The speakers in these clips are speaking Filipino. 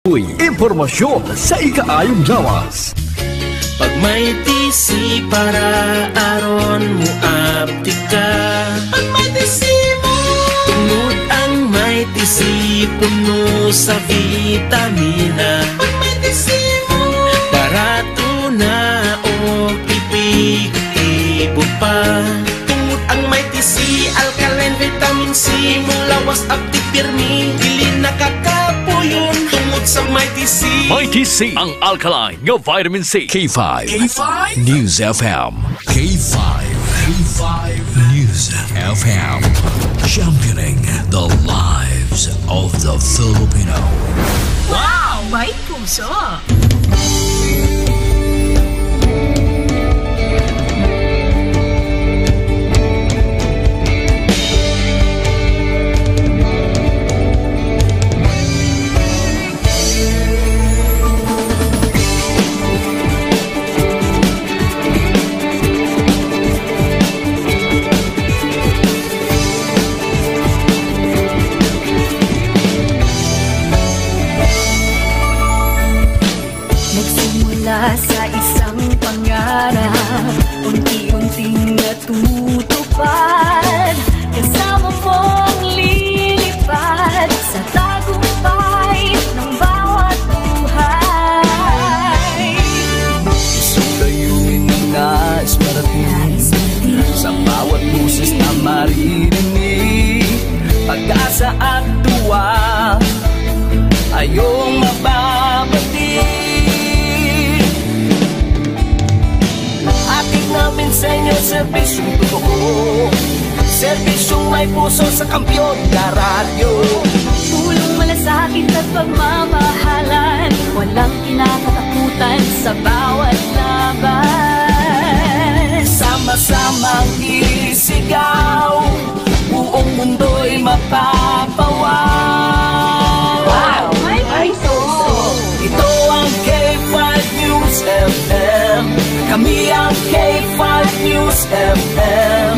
Uy, impormasyon sa ikaayong gawas. Pag may tisi para aron mo aptika. Pag may tisi mo, tungod ang may tisi puno sa vitamina. Pag may tisi mo, barato na o epektibo pa. Tungod ang may tisi, alkaline vitamin C, mulawas aktif pirmi, dili nakakapuyon. Tungod sa Mighty C, Mighty C, ang alkaline ng vitamin C. K5 News FM. K5 News FM, championing the lives of the Filipino. Wow! May puso! Sa isang pangarap, unti-unting natutupad, kasama mong lilipad sa tagumpay ng bawat buhay. Isang layunin ng nais marating, sa bawat buses na maririnig, pag-asa at tuwa ayong mababati. Namin sa inyo, serbisyong totoo, serbisyong may puso sa kampyon na radyo. Tulong malasakit at pagmamahalan, walang kinakatakutan sa bawat laban. Sama-samang isigaw, buong mundo'y mapapawaw. Wow! May puso! Ito ang K5 News FM, kami ang K5 News FM,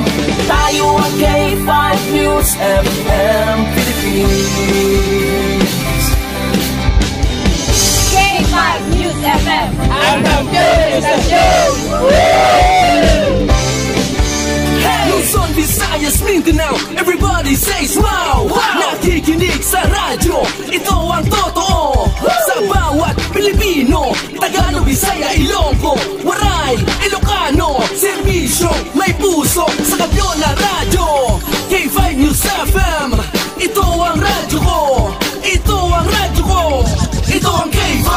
tayo ang K5 News FM Philippines. K5 News FM, ang kampiyon sa show! Luzon, Visayas, Mindanao, everybody says wow! Nakikinig sa radyo, ito ang totoo. Sa bawat Pilipino, Tagalog, Bisaya, Ilonggo, Waray, Ilocano, serbisyo, may puso sa kampyon na radyo. K5 News FM, ito ang radyo ko, ito ang radyo ko, ito ang K5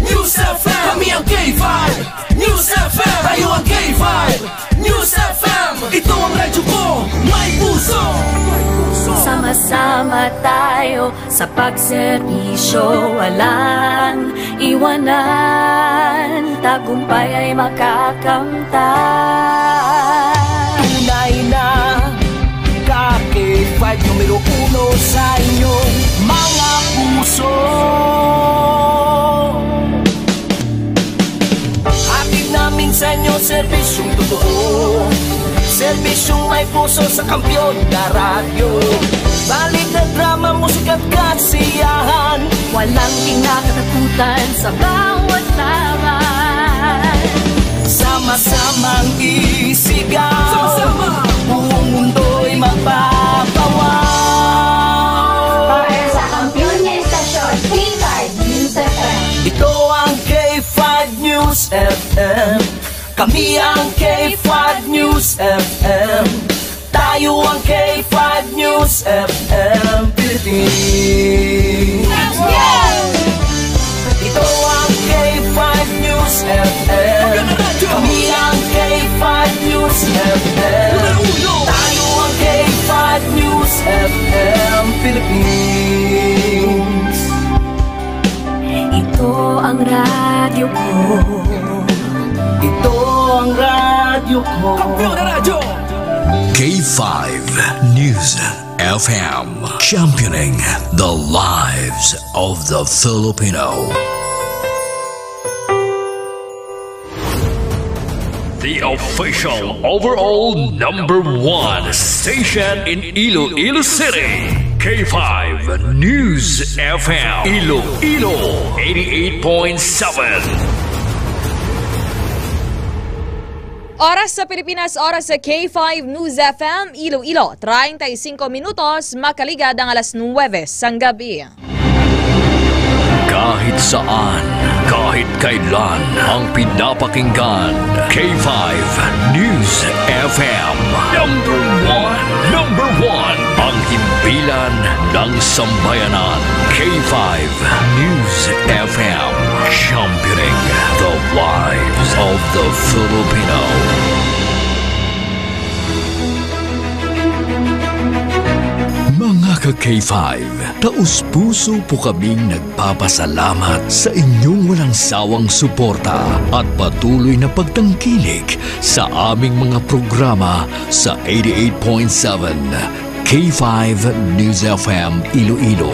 News FM. Kami ang K5 News FM, tayo ang K5 News FM, ito ang radyo ko, may puso. sama-sama tayo sa pagserbisyo, walang iwanan, tagumpay ay makakamtan. Tunay na K5 numero 1 sa inyong mga puso. Hatid namin sa inyo serbisyong totoo, serbisyong may puso sa kampyon na radyo. Balik na drama, musika at kasiyahan, walang kinakatakutan sa bawat laban. Sama-samang isigaw, sama-sama, buong mundo'y magpapawaw. Para sa kampyon niya istasyon, K5 News FM. Ito ang K5 News FM, kami ang K5 News FM, tayo ang K5 News FM Philippines. Ito ang K5 News FM, kami ang K5 News FM, tayo ang K5 News FM Philippines. Ito ang radyo ko, ito ang radyo ko, K5 News FM, championing the lives of the Filipino. The official overall #1 station in Iloilo City. K5 News FM Iloilo 88.7. Oras sa Pilipinas, oras sa K5 News FM Iloilo, 35 minutos, makaligad ang alas 9 sang gabi. Kahit saan, kahit kailan, ang pinapakinggan. K5 News FM. Number one. Ang himpilan ng sambayanan. K5 News FM. Championing the lives of the Filipino. Mga ka-K5, taus-puso po kaming nagpapasalamat sa inyong walang sawang suporta at patuloy na pagtangkilik sa aming mga programa sa 88.7 K5 News FM Iloilo.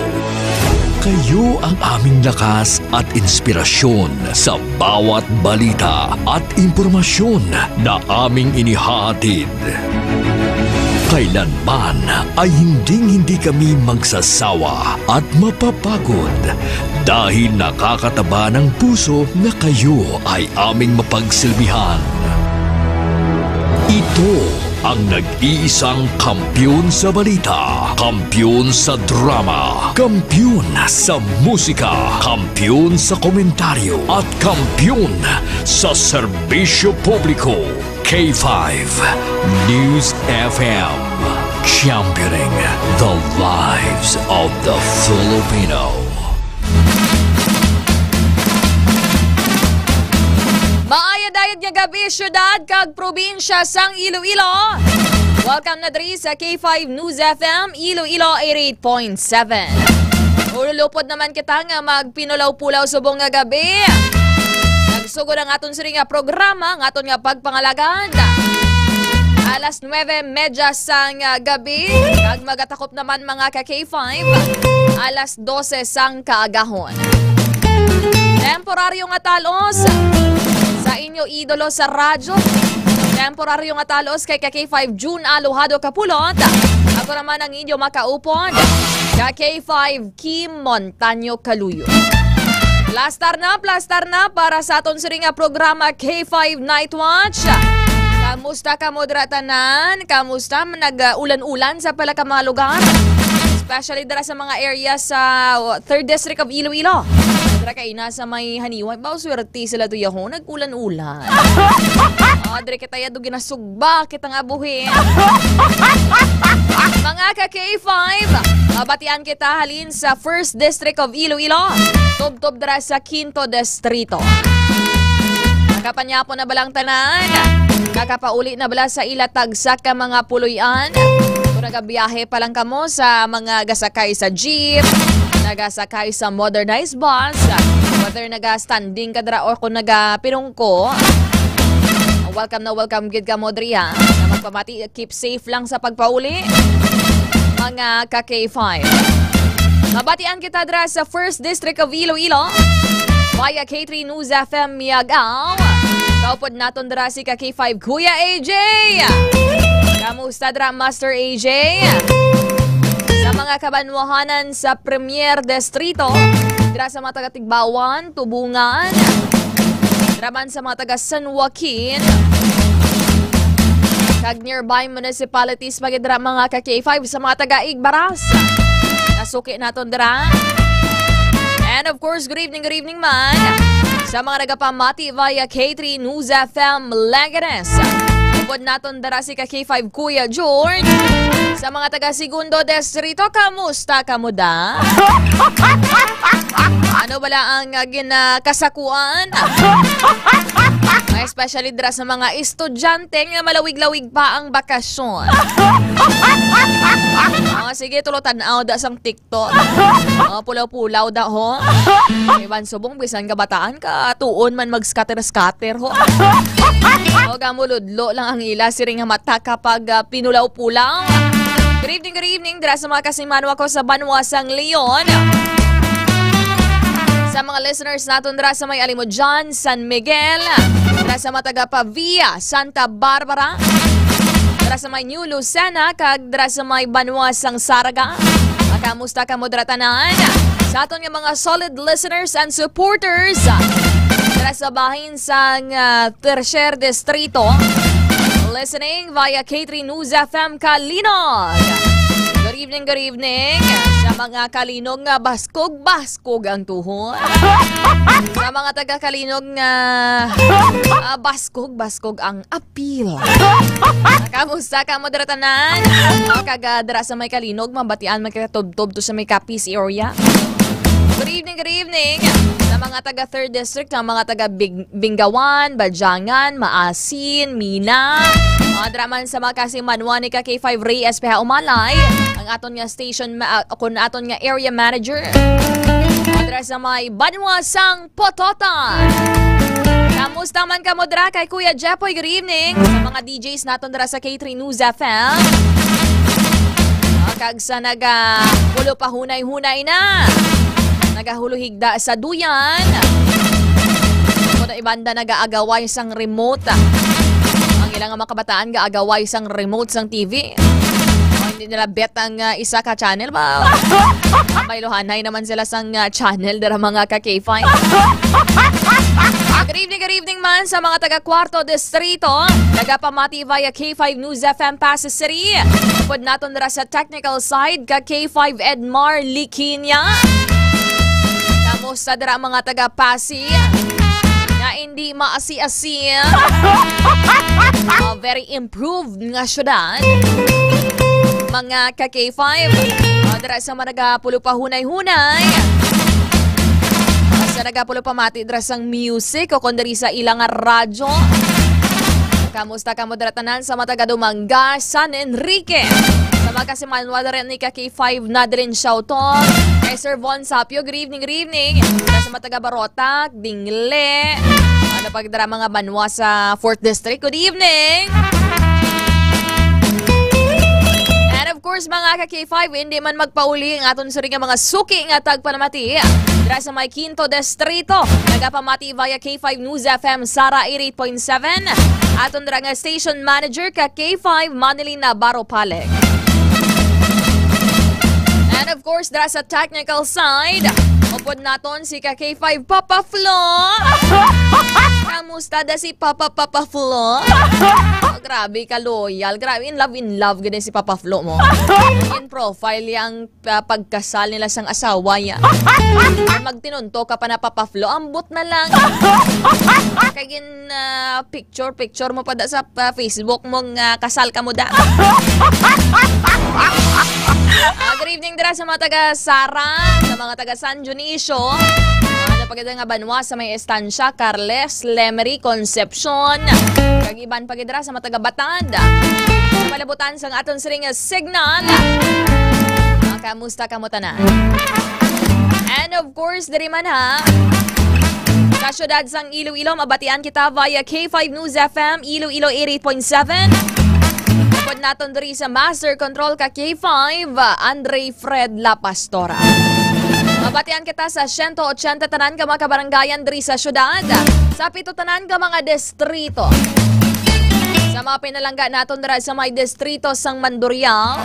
Kayo ang aming lakas at inspirasyon sa bawat balita at impormasyon na aming inihahatid. Kailanman ay hindi kami magsasawa at mapapagod dahil nakakataba ng puso na kayo ay aming mapagsilbihan. Ito ang nag-iisang kampiyon sa balita, kampiyon sa drama, kampiyon sa musika, kampiyon sa komentaryo at kampiyon sa serbisyo publiko. K5 News FM, championing the lives of the Filipino. Maayad-ayad nga gabi, syudad kag probinsya sang Iloilo. Welcome na diri sa K5 News FM Iloilo 88.7. Ululupod naman kita nga magpinulaw-pulaw subong nga gabi. Nagsugod ang aton siri nga programa, ang aton nga pagpangalagan. Alas 9:30 sang gabi, kag magatakop naman mga ka-K5. Alas 12 sang kaagahon. Temporaryo nga talos sa inyo idolo sa radyo. Temporaryo nga talos kay ka-K5 June Alohado Kapulot. Ako naman ang inyo makaupod, ka-K5 Kim Montaño Kaluyo. Plastar na para sa aton siri nga programa K5 Night Watch. Kamusta ka modratanan? Kamusta nag-ulan-ulan sa pala ka mga lugar? Especially dara sa mga area sa 3rd District of Iloilo. Dara kay nasa may haniway. Bauswerte sila to yahon, nag-ulan-ulan. Dre kita yado ginasugba, kita nga buhin. Mga ka-K5, batian kita halin sa 1st District of Iloilo. Tob-tob dara sa 5th Distrito. Nakapanyapon na balang tanan. Kakapauli na bala sa ilatag sa ka mga puluyan. Kung nagabiyahe pa lang kamo sa mga gasakay sa jeep, nagasakay sa modernized bus, whether naga-standing ka dara or kung naga-pirungko, welcome na welcome gid ka mo diri ha. Na magpamati, keep safe lang sa pagpauli. Mga ka-K5. Mabatian kita dira sa 1st District of Iloilo via K3 News FM Miagaw. Kaupod naton dira si ka-K5 Kuya AJ. Kamusta dira Master AJ? Sa mga kabanwahanan sa Premier Distrito, dira sa mga taga-Tigbawan, Tubungan, diraman sa mga taga San Joaquin, kag nearby municipalities magidra mga ka-K5 sa mga taga-Igbaras. Nasuki naton dira. And of course, good evening man sa mga nagapamati via K3 News FM Leganes. Upod naton dara si ka-K5 Kuya George. Sa mga taga-Segundo Distrito, kamusta ka mo da? Ano bala ang ginakasakuan? Especially dira sa mga estudyante nga malawig-lawig pa ang bakasyon. Sige, tulotan na da sang TikTok. Pulaw-pulaw da ho. Iban subong bisan kabataan ka tuon man mag-scatter-scatter ho. Gamuludlo lang ang ila siring nga mata kapag pinulaw-pulaw. Good evening dira sa mga kasimanwa ko sa Banwasang Leon. Sa mga listeners naton dira sa may Alimodjan, San Miguel, dira sa mataga Pavia, Santa Barbara, dira sa may New Lucena, kag dira sa may Banwasang Saraga, Kamusta ka mo dratanan? Sa aton nga mga solid listeners and supporters dara sa bahin sa Tercer Distrito, listening via K3 News FM Kalinog. Good evening sa mga Kalinog nga baskog ang tuhon. Sa mga taga Kalinog nga baskog ang apil. Kamusta ka mo dratanan? Kagadra sa may Kalinog, mabatian magkatubtob to sa may Capiz area. Good evening sa mga taga 3rd District, sa mga taga Bingawan, Badyangan, Maasin, Mina, mga draman sa mga kasimanwan ni K5 Ray SPH Umalay, ang aton nga station, kung aton nga area manager, mga sa may Banwasang Pototan. Kamusta man ka mo dra kay Kuya Jepoy? Good evening sa mga DJs naton dra sa K3 News FM. Kag sa pulo pa hunay-hunay na. Nagahuluhigda sa duyan. Kung na ibanda nagaagaway sang remote. Ang ilang mga kabataan gaagaway sang remote sang TV. Hindi nila bet ang isa ka channel ba? May luhanay naman sila sang channel dara mga ka-K5. Good evening man sa mga taga Cuarto Distrito. Nagapamati via K5 News FM Pasay City. Pud naton dara sa technical side ka K5 Edmar Liquinia. Kamusta dara mga taga Pasay na hindi maasi-asi. Very improved nga syudad. Mga ka-K5 dara sa managapulo pa hunay-hunay. Sa nagapulo pa mati dara sang music o kundari sa ilang radyo. Kamusta ka mo dara tanan sa mataga Dumanga, San Enrique. Sa mga kasimanwa dara ni K5 na din shoutout. Kay Sir Von Sapio, good evening. Sa mataga Barotac, Dingle. Ano pag dara mga banwa sa 4th District, good evening. And of course, mga ka-K5, hindi man magpauli ang aton suri nga mga suki nga tagpanamati. Dira sa may Quinto Distrito, nagapamati via K5 News FM Sara 88.7. Aton dira nga station manager ka K5 Manilina Baropaleg. And of course, dira sa technical side, upod naton si ka K5 Papa Flo. Kamusta da si Papa Flo? Oh, grabe ka loyal. Grabe, in love ganda si Papa Flo mo. In profile yung pagkasal nila sang asawa ya. Magtinunto ka pa na Papa Flo, ambot na lang. Kagin picture mo pa da sa Facebook mong kasal ka mo da. Good evening dira sa mga taga Sara, sa mga taga San Dionisio. Pagkita nga banwa sa may estansya, Carles, Lemery, Concepcion. Kagiban pagkita sa mga taga Batad. Sa malabutan sa aton siring signal. Kamusta ka mo tanan? And of course, diri man ha. Sa syudad sang Iloilo, mabatian kita via K5 News FM, Iloilo 88.7. Pwede natin diri sa Master Control ka K5, Andre Fred La Pastora. Mabatian kita sa 180 tanan ka mga kabaranggayan diri sa syudad. Sa 7 tanan ka mga distrito. Sa mga pinalangga naton dira sa may distrito sang Mandurrial.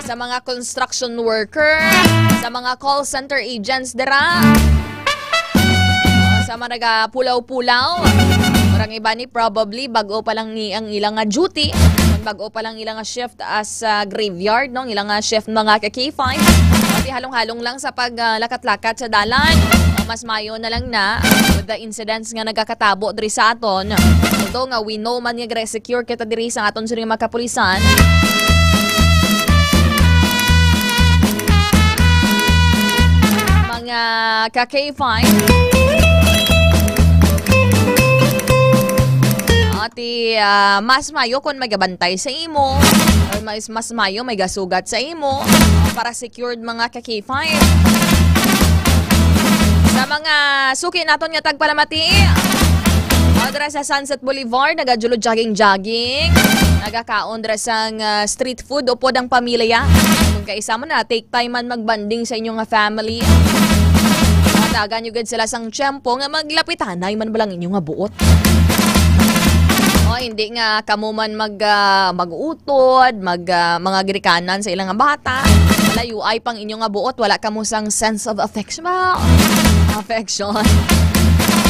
Sa mga construction worker, sa mga call center agents dira. Sa mga nagapulaw-pulaw. Orang iba ni probably bago pa lang ni ang ilang duty. Bago pa lang ilang shift as graveyard, no? Ilang shift mga ka-K5. Pati halong-halong lang sa paglakat-lakat sa dalan. Mas mayo na lang na with the incidents nga nagkakatabo diri sa aton. Although nga we know man nga secure kita diri sa aton sa mga kapulisan. Mga ka-K5. Ati mas mayo kung magabantay sa imo or mas mayo may gasugat sa imo para secured mga ka-K5. Sa mga suki naton nga tagpalamati, dira sa Sunset Boulevard, nagajulo jogging, nagakaon dira sang street food o podang pamilya. Kung kaisama na, take time man magbanding sa inyong family. Matagan yung sila sang tiyempo nga maglapitanay man balang inyong buot. O Hindi nga kamo man mag-utod, mga girikanan sa ilang nga bata. Malayo ay pang inyo nga buot, wala kamo sang sense of affection.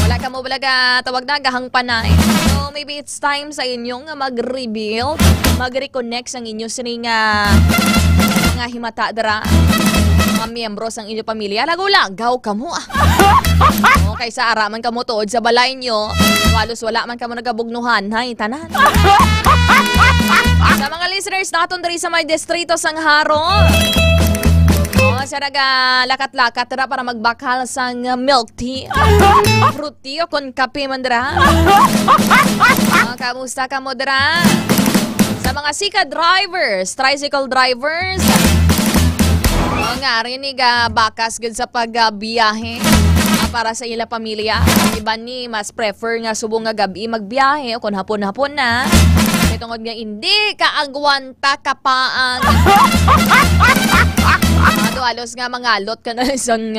Wala kamo balaga tawag na gahang panay. So maybe it's time sa inyo nga mag-rebuild, mag-reconnect sang inyo sining mga himata dara. Mga miyembro sang inyo pamilya, lagaw-lagaw kamo. Okay, sa araman kamo tuod sa balay nyo, walos wala man kamo nagabugnuhan, hay, tanan. Sa mga listeners naton diri sa may distrito sang Haro, sa lakat-lakat dira para magbakal sang milk tea, fruit tea o kon kape man dira. Kamusta kamo dira? Sa mga sika drivers, tricycle drivers, nga rin bakas gud sa pagbiyahe para sa ila pamilya. Ang iba ni mas prefer nga subong nga gabi magbiyahe o kung hapon-hapon na. Itungod nga hindi kaagwanta kapaang. Halos nga mangalot ka na isang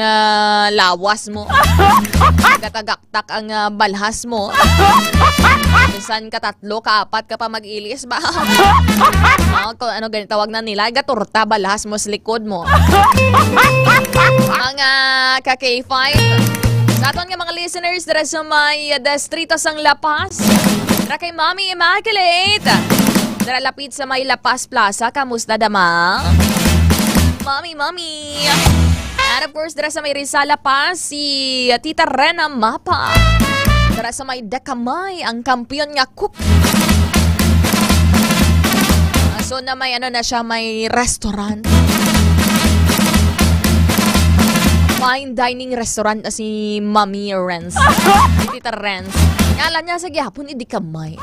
lawas mo. Katagaktak ang balhas mo. Minsan katatlo, kaapat ka pa mag-ilis ba? Kung ano ganito tawag na nila, gaturta balhas mo sa likod mo. Mga ka-K5, sa aton nga mga listeners dira sa may distrito sang Lapas, dira kay Mami Immaculate, dira lapit sa may Lapas Plaza, kamusta dama? Mami. And of course, dira sa may Rizal Lapas, si Tita Rena Mapa. Dira sa may Dekamay, ang kampiyon nga cook. So na may na siya, may restaurant. Fine dining restaurant na si Mami Renz. Si Tita Renz. Ngalan niya sa gihapon, hindi kamay.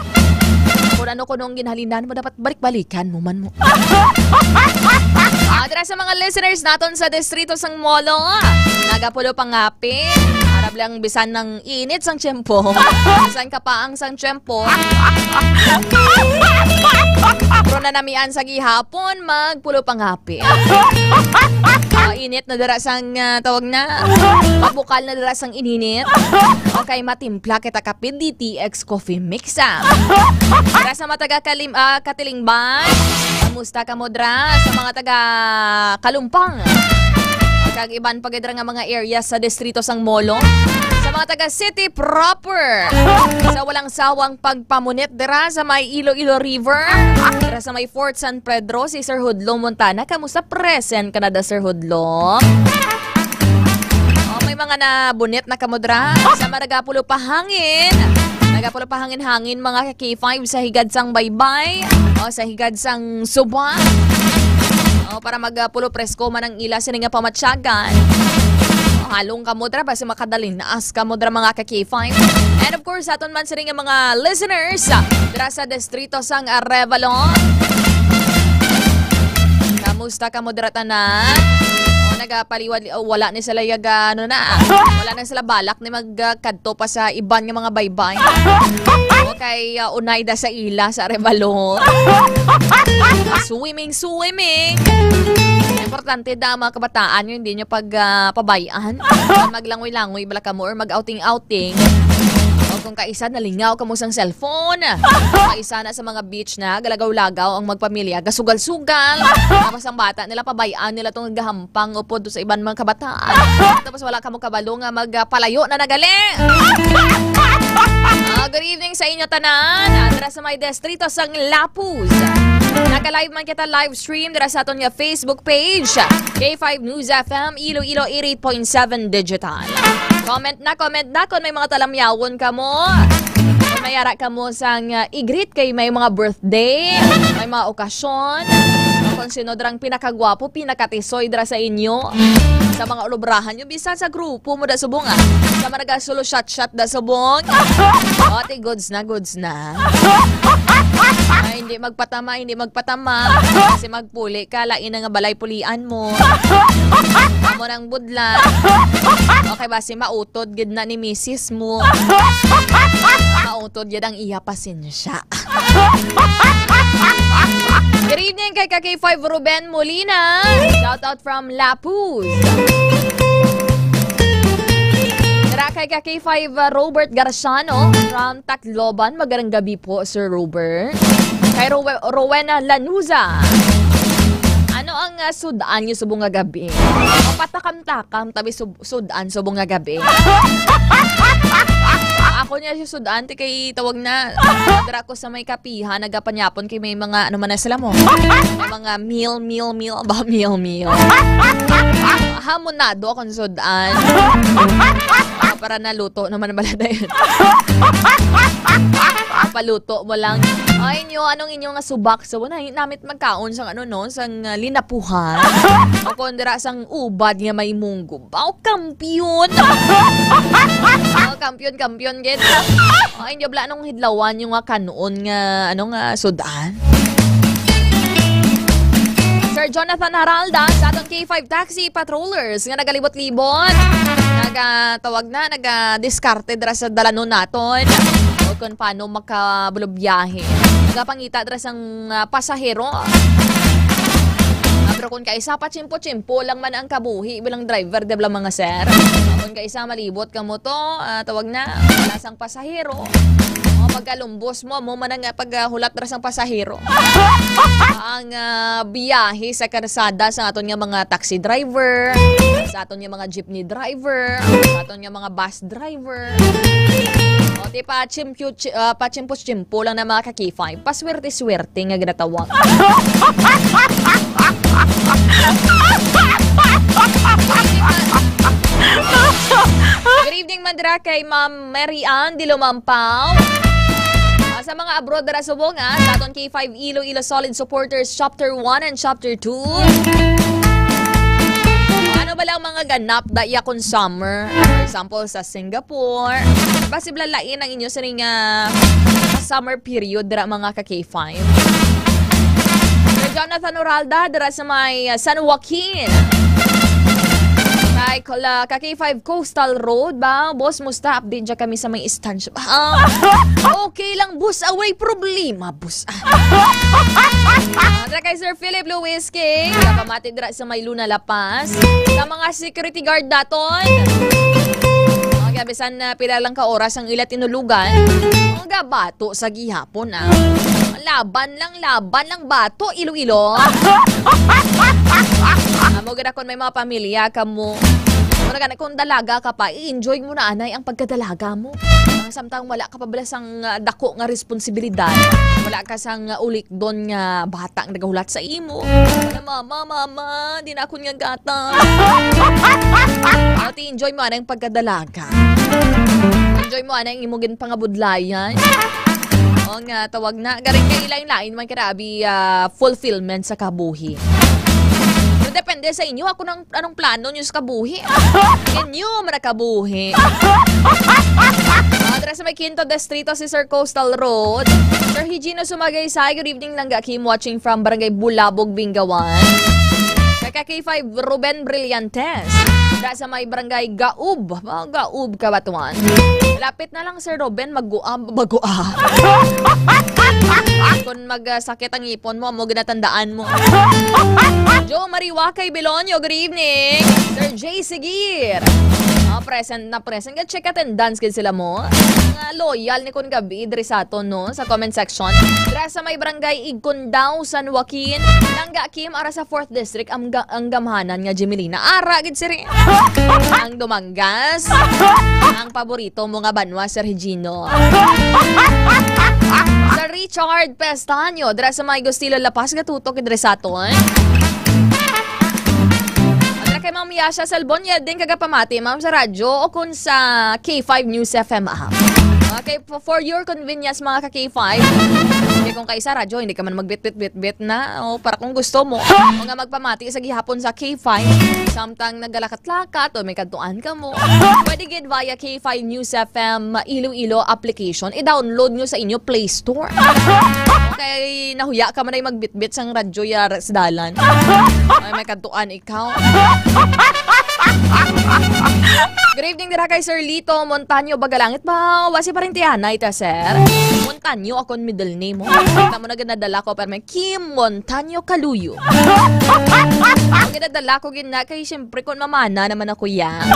Kung ano nung ginhalinan mo, dapat balik-balikan mo man mo. Dira sa mga listeners naton sa distrito sang Molo, nagapulo pangapit. Arab lang bisan ng init sang tiyempo. Bisan kapaang sang tiyempo. Pero na namian sa gihapon, magpulo pangapit. Init na dira sang tawag na, pabukal na dira sang ininit. Okay, matimpla kita kapit DTX Coffee Mix. Dira sa mga taga Katilingban, kamusta ka mo dira sa mga taga Kalumpang? Kag-iban pagidra nga mga areas sa distrito sang Molo. Sa mga taga City proper, sa walang sawang pagpamunit dira sa may Iloilo River, dira sa may Fort San Pedro, si Sir Hudlo Montana. Kamusta present ka na da, Sir Hudlo? May mga nabunit na kamudra sa Maragapulo Pahangin. Nagapulo pahangin-hangin mga K5 sa higad sang Baybay o sa higad sang Suba. Para magpulo presko man ang ila sininga pamatsyagan. Halong kamudra basta makadaling naas kamudra mga ka-K5. And of course, aton man sininga mga listeners dira sa distrito sang Arevalo. Kamusta kamudra tanan? Nagapaliwad, wala ni sila wala na sila balak ni magkadto pa sa iban nga mga baybay. Okay, unay da sa ila sa Arevalo. Swimming. Importante da mga kabataan yun, hindi nyo pabayaan. Maglangoy-langoy bala ka mo or mag-outing-outing. O kung kaisa nalingaw ka mo sang cellphone. Kaisa na sa mga beach na galagaw-lagaw ang magpamilya, gasugal-sugal. Tapos ang bata nila pabayaan nila itong gahampang upod sa iban mga kabataan. Tapos wala ka mo kabalo nga magpalayo na nagaling. Good evening sa inyo tanan. Dira sa may distrito sang Lapuz. Naka-live man kita live stream dira sa aton nga Facebook page, K5 News FM Iloilo 88.7 Digital. Comment na kung may mga talamyawon ka mo. Kung may yara ka mo sang i-greet kay may mga birthday, may mga okasyon. Kung sino drang pinakagwapo, pinakatisoy dira sa inyo. Sa mga ulubrahan nyo, bisan sa grupo mo da subong sa mga nagasulo shot da subong. Oti, goods na. Ay, hindi magpatama. Kasi magpuli ka, lain na nga balay pulian mo. Amo ng budlan. Okay ba, si mautod, gid na ni misis mo. Mautod, gid ang iyapasin siya. Good evening kay K5 Ruben Molina. Shout out from Lapuz. Tara kay Kay K5 Robert Garciano from Tacloban. Magandang gabi po, Sir Robert. Kay Rowena Lanuza. Ano ang sudan nyo subong nga gabi? Patakam-takam tabi sudan subong nga gabi. Ako niya si sudan ti kay tawag na dara ko sa may kapihan nagapanyapon kay may mga ano man na sila mo. May mga meal ba meal. Hamonado akong sudan. Para naluto naman balada yun. Paluto mo lang. Ay inyo, anong inyong subak? So, namit magkaon sang ano no, sang linapuhan. O kondra sang ubad nga may munggo. Bao, kampiyon! Kampiyon, get. Ay inyo, bla anong hidlawan yung kanoon nga, ano nga, sudan? Sir Jonathan Haralda sa atong K5 Taxi Patrollers nga nagalibot-libot. Nagatawag na, nagadiskarte dira sa dalanon naton. O kung paano makabulobyahe. Nagapangita dira sang pasahero. Pero kung kaisa pachimpo-chimpo lang man ang kabuhi bilang driver, debla mga sir. Kung kaisa malibot ka mo to, tawag na, wala sang pasahero. O pagkalumbos mo man ang paghulat dira sang pasahero. Ang biyahe sa karsada sa aton nga mga taxi driver, sa aton nga mga jeepney driver, sa aton nga mga bus driver. O di pachimpo-chimpo lang na mga ka-K5. Paswerte-swerte nga ginatawag. Good evening, Mandra, kay Ma'am Mary Ann di Lumampaw. Sa mga abroad dara subong sa aton K5 Iloilo Solid Supporters Chapter 1 and Chapter 2. Ano ba lang mga ganap daya kon summer? For example, sa Singapore. Possible lain ang inyo sa ring summer period dara mga ka-K5. Sir Jonathan Oralda dara sa may San Joaquin. Kay K5 Coastal Road ba? Boss, musta update dyan kami sa may estansya. Okay lang, boss. Away problema, boss. Dara kay Sir Philip Luis King. Kapamati dira sa may Luna La Paz. Sa mga security guard daton. Gabisan na pila lang ka oras ang ila tinulugan. Mga bato sa gihapon Laban lang bato, Iloilo. Amo gina kung may mga pamilya ka mo. Kung dalaga ka pa, i-enjoy mo na anay ang pagkadalaga mo. Samtang wala ka pa bala sang dako nga responsibilidad. Wala ka sang ulik doon nga bata ang nagahulat sa imo. Mama, di na ako nga gata. Enjoy mo anay ang pagkadalaga. Enjoy mo anay ang imong pangabudlayan. O nga, tawag na. Garing kay lain-lain man karabi fulfillment sa kabuhi. Pero depende sa inyo. Ako anong plano nyo sa kabuhi? Inyo man na kabuhi. Adres sa may Quinto Distrito si Sir Coastal Road. Sir Higino Sumagaysay. Good evening lang Kim watching from Barangay Bulabog, Bingawan. Kay K5 Ruben Brillantes. Dahil sa may Barangay Gaub. Gaub, Kabatuan. Lapit na lang Sir Ruben, mag-guab. Kung magsakit ang ipon mo, mo ginatandaan mo. Joe Mariwakay Belonio, good evening. Sir Jay Sigir. Present. Check attendance kid sila mo. Loyal ni kun gabi diri sa aton no sa comment section. Dira sa may Barangay Igcondao, San Joaquin. Langga Kim ara sa 4th District ang gamhanan nga Gemelina. Ara gid siri. Ang Dumanggas. Ang paborito mo nga banwa Sir Higino. Sa Richard Pestaño, dira sa may Gustilo La Paz gatutok diri sa aton. Kay Ma'am Yasha Salbonia din kagapamati, ma'am, sa radyo o kung sa K5 News FM app. Okay, for your convenience mga ka-K5, hindi kung kaisa radyo, hindi ka man magbit-bit-bit na o para kung gusto mo, o nga magpamati sa gihapon sa K5, samtang nagalakat-lakat o may kantuan ka mo, pwede get via K5 News FM Iloilo application, i-download nyo sa inyo Play Store. Okay, nahuya ka man ay magbit-bit sang radyo ya sa dalan. May kantuan ikaw. Good evening dira kay Sir Lito Montaño Bagalangit ba? Wasi pa rin tiyanay ta, sir. Montaño akong middle name mo. Kita mo na ganadala ko pero may Kim Montaño Kaluyo. Ang ganadala ko gina kay siyempre kung mamana naman ako yan.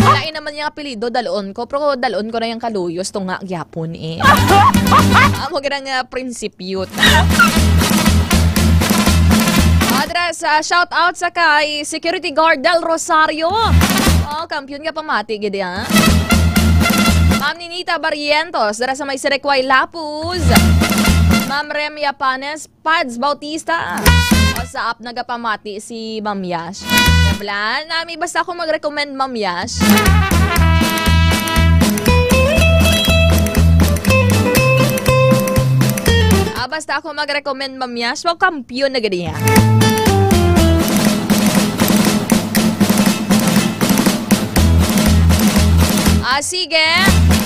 Lain naman yung apelido dalon ko pero dalon ko na yung Kaluyos to nga gyapon eh. Amo ganang prinsipyut. Adres, shout out sa kay Security Guard Del Rosario. Oh, kampiyon ka pamati, gidi ha? Ma'am Ninita Barrientos, dara sa may Sirekway Lapuz. Ma'am Remia Panes, Pads Bautista. O sa app nagapamati si Ma'am Yash. Nablan, nami basta ako mag-recommend Ma'am Yash. Basta ako mag-recommend Ma'am Yash, wag kampiyon na gadi ha. Sige,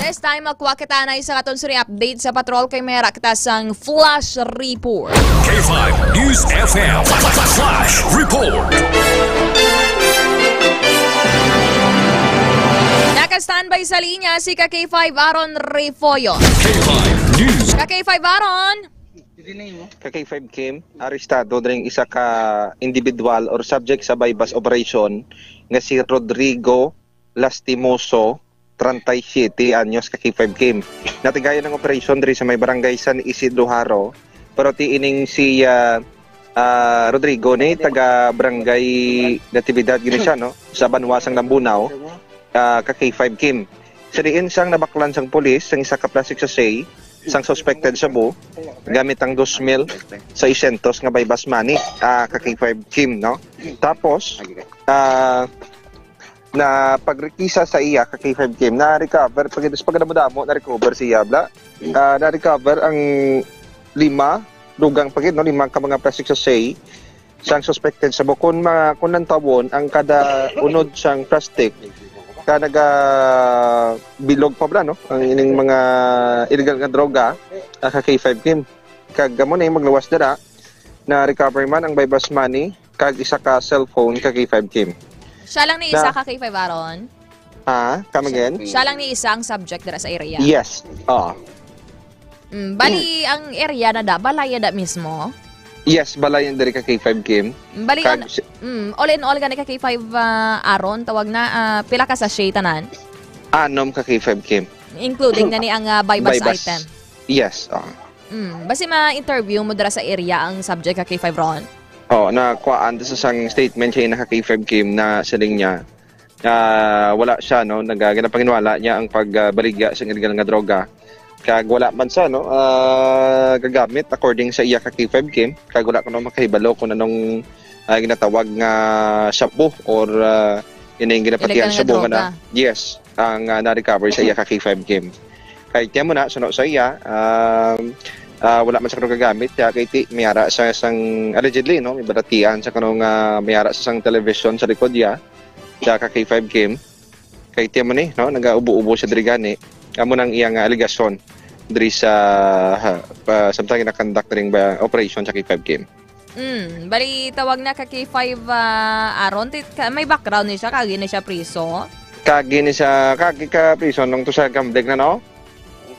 this time magkuha kita na isa katonsuri update sa patrol kay Mera kita sang Flash Report. K5 News FM Flash Report. Naka-standby sa linya si K5 Aaron Refoyo. K5 News. K5 Aaron. K5 Kim, arestado dring isa ka individual or subject sa bypass operation nga si Rodrigo Lastimoso 37 anyos ka K5 Kim. Natigayon ng operasyon diri sa may barangay San Isidro Haro. Pero tiining si Rodrigo ni taga barangay Natividad gini siya no sa Banwasang Lambunaw ka K5 Kim. Sa diin siyang nabaklan sang pulis sang isa ka plastic sachet sang suspected Shabu gamit ang 2,600 nga bypass money ka K5 Kim no. Tapos na pagrekisa sa iya ka K5 Kim na recover pagdamo na recover siya bla na recover ang 5 dugang pagid no 5 ka mga plastic sachet sang suspected sa bukon kun nantawon ang kada unod sang plastic ka naga bilog pa bla no ang ining mga illegal nga droga ka K5 Kim kag mo na maglawas dara na recover man ang bypass money kag isa ka cellphone ka K5 Kim. Siya lang ni isa ka K5 Aaron? Come again? Siya lang ni isa ang subject dara sa area? Yes. Bali, ang area na da, balaya da mismo? Yes, balayan dari ka K5 Kim. Bali, all in all, gani ka K5 Aaron, tawag na, pila ka sa tanan? 6 ka K5 Kim. Including na ni ang bypass item? Yes. Basi ma-interview mo dara sa area ang subject ka K5 Ron? Nakuhaan sa sang statement siya na K5 Kim na saling niya wala siya no nagaganapanginwala niya ang pagbaligya sa illegal nga droga kag wala man sa no gagamit according sa iya ka K5 Kim kag wala kuno makahibalo kung anong ginatawag nga shabu or yun yung ginapatihan shabu nga na yes ang na-recover sa iya ka K5 Kim kay tiyan mo na suno sa iya wala man sa kanong gagamit kaya kay mayara sa isang allegedly no may baratian sa kanong mayara sa isang television sa likod niya kaya ka K5 Kim kay tiyan mo ni no nagaubo-ubo sa diri gani amo nang iyang aligasyon diri sa samtang gina-conduct ring operation sa K5 Kim. Bali tawag na ka K5 Aaron may background ni siya kagi ni siya priso. Kagi ni siya kagi ka priso nung to sa gambling na no.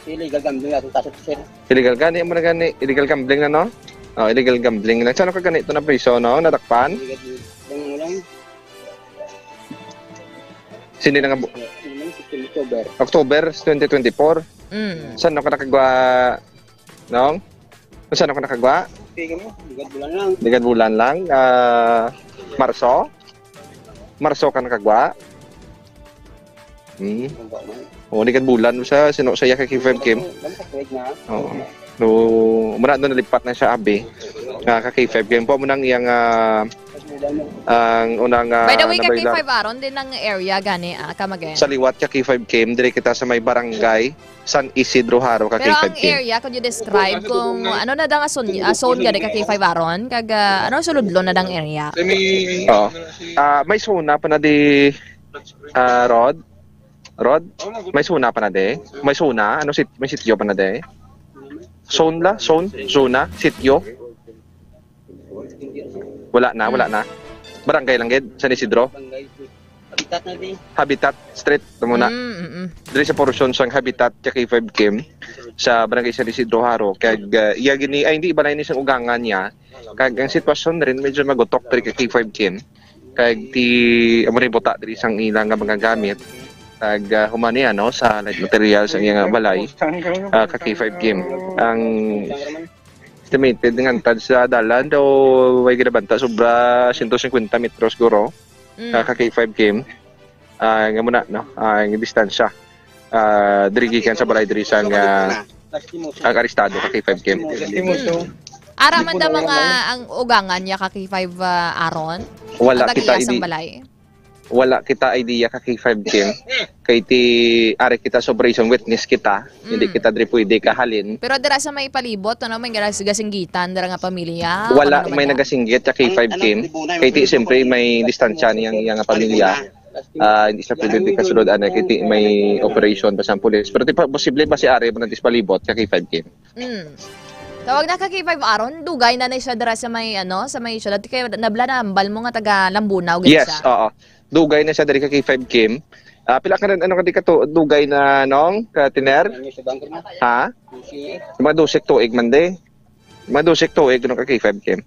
Illegal gambling na tutasot sir. Illegal gani mo na gani illegal gambling na no? Illegal gambling na. Saan ka ganito na priso no? Natakpan? Sindi na nga October 2024. Saan ka nakagawa? No? Saan ka nakagawa? Ligad bulan lang. Marso? Marso ka nakagawa? Ligad bulan sa sino saya kay K5 Kim. No, muna doon nalipat na siya abi. Ka K5 Kim po mo nang iyang ang unang by the way ka K5 Aaron din ng area gani Camaguen. Sa liwat ka K5 Kim dire kita sa may barangay San Isidro Haro ka K5 Kim. Pero ang area could you describe kung ano na dang zone gani ka K5 Aaron kag ano suludlo na dang area? May zona pa na di Rod? May zona pa na de? May zona? Ano may sityo pa na de? Zona? Sityo? Wala na. Barangay lang gid, San Isidro. Habitat Street muna. Diri sa portion sang Habitat kay K5 Kim sa Barangay San Isidro Haro kag iya gini ay hindi balay ni siyang ugangan niya kag ang sitwasyon rin medyo magutok diri kay K5 Kim kag ti amo rin buta diri sang ilang nga mga gamit kag humani ano sa light materials ang iyang balay kay K5 Kim ang estimated nga tad sa dalan daw way ginabanta sobra 150 metros siguro kay K5 Kim nga muna no ang distansya diri gikan sa balay diri sang arestado kay K5 Kim. Ara man da mga ang ugangan niya kay K5 Aron. Wala kita balay. Wala kita idea kay K5 Kim. Kay ti ari kita sa operation witness kita, hindi kita diri pwede kahalin. Pero dira sa may palibot ano may gasinggitan dira nga pamilya. Wala may nagasinggit kay K5 Kim. Kay ti siyempre may distansya niyang iyang pamilya. Hindi siya pwede kasunod kay ti may operation pa sa pulis. Pero ti posible ba si ari man palibot kay K5 Kim. Tawag na kay K5 Aron, dugay na siya dira sa may ano, sa may syudad kay nabla na ambal mo nga taga Lambunaw gid siya. Yes, oo. Dugay na siya diri kay K5 Kim. Pila ka ano kadi ka to dugay na nong ka tiner? Ha? Madusik tuig man de. Madusik tuig no kay K5 Kim.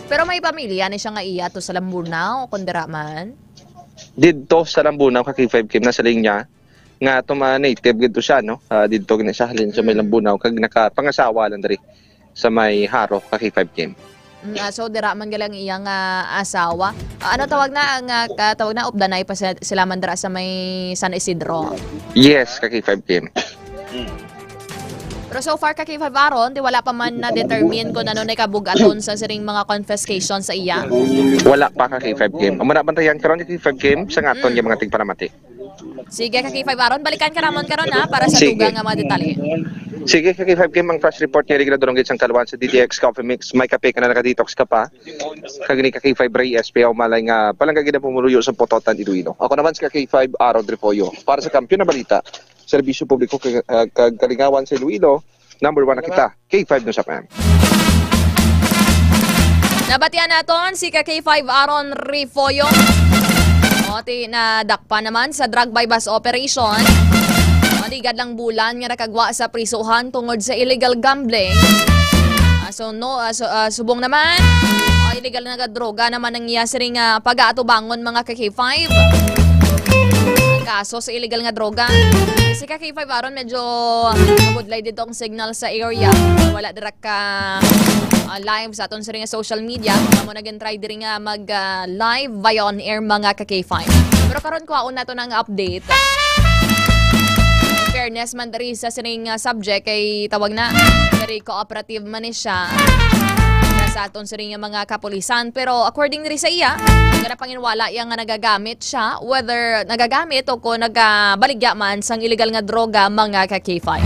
Pero may pamilya ni siya nga iya to sa Lambunaw kun dira man. Didto sa Lambunaw kay K5 Kim nasa linya nga to native gito siya no didto gina siya halin sa may Lambunaw kag nakapangasawa lang diri sa may Haro kay K5 Kim. So dira man galang iyang asawa. Ano tawag na ang tawag na updanay pa sila man dira sa may San Isidro. Yes kay K5 Kim. Pero so far kay K5 Aron, di wala pa man na determine kung ano na kabugaton sa siring mga confiscation sa iya. Wala pa kay K5 Kim. Ang manabantayan karon ni K5 Kim sa ngaton yung mga tigparamati. Sige kay K5 Aron, balikan ka ramon karon para sa dugang nga mga detalye. Sige kay K5 Kim ang flash report niya rin durong gitsang kaluan sa DTX Coffee Mix. May kape ka na nakadetox ka pa. Kagini kay K5 Ray SP o malay nga palang kagina pumuluyo sa Pototan Iloilo. Ako naman si K5 Aron Tripoyo para sa Kampiyon na Balita. Serbisyo publiko kagalingawan sa Iloilo. Number 1 na kita, K5 News FM. Nabatian naton si K5 Aron Rifoyo. Oti na dakpa naman sa drug bypass operation. Matigad lang bulan nga nakagwa sa prisuhan tungod sa illegal gambling. Subong naman, illegal na droga naman ang iya siring pag-aatubangon mga K5. Kaso sa illegal nga droga. Si K5 Aron medyo mabudlay dito ang signal sa area. Wala direct ka live sa aton sa ring social media. Mo naging try diri nga mag live via on air mga K5. Pero karon kuhaon nato ng update. Fairness man diri sa siring subject kay tawag na very cooperative man ni siya. Sa aton sa ring mga kapulisan pero according diri sa iya nga panginwala iya nga nagagamit siya whether nagagamit o kung nagabaligya man sang illegal nga droga mga K5.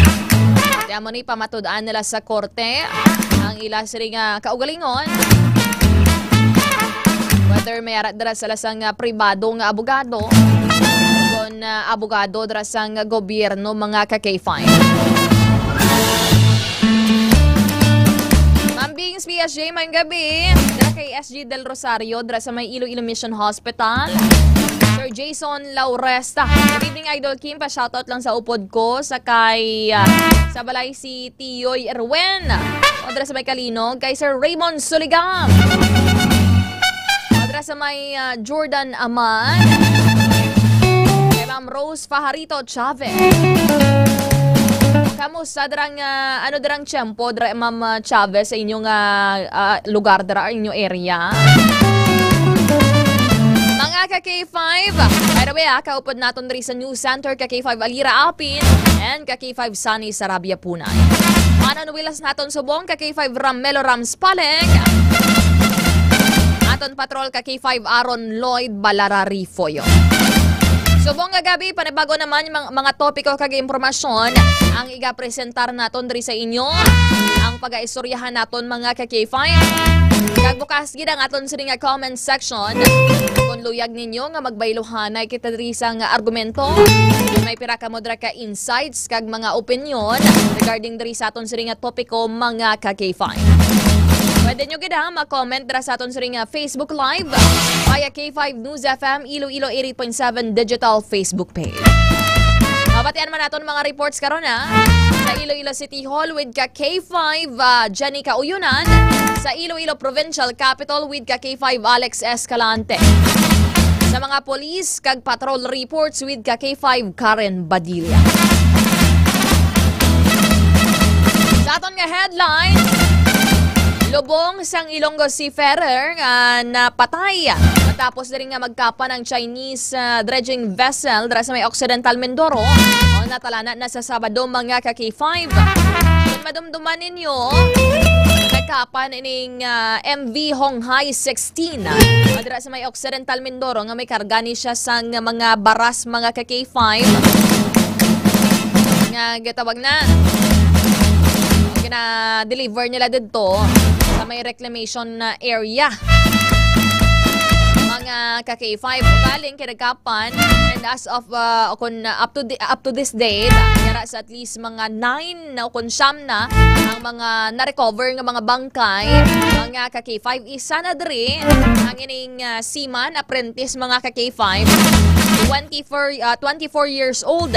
Kaya mo ni pamatud-an nila sa korte ang ila sa ring kaugalingon whether may arat dira sa lasang pribado nga abogado kung abogado dira sang gobyerno mga K5. Mambings PSJ, mayong gabi. Dara kay SG Del Rosario, dara sa may Iloilo Mission Hospital. Sir Jason Lauresta. Good evening, Idol Kim. Pa-shoutout lang sa upod ko. Sa kay, sa balay si Tiyoy Erwen. O dara sa may Kalinog. Kay Sir Raymond Suligam. O dara sa may Jordan Aman. Kay Ma'am Rose Fajarito Chavez. Kamusta darang ano darang tiyempo dra Ma'am Chavez sa inyong lugar dra inyong area? Mga ka-K5, by the way kaupod naton diri sa News Center ka-K5 Alira Apin and ka-K5 Sunny Sarabia Punay. Mananuwilas naton subong ka-K5 Ramelo Ramspalek. Aton patrol ka-K5 Aron Lloyd Balarari Foyo. Subong gabi, panibago naman yung mga topiko kag impormasyon ang iga-presentar naton diri sa inyo. Ang pag-aistoryahan naton mga ka-K5. Kag bukas gid ang aton sining comment section. Kung luyag ninyo nga magbaylohanay kita diri sa argumento, may pira ka mo dira ka insights kag mga opinion regarding diri sa aton sining topiko mga ka-K5. Pwede Pwede nyo gina mag-comment dra sa aton sa ring Facebook Live via K5 News FM Iloilo 88.7 digital Facebook page. Mabatian man naton mga reports karon sa Iloilo City Hall with ka K5 Jenny Kauyunan, sa Iloilo Provincial Capital with ka K5 Alex Escalante. Sa mga police kag patrol reports with ka K5 Karen Badilla. Sa aton nga headline, lubong sang Ilonggo seafarer na patay matapos na rin nga magkapa ng Chinese dredging vessel dra sa may Occidental Mindoro o natalana na sa Sabado mga ka-K5. Kung madumduman ninyo, nagkapa ning MV Honghai 16 dra sa may Occidental Mindoro nga may karga ni siya sang mga baras mga ka-K5 nga gitawag na deliver nila dito sa may reclamation area. Mga ka-K5 galing kinagkapan, and as of up to this date, yara sa at least mga 9 na kung siyam na ang mga na-recover ng mga bangkay. Mga ka-K5 isa na diri ang ining seaman apprentice mga ka-K5 24 years old.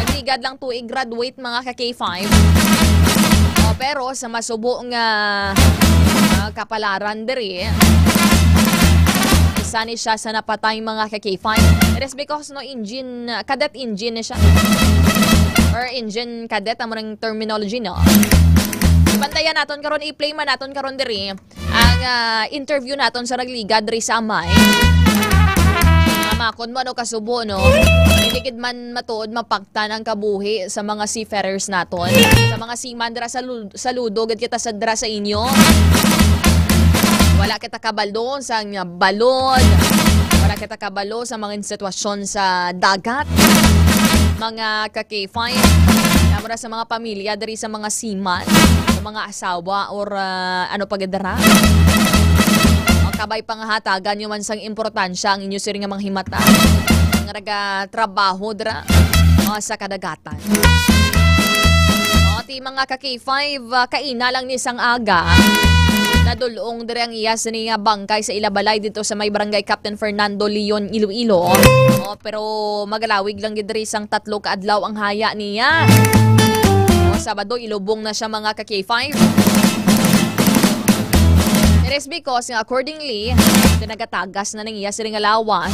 Nagligad lang to i-graduate mga ka-K5. Pero sa masubo nga kapalaran diri, isa ni siya sa napatay mga ka-K5. It is because no engine, cadet engine na siya. Or engine cadet, ang mga terminology, no? Ibantayan naton karon, i-play man naton karon diri ang interview naton sa nagligad diri sa Amay. Makon mo ano kasubo, no? Hindi man matuod mapaktan ang kabuhi sa mga seafarers naton. Sa mga seaman dira sa ludo, gad kita sa dira sa inyo. Wala kita kabalo sa balod. Wala kita kabalo sa mga sitwasyon sa dagat. Mga ka-K5. Namura sa mga pamilya diri sa mga seaman, sa mga asawa or ano pagadara. Kabay pangahatagan nyo man sang importansya ang inyo siring nga manghimata nga nagatrabaho dra sa kadagatan. Ti mga ka-K5 kaina lang ni sang aga nadulong diri ang iya sini nga bangkay sa ilabalay dito sa may barangay Captain Fernando Leon Iloilo. Pero magalawig lang gid diri sang 3 ka adlaw ang haya niya. Sabado ilubong na siya mga ka-K5. It is because accordingly, nagatagas na ng iya siring alawas.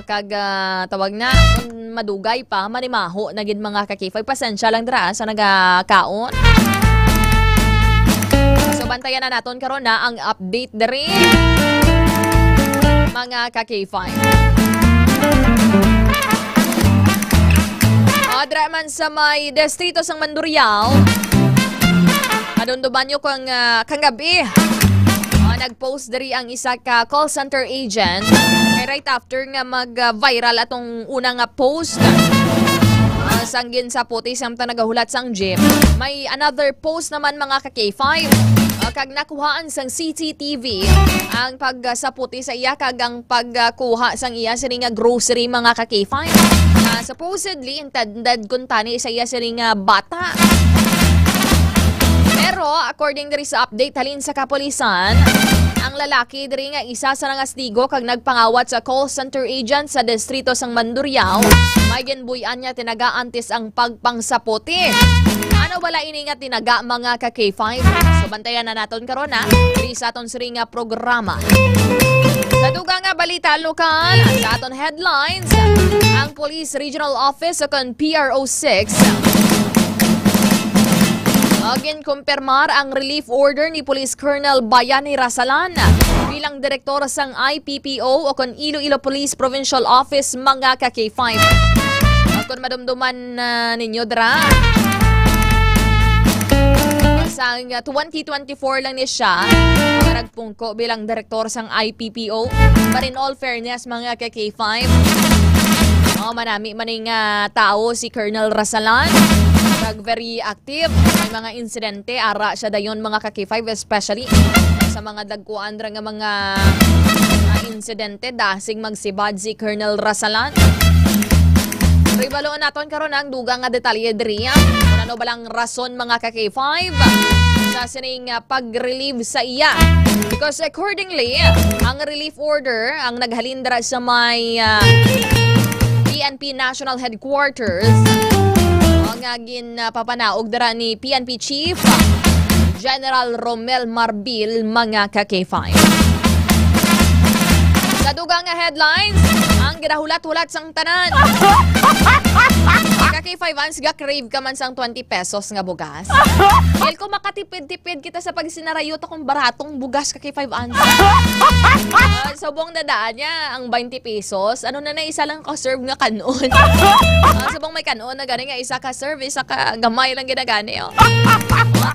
Kag tawag na, kung madugay pa, manimaho na gid mga ka-K5. Pasensya lang dra sa nagakaon. So bantayan na naton karon na ang update diri mga ka-K5. Dra man sa may distrito sang Mandurriao, adunduban nyo kung gabi. Nag-post dari ang isa ka call center agent. Right after nga mag-viral atong unang post, sanggin sa puti samtang nagahulat sang jeep. May another post naman mga ka-K5. Kag nakuhaan sang CCTV ang pagsaputi sa iya kag ang pagkuha sang iya sini nga grocery mga ka-K5. Supposedly intended kuntani sa iya sini nga bata. Pero according diri sa update halin sa kapulisan, ang lalaki diri nga isa sa nangastigo kag nagpangawat sa call center agent sa distrito sang Mandurriao, may ginbuyan niya tinaga-antis ang pagpangsaputi. Ano bala ini nga tinaga mga ka-K5? So bantayan na naton karon diri sa aton siri nga programa. Sa dugang nga balita lokal, sa aton headlines, ang Police Regional Office sa PRO 6 kumpirmar ang relief order ni Police Colonel Bayani Rasalan bilang direktor sang IPPO o kon Iloilo Police Provincial Office mga ka-K5. Kung madumduman ninyo dra, sa 2024 lang ni siya nagpungko bilang direktor sang IPPO. But in all fairness mga ka-K5, manami maning tao si Colonel Rasalan. Very active. May mga insidente, ara siya dayon mga ka-K5, especially sa mga dagkuan nga mga insidente, dasig magsibad si Colonel Rasalan. Ribaloon naton karon ang dugang nga detalye diri. Kung ano balang rason mga ka-K5 sa sining pag-relieve sa iya. Because accordingly, ang relief order ang naghalindra sa may PNP National Headquarters ang papanaog dara ni PNP Chief General Romel Marbil mga ka-K5. Sa dugang headlines, ang ginahulat-hulat sang tanan. Ka-K5 ans ga-crave ka man sang 20 pesos nga bugas. Dahil ko makatipid-tipid kita sa pagsinarayot akong baratong bugas ka-K5 ans. Sa buong dadaan niya, ang 20 pesos, ano na isa lang ka-serve nga kanon. Sa buong may kanon na gani nga isa ka-serve, isa ka gamay lang ginagani.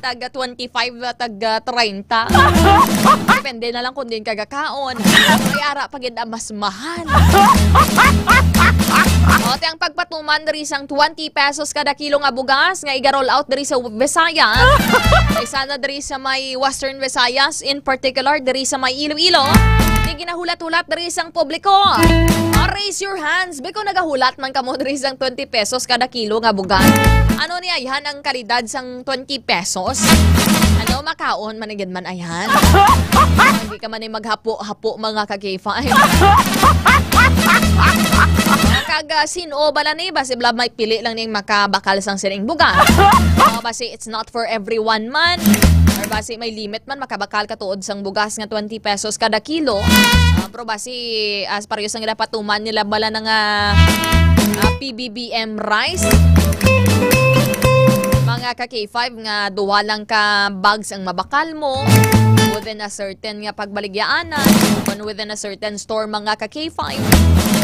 Taga 25, taga 30. Depende na lang kung din kagakaon. May ara pagin mas mahal. Ote ang pagpatuman dari sang 20 pesos kada kilo nga bugas nga iga-roll out dari sa Visayas. Isa na dari sa may Western Visayas, in particular dari sa may Iloilo. Di ginahulat-hulat dari sang publiko. Raise your hands. Biko nagahulat man kamo dari sang 20 pesos kada kilo nga bugas. Ano niya yan ang kalidad sang 20 pesos? Ano makaon manigid man ayan? Hindi ka man ay maghapo-hapo mga ka-K5. Kaga sino bala ni basi blab may pili lang ning makabakal sang sining bugas. Basi it's not for everyone man. Or basi may limit man makabakal ka tuod sang bugas nga 20 pesos kada kilo. Pero basi as parehas ang patuman nila bala na nga PBBM rice. Mga ka-K5 nga duwa lang ka bags ang mabakal mo within a certain nga pagbaligyaanan, within a certain store mga ka-K5.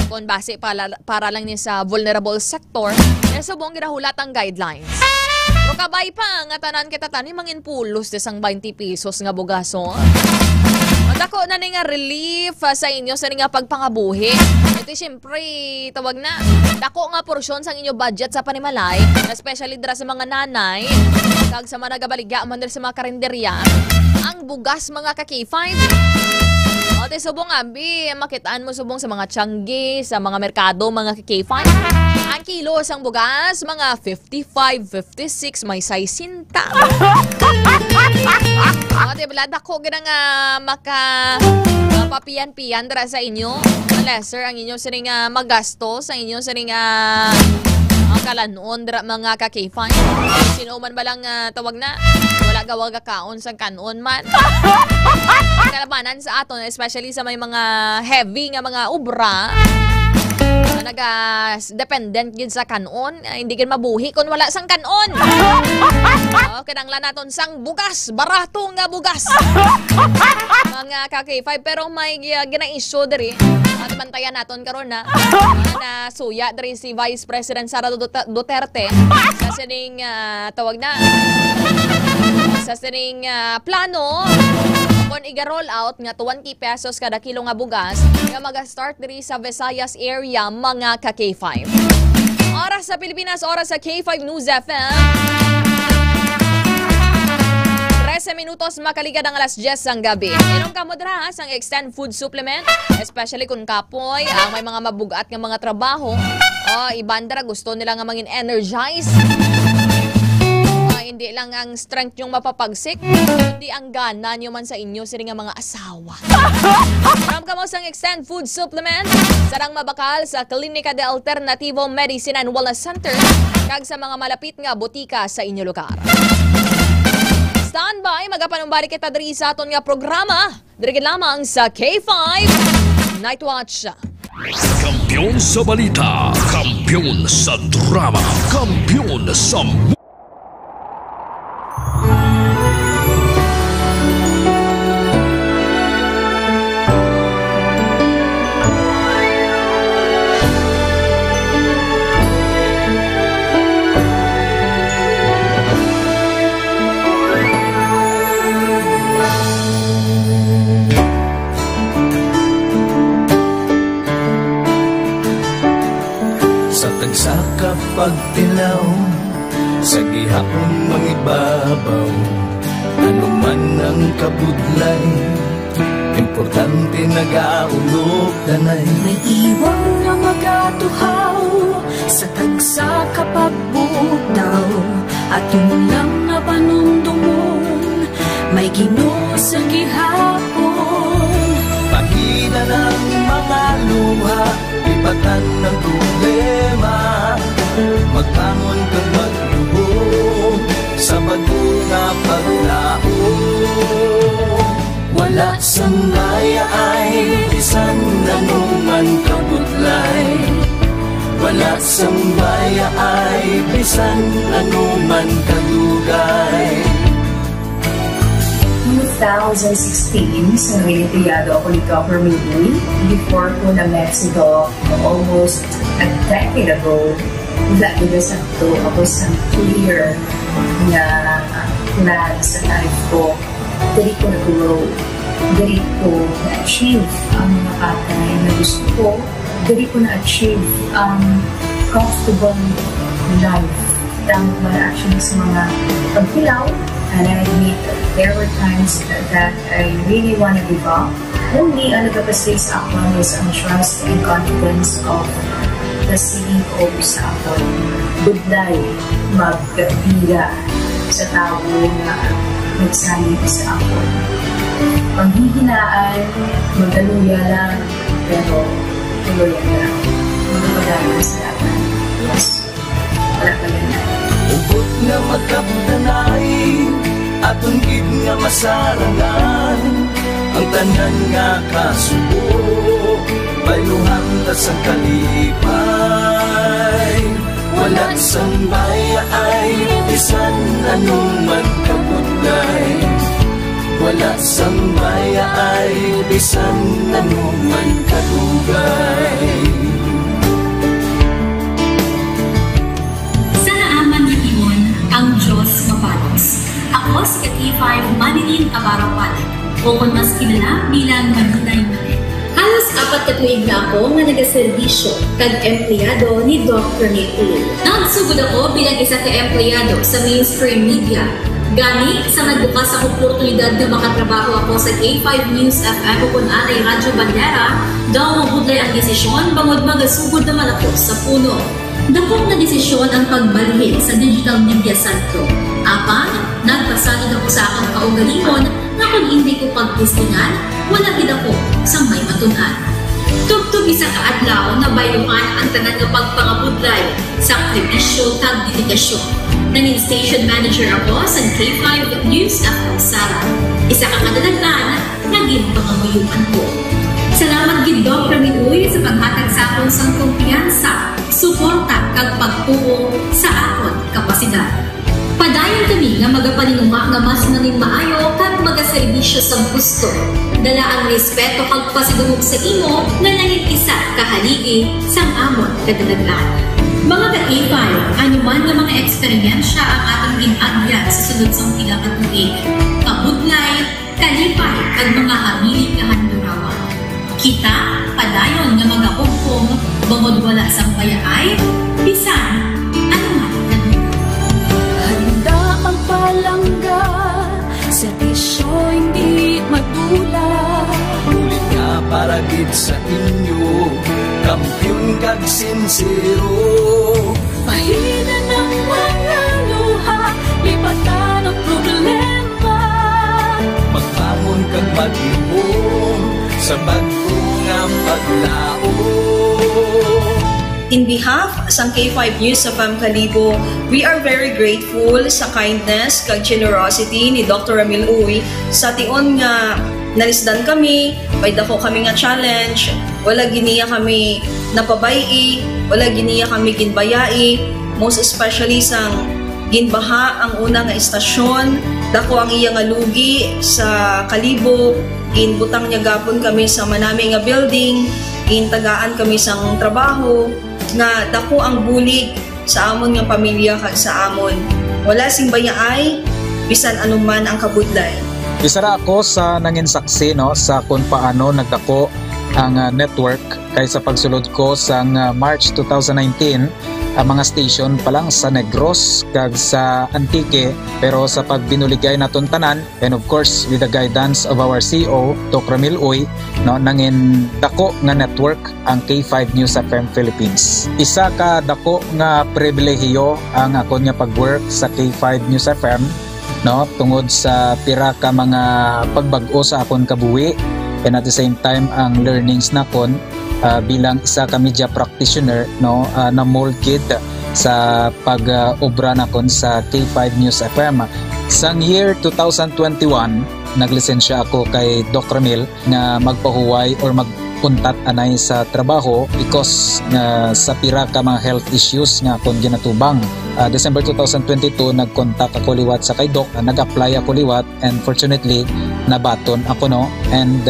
Kung base para lang niya sa vulnerable sector, subong ginahulat ang guidelines. Pero kabay pa nga tanan kita tani mangin pulos desang 20 pesos nga bugaso. Dako na nga relief sa inyo sa nga pagpangabuhi. Ito siyempre tawag na dako nga porsyon sa inyo budget sa panimalay, especially dira sa mga nanay kag sa mga nagabaligya man sa mga karinderya. Ang bugas mga ka-K5. Ote subong ambi makitaan mo subong sa mga tiyanggi, sa mga merkado mga ka-K5. Ang kilo sang bugas mga 55, 56 may 60. Ote blada ko gina nga papiyan-piyan dara sa inyo. Lesser ang inyo sining magasto sa inyo sining ang kalanon dara mga ka-K5. Sino man balang tawag na wala gawaga kaon sa kanon man. Kalabanan sa aton, especially sa may mga heavy nga mga ubra naga-dependent gid sa kanon, hindi gid mabuhi kung wala sang kanon. Kinanglan naton sang bugas, barato nga bugas. Mga ka-K5, pero may gina-issue diri. At bantayan naton karon na suya diri si Vice President Sara Duterte sa sining tawag na sa sining plano kung iga-roll out nga 20 pesos kada kilo nga bugas nga mag-start diri sa Visayas area mga ka-K5. Oras sa Pilipinas, oras sa K5 News FM. 13 minutos makaliga ng alas 10 ang gabi. Inong kamodra ang extend food supplement, especially kung kapoy, may mga mabugat ng mga trabaho. Ibandara gusto nila nga mangin energize. Hindi lang ang strength yung mapapagsik, hindi ang gana nyo man sa inyo sila nga mga asawa. Maram ka mo sang extend food supplement, sarang mabakal sa Klinika de Alternativo Medicine and Wellness Center, kag sa mga malapit nga botika sa inyo lugar. Standby, magapanumbari kita diri sa aton nga programa, diri lamang sa K5 Night Watch. Kampiyon sa balita, kampiyon sa drama, kampiyon sa pagtilaw sa gihapon mangibabaw, ano man ang kabudlay, importante nagaulog danay. May iwang nga magatuhaw sa tagsa kapag bugtaw, at yun lang na panumdumon Bayluhan ng problema, magbangon kang magluhog sa bagong paglao. Wala sang maya ay bisan anuman kabudlay. Wala sang maya ay bisan anuman kadugay. 2016, sa Olimpiyado ako ni Dr. Mili. Before ko na Mexico, almost a decade ago, dahil sa ito, ako sa clear na plan sa life ko. Dali ko na-grow. Dali ko na-achieve ang mga patay na gusto ko. Dali ko na-achieve ang comfortable life. Tama actually sa mga pagpilaw. And I admit there were times that I really want to give up. Only ang nagpapasis ako is ang trust and confidence of the CEO sa ako. Budlay, magkabiga sa tao na nagsanib sa ako. Panghihinaan, magaluya lang, pero tuloy na lang. Magpagaya sa laban. Yes, wala ka na. Ubot nga magkapdanay, atong gid nga masarangan, ang tanan nga kasubo, bayluhan ta sa kalipay. Wala sang baya ay bisan anuman kabudlay. Wala sang baya ay bisan anuman kadugay. Ang Diyos mapalos. Ako si K5 Manilin Abarawan, o kung mas kilala bilang Manunay Manin. Halos 4 na tuig na ako nga nagaservisyo kag empleyado ni Dr. Nick. Nagsugod ako bilang isa ka empleyado sa mainstream media. Gani, sa nagbukas ang oportunidad na makatrabaho ako sa K5 News FM o kung anay Radyo Bandera, daw mabudlay ang desisyon bangod magasugod naman ako sa puno. Dakong na desisyon ang pagbalhin sa digital media sentro. Apan, nagpasalig ako sa akong kaugalingon na kung hindi ko pagtistingan, wala gid ako sa may matunan. Tugtog isa ka adlaw na bayluhan ang tanan nga pagpangabudlay sa sakripisyo kag dedikasyon. Nanging station manager ako sa K5 News FM Sara. Isa ka kadalagdan, naging pangamayuan ko. Salamat gid Dr. Minuy sa paghatag sa akon sang kumpiyansa, suporta kag pagtuo sa akon kapasidad. Padayon kami nga magapaninuma nga mas naning maayo kag magaserbisyo sa gusto. Dala ang respeto kag pasidungog sa imo nga nanging isa kahaligi sang amon kadalaglan. Mga ka-K5, anuman nga mga eksperyensya ang atong ginagyan sa sunod sang pila ka tuig. Kabudlay, kalipay kag mga habiling nga handurawan. Kita, padayon nga magakugkong, bangod wala sang payaay, bisan, anuman na handa ang palangga, servisyo hindi madula. Ulit nga para gid sa inyo, kampiyon kag sincero. Pahina ng mga luha, lipatan ang problema. Magbangon kag mag-iom sa bagong nga paglao. In behalf sa K5 News FM Kalibo, we are very grateful sa kindness kag generosity ni Dr. Ramil Uy sa tion nga nalisdan kami, may dako kami nga challenge, wala giniya kami napabayi, wala giniya kami ginbayai, most especially sang ginbaha ang una nga istasyon, dako ang iya nga lugi sa Kalibo, ginbutang niya gapon kami sa manami nga building, gintagaan kami sang trabaho, nga dako ang bulig sa amon nga pamilya kag sa amon. Wala sing bayaay, bisan anuman ang kabudlay. Isa ra ako sa nangin saksi no sa kung paano nagdako ang network kay sa pagsulod ko sa March 2019 ang mga station pa lang sa Negros kag sa Antique, pero sa pagbinuligay naton tanan and of course with the guidance of our CEO Dr. Ramil Uy no nangin dako nga network ang K5 News FM Philippines. Isa ka dako nga pribilehiyo ang ako nga pagwork sa K5 News FM no tungod sa pira ka mga pagbag-o sa akon kabuhi and at the same time ang learnings nakon bilang isa ka media practitioner, no, na molded sa pag-obra nakon sa K5 News FM. Sang year 2021, naglisensya ako kay Doc Ramil nga magpahuway or magpuntat anay sa trabaho because sa pira ka mga health issues nga akong ginatubang. December 2022, nag-contact ako liwat sa kay Doc, nag-apply ako liwat, and fortunately, nabaton ako, no. And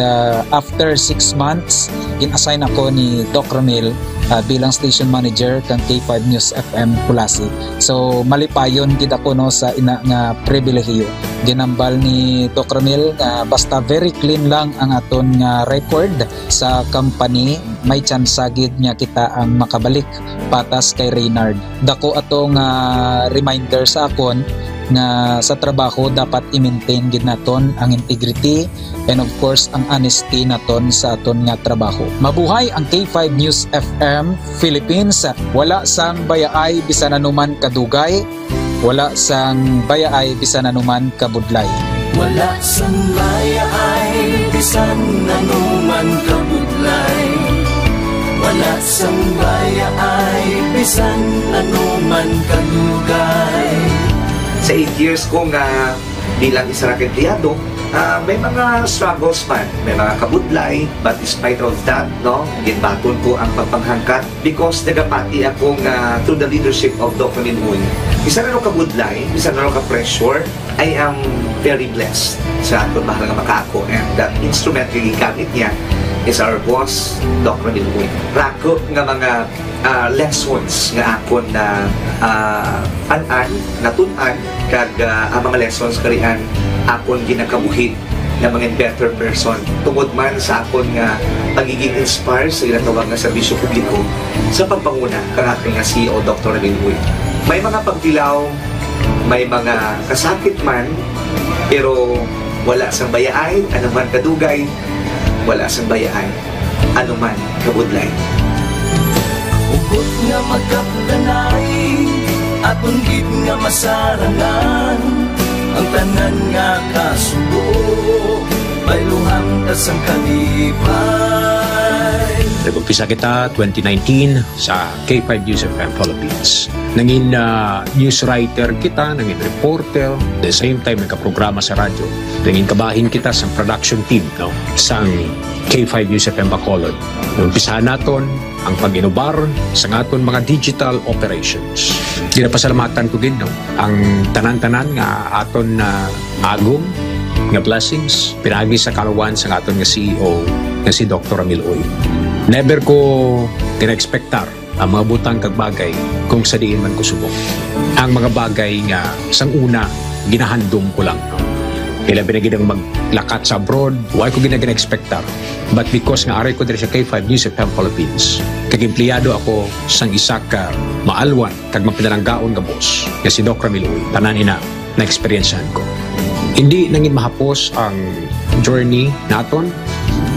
after 6 months, in-assign ako ni Doc Ramil bilang station manager kang K5 News FM Pulasi. So malipayon gid ako, no, sa ina nga pribilehiyo. Ginambal ni Doc Ramil nga basta very clean lang ang aton nga record sa company, may chance gid nga kita ang makabalik patas kay Reynard. Dako atong reminder sa akon nga sa trabaho dapat i-maintain gid naton ang integrity and of course ang honesty naton sa aton nga trabaho. Mabuhay ang K5 News FM Philippines. Wala sang bayaay bisan anuman kadugay, wala sang bayaay bisan anuman kabudlay. Wala sang bayaay bisan anuman kabudlay. Wala sang bayaay bisan anuman kadugay. Sa 8 years ko nga bilang isa na empleyado, may mga struggles man, may mga kabudlay, but despite of that, no, ginbaton ko ang pagpanghangkat because nagapati akong through the leadership of Dr. Minmoy. Isa na kabudlay, isa na ka-pressure, I am very blessed sa aton mahal nga makako, and that instrument nga gigamit niya is our boss, Dr. Minmoy. Rako nga mga lessons nga akon na natun-an kag ang mga lessons karian akon ginakabuhi na mga better person tungod man sa akon nga pagiging inspired sa ilang tawag nga serbisyo publiko sa pagpanguna kang aking nga CEO Dr. Minmoy. May mga pagdilaw, may mga kasakit man, pero wala sang bayaay, anuman kadugay, wala sang bayaay, anuman kabudlay. Ugot nga magkapdanay, aton gid nga masarangan, ang tanan nga kasubo, bayluhang tasang kalipay. Nag-umpisa kita 2019 sa K5 News FM Philippines. Nangin news writer kita, nangin reporter, at the same time nagka-programa sa radyo. Nangin kabahin kita sa production team, no, sa K5 News FM Bacolod. Umpisahan naton ang pag-inubar sa aton mga digital operations. Ginapasalamatan ko gid, no, ang tanan-tanan nga aton na agom nga blessings pinagi sa kalawan sa aton nga CEO nga si Dr. Ramil Uy. Never ko tina-expectar ang mga butang kag bagay kung sa diin man ko subok. Ang mga bagay nga sang una ginahandom ko lang, no. Kailan binagidang maglakat sa abroad, why ko gina-expectar. But because nga aray ko diri sa K5 News FM Philippines, kag empleyado ako sang isa ka maalwan kag mapinalanggaon nga boss nga si Dr. Ramil Uy, tanan ina na experiencehan ko. Hindi nangin mahapos ang journey naton.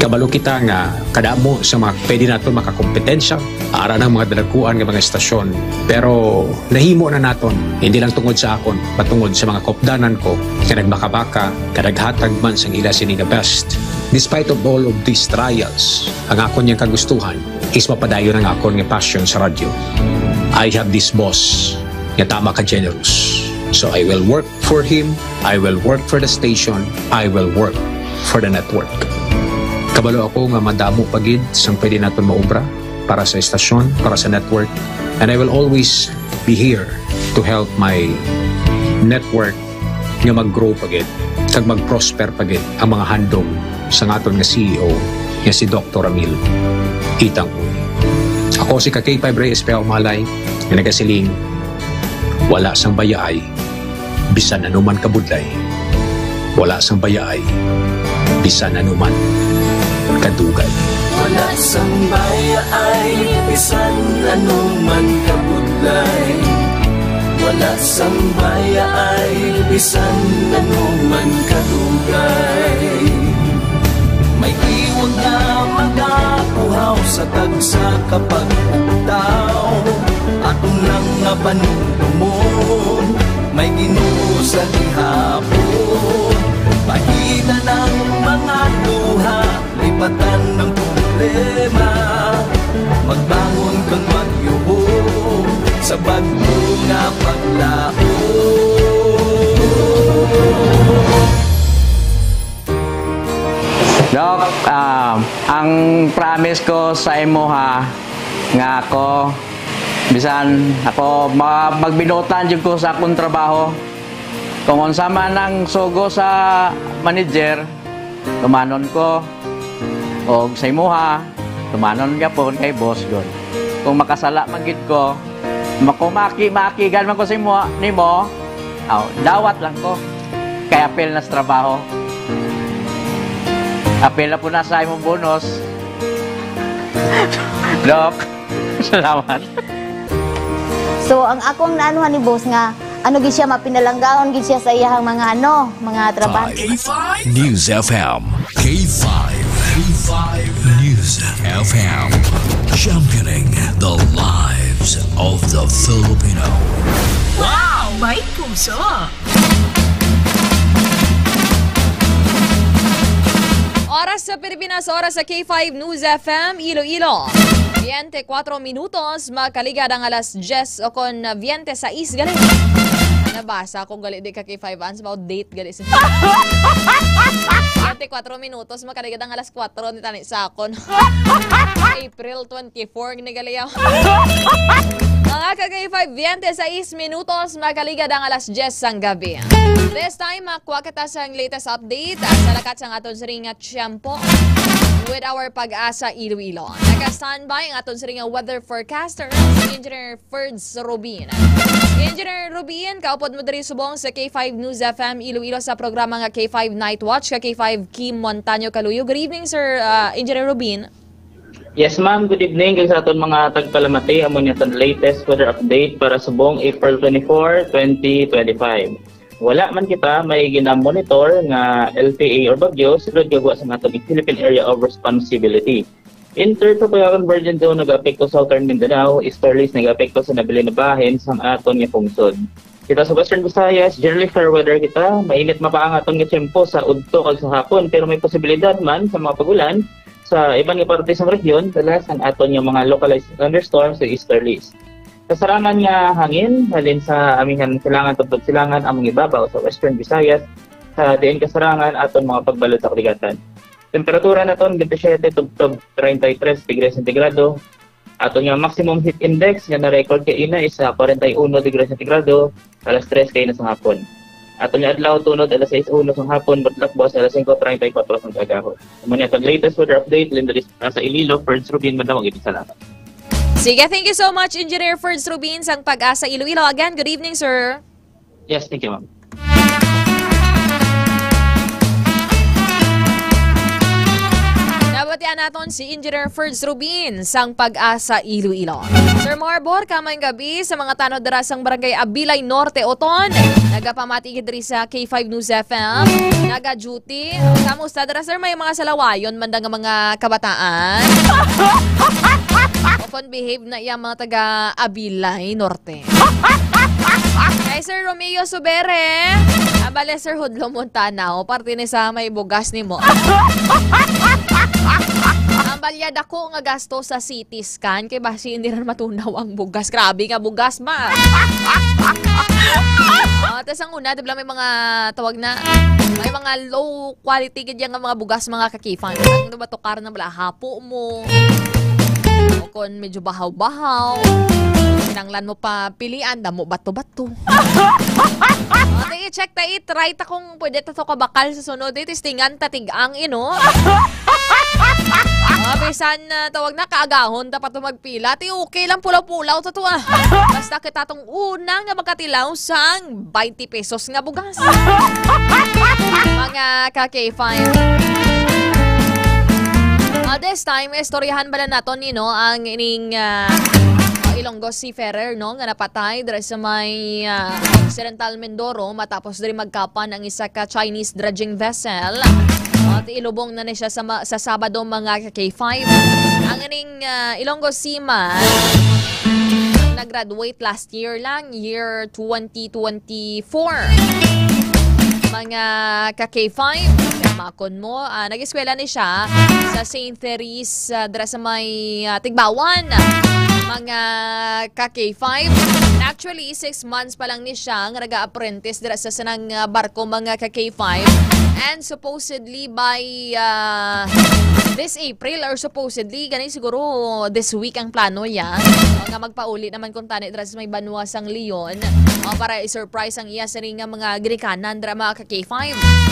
Kabalo kita nga kadamo sa mga pwede naton makakompetensya ara ng mga dalaguan ng mga estasyon, pero nahimo na naton hindi lang tungod sa akon patungod sa mga kopdanan ko kaya nagmakabaka kadaghatag man sang ila sini nga best. Despite of all of these trials, ang akon niyang kagustuhan is mapadayon ang akon nga passion sa radyo. I have this boss nga tama ka generous, so I will work for him, I will work for the station, I will work for the network. Kabalo ako nga madamo pagid sang pwede naton maobra para sa estasyon, para sa network, and I will always be here to help my network nga mag-grow pagid kag mag-prosper pagid ang mga handom sa aton nga CEO nga si Dr. Ramil Itang Uy. Ako si K5 Reyes Peao Malay nga nagasiling wala sang bayaay bisan anuman kabudlay, wala sang bayaay bisan anuman kadugay. Wala sang bayaay bisan anuman kabudlay. Wala sang bayaay bisan anuman kadugay. May iwag na magapuhaw sa tagsa kapag ugtaw. Atong lang nga panulumon, may Ginoo sa gihapon. Pahina ng mga luha, lipatan ng problema. sa bagbunga paglaom. Dok, ang promise ko sa imo ha, nga ako, bisan ako magbinutan jud ko sa akong trabaho. Kung unsa man ang sugo sa manager, tumanon ko. O sa imo ha, tumanon gyapon kay boss god. Kung makasala man gid ko, makigan man ko sa imo nimo, dawat lang ko. Kay apel na sa trabaho. Apela po na sa imong bonus. Dok, salamat. So, ang akong naanuhan ni boss nga, gid siya mapinalanggaon gid siya sa iyang mga mga trabaho. K5 News FM. K5 News FM. Championing the lives of the Filipino. Wow! May puso! Oras sa Pilipinas, oras sa K5 News FM, Iloilo. 24 minutos, makaligad ang alas 10 o kon 26 gali. Nabasa kung gali di ka K5 ans, about date gali sa 24 minutos, makaligad ang alas 4 ni tani sa akon. April 24, ginigali ako. Mga ka-K5, 26 minutos, makaligad ang alas 10 ang gabi. This time, makuha kita sa latest update sa lakat sa aton siring at tiyempo with our Pag-asa Iloilo. Naka-standby ang aton siring weather forecaster, si Engineer Ferds Rubin. Engineer Rubin, kaupod mo diri subong sa K5 News FM Iloilo sa programa nga K5 Night Watch, ka K5 Kim Montaño Kaluyo. Good evening, Sir Engineer Rubin. Yes ma'am, good evening kay sa aton mga tagpalamati amo niya sa latest weather update para subong April 24, 2025. Wala man kita may ginamonitor nga LPA or bagyo sulod gagawa sa atong Philippine Area of Responsibility. Intertropical Convergence Zone nag-apekto sa Southern Mindanao, easterlies nag-apekto sa nabilin na bahin sa aton nga pungsod. Kita sa Western Visayas, generally fair weather kita, mainit mapaang aton nga tiyempo sa udto kag sa hapon pero may posibilidad man sa mga pagulan sa ibang nga parte sa region, dalas ang aton nga mga localized thunderstorms sa easterlies. Kasarangan nga hangin, halin sa aming silangan tubtog silangan among ibabaw sa Western Visayas, sa diin kasarangan aton mga pagbalot sa kaligatan. Temperatura naton 27 tubtog 33 degrees centigrado. Aton nga maximum heat index nga na-record kay ina is 41 degrees centigrado alas 3 kay na sa hapon. Aton nga adlaw tunod alas 6:01 sa hapon, butlak buwas alas 5:34 sa kagahon. Amo ni atong latest weather update lindris sa Iloilo, Ferds Rubin, madawag ibig salamat. Sige, thank you so much, Engineer Ferds Rubin, sang Pag-asa Iloilo. Again, good evening, sir. Yes, thank you, ma'am. Nabatian natin si Engineer Ferds Rubin, sang Pag-asa Iloilo. Sir Marbor, kamayng gabi sa mga tanod dara sang Barangay Abilay Norte, Oton. Nagapamati diri sa K5 News FM. Naga-duty. Kamusta dara, sir? May mga salawayon mandang mga kabataan. Often behave na iya mga taga Abilay Norte. Kay Sir Romeo Subere, abale Sir Hudlo Montana, parte ni sa may bugas ni mo. Ang balyad ako nga gasto sa CT scan, kay basi hindi rin matunaw ang bugas. Grabe nga bugas ma. Tapos ang una, diba may mga tawag na, may mga low quality ganyan nga mga bugas, mga kakifan. Ang nabatukar na bala, hapo mo. O kung medyo bahaw-bahaw, sinanglan mo pa pilian, damo bato-bato. I-check ta it-right akong pwede ta to kabakal sa sunod. Tistingan tatig-ang ino. Bisan tawag na kaagahon, dapat magpila. Okay lang pulaw-pulaw to ah. Basta kita tong una nga magkatilaw sang 20 pesos nga bugas. Mga ka-K5. This time, istoryahan bala nato nino ang ining Ilonggo Seafarer no nga napatay diri sa may Occidental Mindoro matapos diri magkapan ang isa ka Chinese dredging vessel. At ilubong na siya sa Sabado mga K5. Ang ining Ilonggo Seaman nag-graduate last year lang, year 2024. Mga ka-K5, makon mo, nag-eskwela ni siya sa St. Therese dira sa may Tigbawan. mga ka-K5. Actually, 6 months pa lang ni siya nga nag-apprentice dira sa sanang barko mga ka-K5. And supposedly by this April or supposedly gani siguro this week ang plano niya nga magpauli naman kung tani dira sa may banwa sang Leon para i-surprise ang iya sa nga mga Grikanan dira mga ka-K5.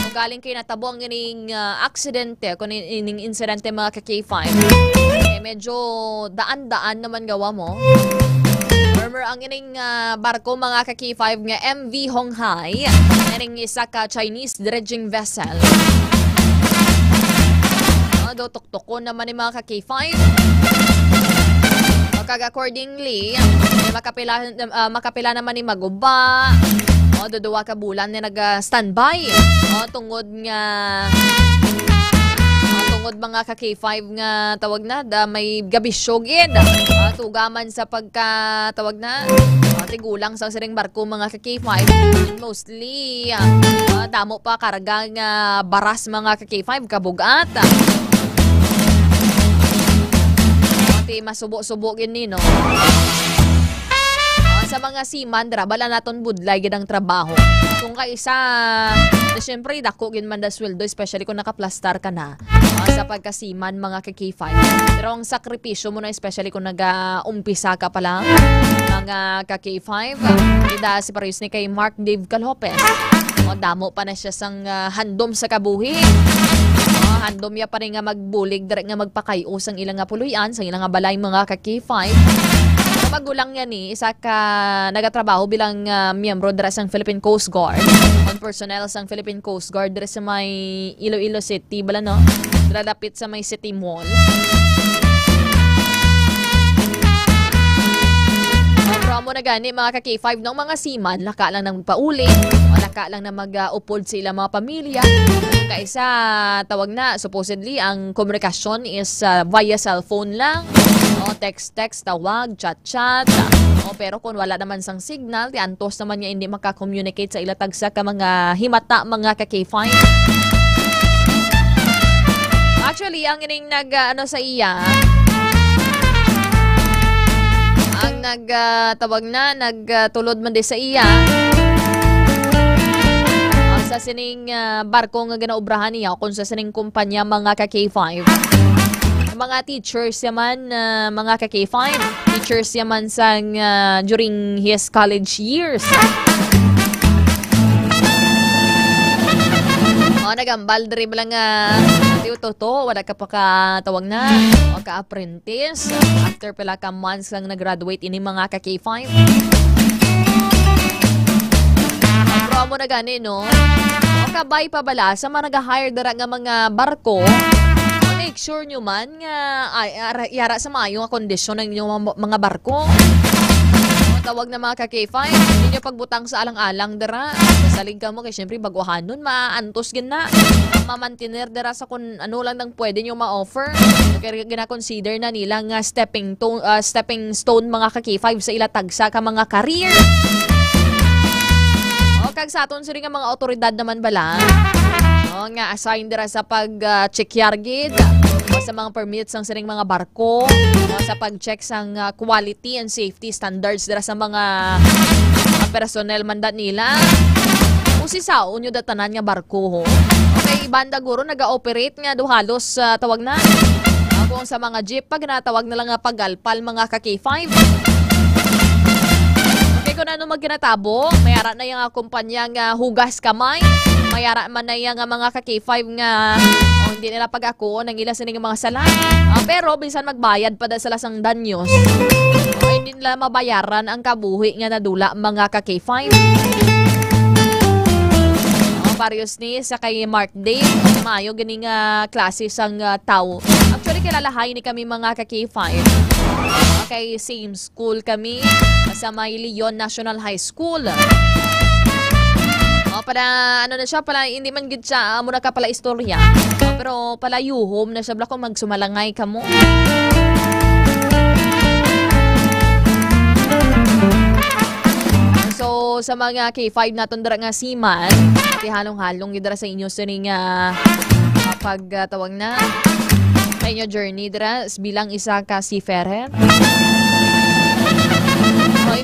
Kung galing kay natabo ang ganing aksidente kung ining insidente mga ka-K5 medyo daan-daan naman gawa mo. Murmur ang ining barko mga ka-K5 nga MV Honghai, ining isa ka Chinese dredging vessel. Tuktukon naman ni mga ka-K5. Accordingly, makapila naman ni Maguba. Duduwa ka bulan na nag-standby. Tungod mga ka-K5 nga tawag na may gabisyogid tugaman sa pagka-tawag na tigulang sa siring barko mga ka-K5 mostly damo pa karga nga baras mga ka-K5 kabugat masubo-subogin ni no sa mga seaman dra bala naton budlay gid ang trabaho kung kaisa na syempre dako gid man da sweldo especially kung nakaplastar ka na sa pagkasiman mga ka-K5 pero ang sakripisyo mo na especially kung nag-umpisa ka pa lang mga ka-K5 ida si parehas ni kay Mark Dave Calhopez damo pa na siya sang handom sa kabuhi handom ya pa rin nga magbulig direct nga magpakayo sang ilang nga puluyan sang ilang nga balay mga ka-K5 magulang yan isa ka nagatrabaho bilang miyembro dira sang Philippine Coast Guard on personnel sang Philippine Coast Guard dira sa may Iloilo City bala no dira lapit sa may City Mall. Promo na gani mga ka-K5 ng mga seaman laka lang nang pauli o laka lang na mag-upod sa ilang mga pamilya kaisa tawag na supposedly ang komunikasyon is via cellphone lang o text tawag chat pero kung wala naman sang signal ti antos naman niya hindi maka-communicate sa ilatag sa ka mga himata mga ka-K5. Actually ang ining sa iya ang nagtawag na nagtulod man di sa iya sa sining barko nga ginaubrahan niya kung sa sining kumpanya mga ka-K5 mga teachers yaman mga ka-K5 teachers yaman sang during his college years nagambal diri lang toto wala ka pa tawag na o ka-apprentice after pala ka months lang nag-graduate ini mga ka-K5 promo na gani no o kabay pa bala sa mga nag-hire dara nga mga barko make sure nyo man nga yara sa maayong kondisyon ng inyong mga barko tawag na mga ka-K5 hindi nyo pagbutang sa alang-alang dara salig ka mo kay syempre baguhan nun maantos gina mamantiner dara sa kung ano lang nang pwede nyo ma-offer kaya gina-consider na nila nga stepping stone mga ka-K5 sa ilatag sa ka mga career o kag sa aton sila nga mga otoridad naman bala nga assign dira sa pag-check yargid sa mga permits ng siring mga barko sa pag-check sang quality and safety standards dira sa mga personnel mandat nila usisaw nyo datanan nga barko ho okay banda guro naga-operate nga do halos tawag na kung sa mga jeep pag natawag na lang nga pagalpal mga ka-K5 okay kung ano magkinatabo mayara na yung kumpanya nga hugas kamay mayara man na yung mga ka-K5 nga hindi nila pag-ako nang ila sining mga sala pero bisan magbayad pa da sila sang danyos hindi nila mabayaran ang kabuhi nga nadula mga ka-K5 various ni sa kay Mark Dave mayo ganing klase sang tao actually kilalahay ni kami mga ka-K5 kay same school kami sa may Leon National High School para ano na siya pala hindi man gid siya muna ka pala istorya pero pala yuhom na siya bla kung magsumalangay kamo so sa mga K5 naton dira nga seaman ti halong-halong gid dira sa inyo sining pagtawag na sa inyo journey dira bilang isa ka seafarer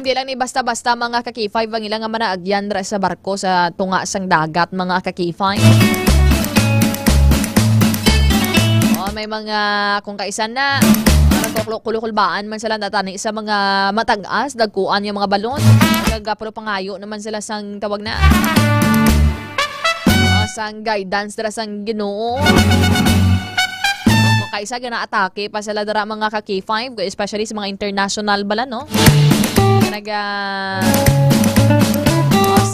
di lang ni basta-basta mga ka-K5 ang ilang nga manaagyan ra sa barko sa tunga sang dagat mga ka-K5. May mga kung kaisan na kulkulbaan man sila natani sa mga matag-as, dagkuan yung mga balon. Nagapuro pangayo naman sila sang tawag na. Sang guidance dara sang Ginoo. Kung kaisa gina-atake pa sila dara mga ka-K5, especially sa mga international bala, no?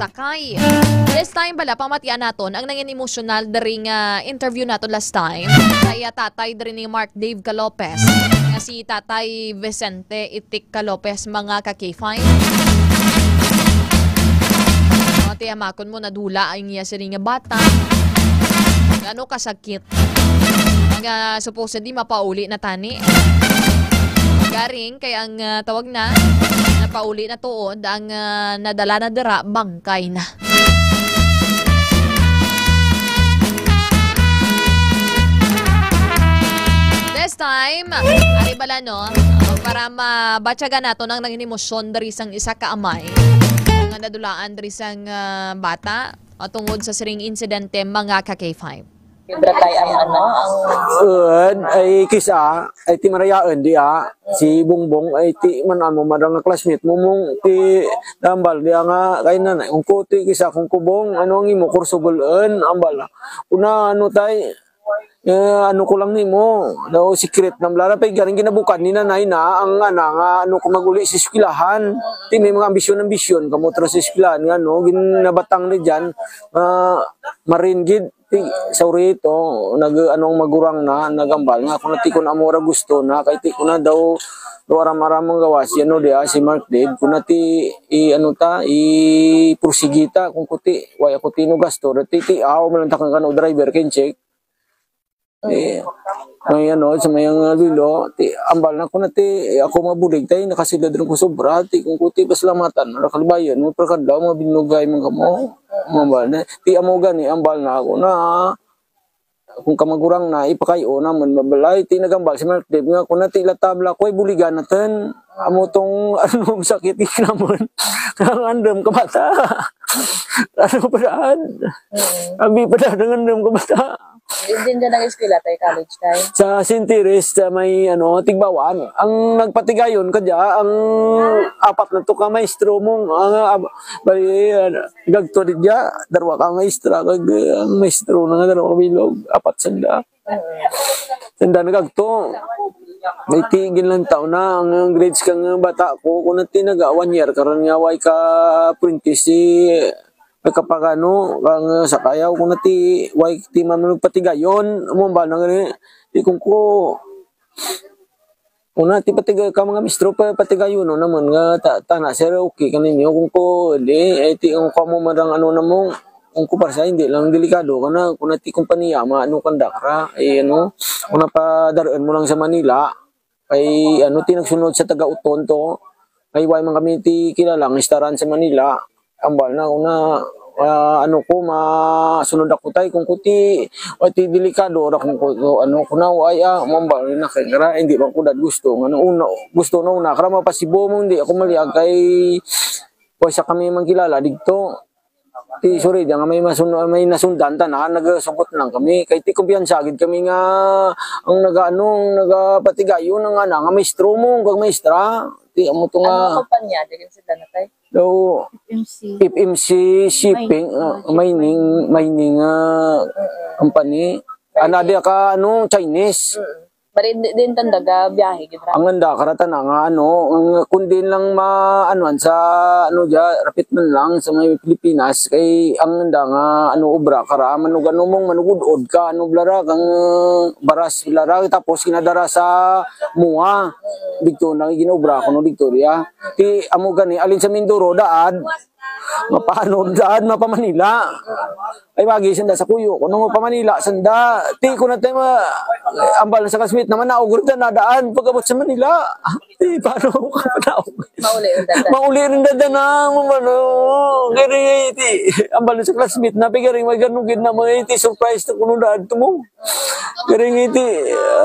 Sakay. This time bala, pamatian naton ang nangin emotional daring interview naton last time. Kaya tatay dari ni Mark Dave Calopez. Nga si tatay Vicente Itik Calopez mga ka-K5. Tiyamakon mo nadula ang iya siring nga bata. Gano kasakit. Nga supposedly mapauli na tani. Garing kaya ang tawag na napauli na tuod ang nadala na dira bangkay na. This time, ari bala no, para mabatyagan nato nang nangin emosyon dari sang isa ka amay. Nga nadulaan dari sang bata tungod sa siring insidente mga ka-K5. Bratay ang ay kisa ay ti marayaan dia si Bongbong ay ti man amo madang classmate mo mong ti dambal dia nga kay nanay kung ko ti kisa kung kubong ano ang imo kurso bulan ambal una ano tay ano ko lang nimo daw secret nam lara pay garing ginabukan ni nanay na ang nga ano ko maguli sa eskwelahan ti may mga ambisyon kamo tra sa eskwelahan nga no ginabatang ni diyan maringid sa urito anong magurang na nagambal nga kung nati ko na amora gusto na kay ti ko na daw aram-aram ang gawas ano dia si Mark Dave kung nati prosigita kung kuti way ako tino gasto ti aw man takang kano driver ken check may ano sa mayang lilo ti ambal na ko nati ako mabulig tay nakasilad rin ko sobra ti kung kuti paslamatan nakalibayan mo perkadlaw mabinugay man kamo mambal na ti amo gani ambal na ako na kung kamagurang na ipakayo naman mabalay ti nagambal si Mark Dave nga kung nati latabla ko ay buligan natin amo tong anong sakit naman ang andam ka bata ano pa daan abi pa daan ang andam ka bata. Din dyan ang eskwela tayo, college tayo? Sa St. Teres, may Tigbawan. Ang nagpatigayon kadya, ang apat na to ka maestro mong, gagto din dya, darwa ka maestra, ang maestro na nga darwa bilog, apat sanda. Sanda na gagto. May tigil lang taon na, ang grades kang bata ko, kung natinaga, 1 year, karon nga way ka apprentice si kapag ano kang sakayaw kung nati way ti man patigayon mo ba nang di kung ko una ti patiga ka mga mistro patigayon no naman nga tana sir okay kaninyo kung ko di ti kung ko mo madang ano na mo kung ko para sa hindi lang delikado kana kung nati kompanya ano kan dakra ay ano una pa daraan mo lang sa Manila ay ano ti nagsunod sa taga-Uton to ay way man kami ti kilalang istaran sa Manila ambal na una ano ko masunod ako tay kung kuti o ti delikado ra kung ano ko na ay mambal na kay gara hindi man ko dad gusto ano una gusto na una kara mapasibo mo hindi ako maliag kay way sa kami mangkilala didto ti sorry nga may nasundan tanan nagasubot lang kami kay ti kumpiyansa gid kami nga ang nagapatigayon nga nga maestro mo kag maestra ti amo to nga ano kumpanya diyan sila natay daw FMC shipping mining company dia ka Chinese bari din tandaga biyahe gid ra ang anda karata na nga ang kundi lang sa rapit man lang sa may Pilipinas kay ang anda nga obra kara manug mong manugod ka blara kang baras blara tapos kinadara sa mua dito nang ginobra kuno dito dia ti amo gani alin sa Mindoro daad Mapano daan mapa Manila. Ay wagi sanda sa kuyo kuno pa Manila sanda ti ko na tayo ambal sa kasmit naman naugod na nadaan pagabot sa Manila. Ti paano ka pa mauli rin dadan na ano gari ti ambal sa kasmit na pigaring maganugid na mga ti surprise na kuno daan tumo. Gari ti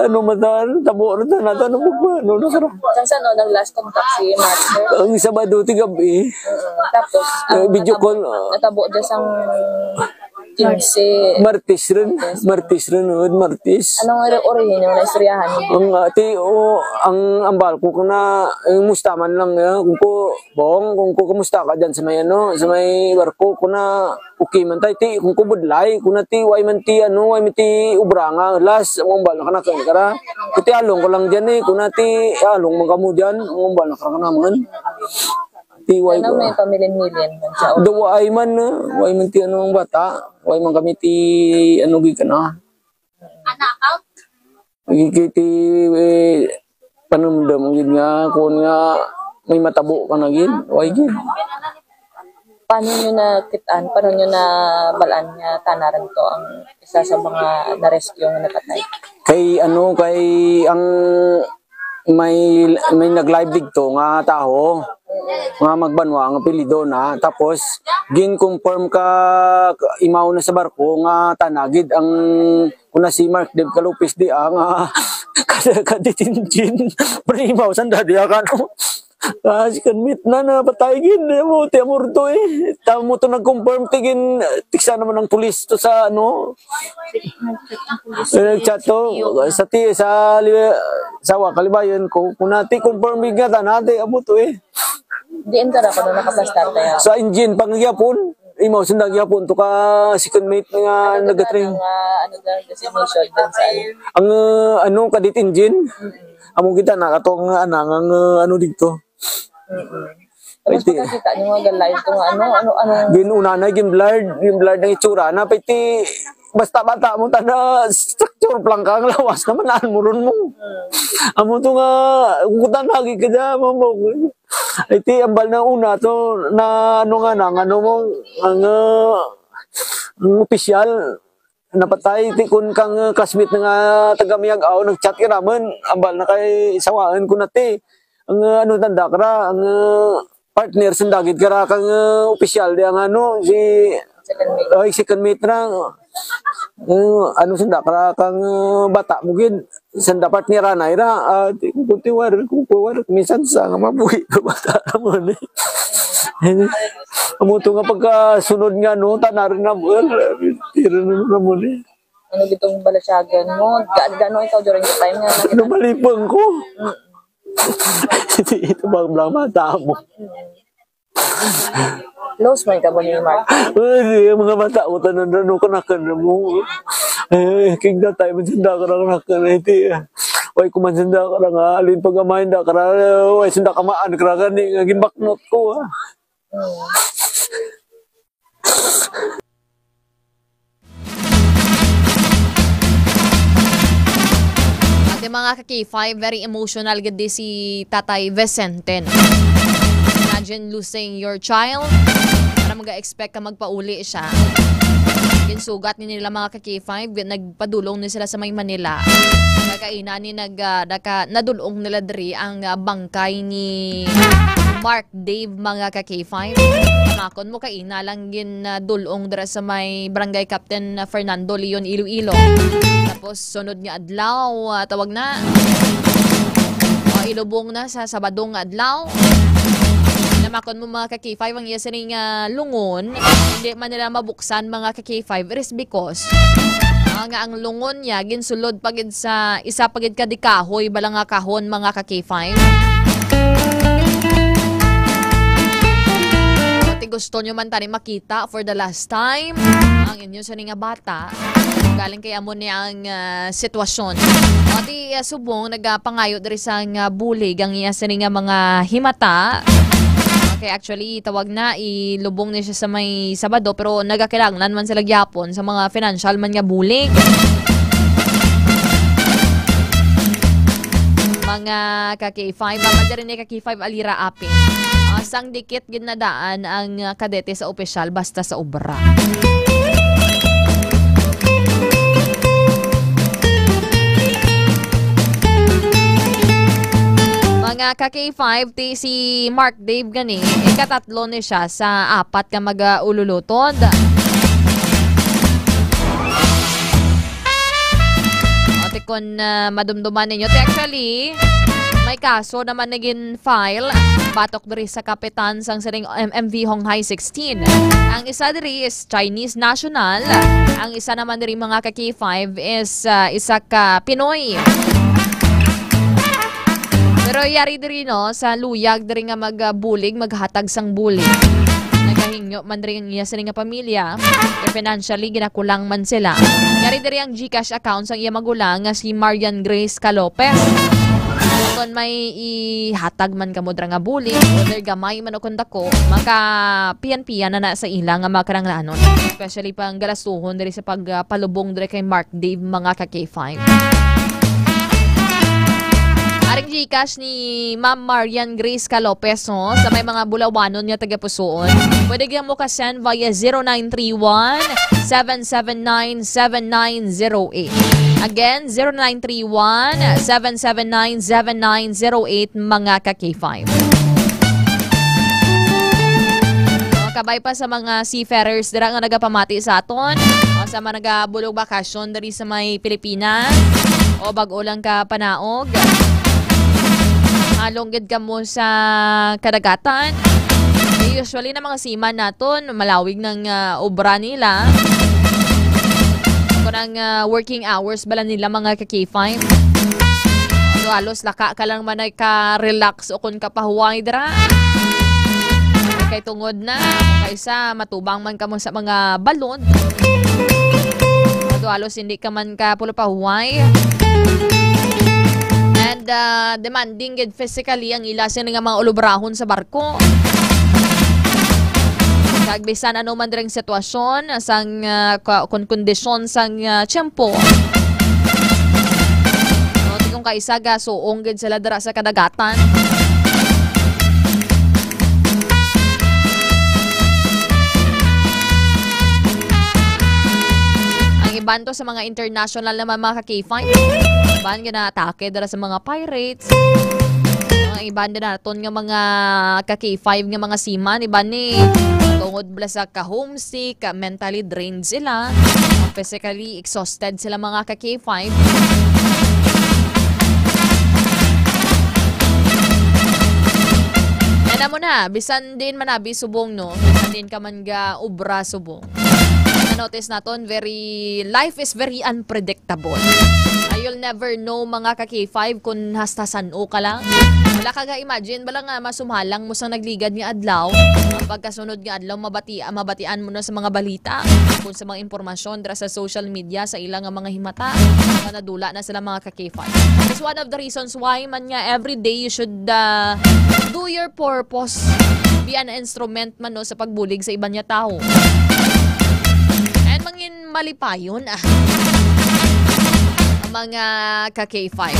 ano matan tabo na nato ano na sarap. Sa no nang last contact si Master. Ang Sabado ti gabi. Tapos video call natabo dyan sang 15. Martis rin. Martis. Anong orihin yung naistoryahan? Ang ati ang ambal ko na mustaman lang kung ko bong kung ko kumusta ka diyan sa may sa may barko ko na okay man tay ti kung ko budlay kun ti way man ti ubranga las ang ambal na kana kara kuti along ko lang diyan kun ti along man kamo diyan ang ambal na kana man tiway ko. May pamilin-milin man siya. Way man ti ang bata, way man kami ti gid kana. Anak Giti panumdam gid nga kun nga may matabo ka na gid, way gid. Paano nyo nakitaan, paano nyo na balaan nga tanaran to ang isa sa mga na-rescue nga napatay? Kay ang may nag-live dito nga tao nga magbanwa ang apelyido na tapos gin-confirm ka imaw na sa barko nga tanagid ang kuna si Mark Dev Calopes di ang kaditinjin primaw sanda dia kan si kanmit na patay gin mo ti amor to tamo to nag-confirm tigin tiksa naman ang pulis to sa chat to sa Kalibayon ko kunati confirm bigat nate amo to di entara ko na nakaplastar tayo sa engine pangyapon imaw sanda gyapon to ka second mate nga nagatrain destination dan sa ang kadit engine amo kita nakatong ang dito. Tapos pagkakita nyo nga live ito nga ano ginuna na blurred ng itsura na pati basta bata mo na structure lang ka ang lawas naman naan mo ron mo amo to nga kutan lagi ka dyan mo iti ambal na una to na ang opisyal napatay ti kun kang classmate nga taga Miag-aw nagchat ka naman ambal na kay sawaan ko na ti ang tanda kara ang partner sandagid kara kang opisyal di ang si second mate na sanda kara kang bata mo gid sanda partner anay ra kunti war minsan sa nga mabuhi ka bata naman amo to nga pagkasunod nga tanarin na mo tira na naman ano gitong balasyagan mo gaano ikaw during the time nga malipang ko ito bang mata mo Close man ka ba ni Mark? Mga mata ko tanong ko na mo king na tayo mansanda ka na iti way kumansanda ka na nga alin pag-amahin da ka na way sunda kamaan ka na nga gimbaknot ko Mga ka-K5, very emotional gadi si Tatay Vicente. Imagine losing your child para mag-expect ka magpauli siya. Ginsugat ni nila mga ka-K5, nagpadulong ni sila sa may Manila. Nagkaina ni nadulong nila diri ang bangkay ni Mark Dave mga ka-K5. Makon mo kaina lang gin dulong dira sa may Barangay Captain Fernando Leon Iloilo. Tapos sunod nga adlaw tawag na ilubong na sa Sabadong adlaw. Namakon mo mga ka-K5 ang yasaning lungon hindi man nila mabuksan mga ka-K5 is because nga ang lungon niya ginsulod pagid sa isa pagid ka di kahoy balang nga kahon mga ka-K5. Gusto nyo man tani makita for the last time ang inyo sa nga bata galing kay amo ni ang sitwasyon o di subong nagapangayo diri sa bulig ang iya sa nga mga himata okay actually tawag na ilubong ni siya sa may Sabado pero nagakilangnan man sila gyapon sa mga financial man nga bulig. mga ka-K5. Mamad rin ni ka-K5 alira apin. Sang dikit ginadaan ang kadete sa opisyal basta sa obra. Mga ka-K5, si Mark Dave gani, ikatatlo ni siya sa 4 ka mag-ululutod. Kung madumduman ninyo. Actually, may kaso naman naging file. Batok diri sa kapitan sang siring MV Honghai 16. Ang isa diri is Chinese national. Ang isa naman diri mga ka-K5 is isa ka Pinoy. Pero yari diri no, sa luyag diri nga magbulig, maghatag sang bulig. Nagahingyo man rin ang iya sa nga pamilya, financially ginakulang man sila. Yari diri ang GCash account sang iya magulang nga si Marian Grace Calopez. Kung may ihatag man ka mo dra nga bulig, whether gamay man o kundako, maka piyan-piyan na sa ila nga makaranglanon. Especially pang galastuhon diri sa pagpalubong diri kay Mark Dave mga ka-K5. Aring Gcash ni Ma'am Marian Grace Calopez no, sa may mga bulawanon niya taga-Pusoon. Pwede ka mo ka-send via 0931-779-7908. Again, 0931-779-7908 mga ka-K5. Kabay pa sa mga seafarers dira nga nagapamati sa aton, sa mga nagabulog bakasyon diri sa may Pilipinas o bag-o lang ka panaog. Longgid ka mo sa kadagatan. Usually na mga seaman naton, malawig ng obra nila. Kung ang working hours bala nila mga ka-K5. So, halos laka ka lang man ay ka-relax o kung kapahuwang idra. Kay tungod na, kaysa matubang man ka mo sa mga balon. So, halos hindi ka man ka pulupahuway. And demanding good physically ang ilasin nga mga ulubrahon sa barko. Kagbisan ano man ring sitwasyon sang kondisyon sang tiyempo. No, tigong kaisa ga suong gid sila dira sa kadagatan. Ang iban to sa mga international naman mga ka-K5. Iban gina-atake dara sa mga pirates. Mga iban din naton nga mga ka-K5 nga mga seaman. Iban ni tungod bala sa ka-homesick, mentally drained sila. Physically exhausted sila mga ka-K5. Ano mo na, bisan din manabi subong no. Bisan din ka man ga ubra subong. Notice naton, life is very unpredictable. You'll never know mga ka-K5 kung hastasan o ka lang. Wala ka ga-imagine, bala nga masumhalang mo sa nagligad ni adlaw. Pagkasunod nga adlaw, mabatian mo na sa mga balita. Kung sa mga impormasyon dira sa social media, sa ilang mga himata. Nadula na sila mga ka-K5. That's one of the reasons why man nga every day you should do your purpose. Be an instrument man no, sa pagbulig sa iban niya tao. And mangin malipayon mga ka-K5.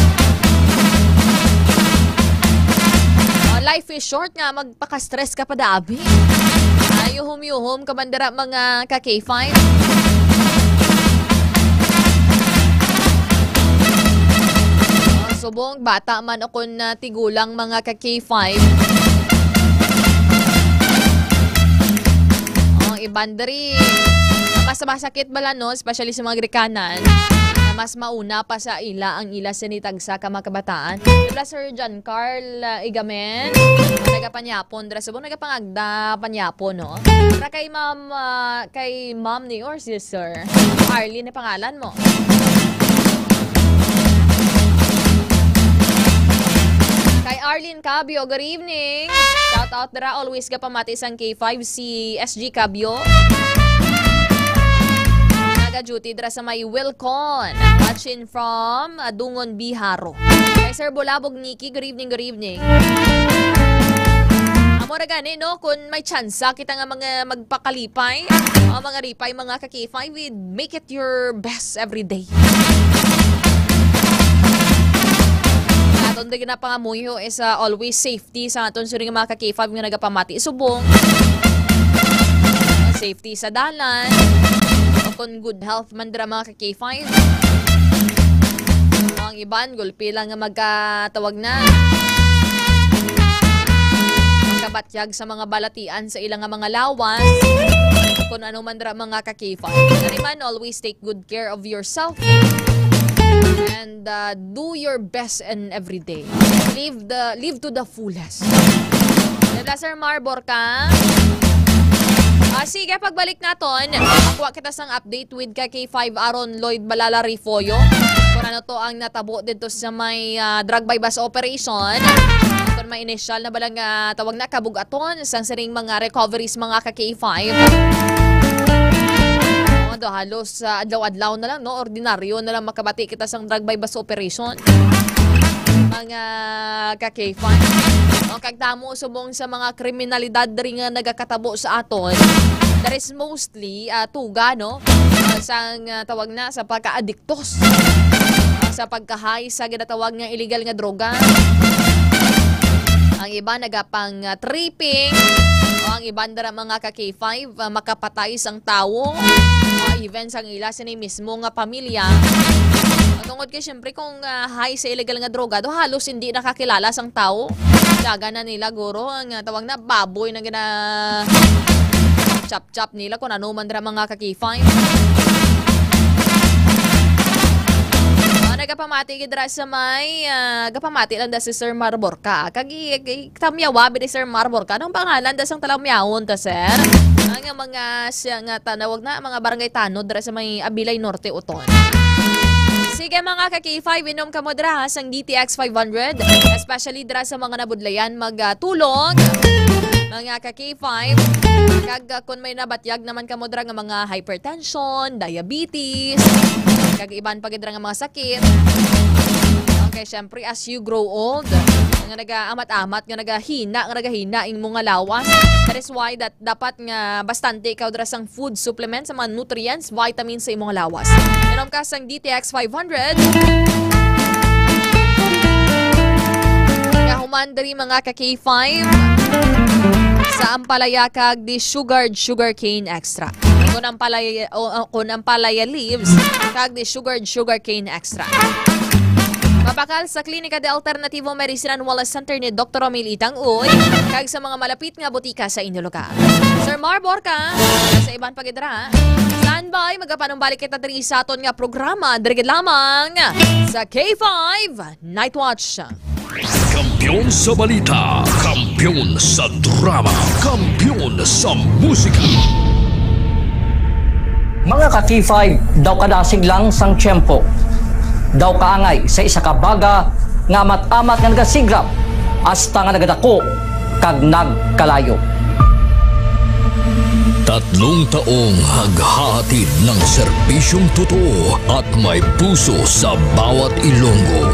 Life is short nga, magpaka-stress ka pa dabi. Yuhum-yuhum ka bandera mga ka-K5. Subong, bata man ako na tigulang mga ka-K5. Ibandari, mas masakit bala no, especially sa mga Grekanan. Mas mauna pa sa ila ang ila sinitag sa kamakabataan. Diba Sir John Carl Igamen? Nagapanyapon. Dira subong nagapangagda panyapon, no? Para kay ma'am ni or sister Arlene na pangalan mo. Kay Arlene Cabio, good evening. Shout out dira, always ka pamati sang K5 si SG Cabio. Duty dira sa may Wilcon, watching from Dungon Biharo. Kay Sir Bulabog Nikki, good evening, good evening. Amo ra gani no, kung may tsansa kita nga mga magpakalipay, mga ripay, mga ka-K5, make it your best every day. Aton din na pangamuyo is always safety sa aton suring mga ka-K5 nga nagapamati subong. Safety sa dalan. O kung good health man dira mga ka-K5. Ang iban, gulpi lang nga magkatawag na. Magkabatyag sa mga balatian sa ilang mga lawas. Kung ano man dira mga ka-K5. Kaniman, always take good care of yourself. And do your best in every day. Live to the fullest. Dada Sir Marbor ka? Sige, pagbalik naton, makuha kita sang update with K5 Aaron Lloyd Balala Rifoyo. Kung ano to ang natabo dito sa may drug by bus operation. Kung may initial na balang tawag na kabugaton sa siring mga recoveries mga K5. Halos adlaw-adlaw na lang, no? Ordinaryo na lang makabati kita sang drug by bus operation. Mga ka-K5. O kagtamo subong sa mga kriminalidad rin nga nagakatabo sa aton. That is mostly tuga, no? Sang tawag na sa pagka-adiktos. Sa pagkahay sa ginatawag nga illegal nga droga. Ang iba nagapang tripping. O ang iba dara mga ka-K5 makapatay sang tao. Even sang ila sa mismo nga pamilya. Tungod kay siyempre kung high sa illegal nga droga, do halos hindi nakakilala sang tao. Daga na nila guro ang tawag na baboy na gina chop-chop nila kung ano man dira mga ka-K5. Nagapamati gidra sa may gapamati lang da si Sir Marbor ka. Kagi tamyawa bi Sir Marbor ka. Anong pangalan da sang talamyawon ta sir? Ang mga nga tanawag na mga barangay tanod dira sa may Abilay Norte uton. Sige mga ka-K5, inom ka mo dira sang DTX 500, especially dira sa mga nabudlayan magtulog. Mga ka-K5, kag kung may nabatyag naman ka mo dira nga mga hypertension, diabetes, kag iban pa gid nga mga sakit. Okay, syempre as you grow old, nga nagaamat-amat, nga nagahina ing mga lawas. That is why that dapat nga bastante ikaw dira sang food supplements, sa mga nutrients, vitamins sa imong lawas. Inom ka sang DTX 500. Kahuman diri mga ka-K5 sa ampalaya kag di sugarcane extra. Kung ang palaya leaves kag di sugarcane extra. Mapakal sa Klinika de Alternativo Medicine and Wellness Center ni Dr. Romil Itang Uy kag sa mga malapit nga butika sa inyong lugar. Sir Marbor ka sa iban pagidra. Standby, magapanumbalik kita diri sa aton nga programa diri lamang sa K5 Night Watch. Kampiyon sa balita, kampiyon sa drama, kampiyon sa musika. Mga ka-K5, daw kadasig lang sang tiyempo. Daw kaangay sa isa ka baga nga amat-amat nga nagasigrap hasta nga nagadako kag nagkalayo. 3 taong haghahatid ng serbisyong totoo at may puso sa bawat Ilonggo.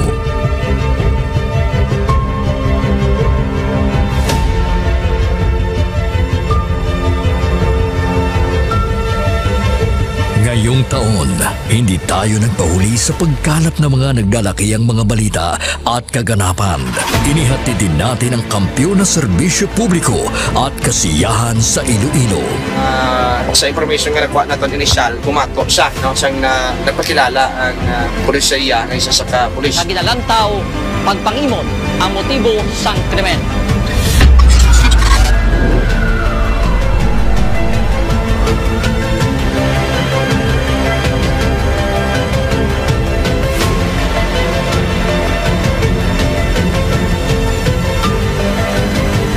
Ngayong taon, hindi tayo nagpahuli sa pagkalat ng mga naglalakihang mga balita at kaganapan. Inihatid din natin ang kampiyon na serbisyo publiko at kasiyahan sa Iloilo. Sa information nga nakuha natin initial, bumato siya, no? Siyang nagpakilala ang pulisya ng isa sa ka-pulis. Naginalantaw, pagpangimon ang motibo sang krimen.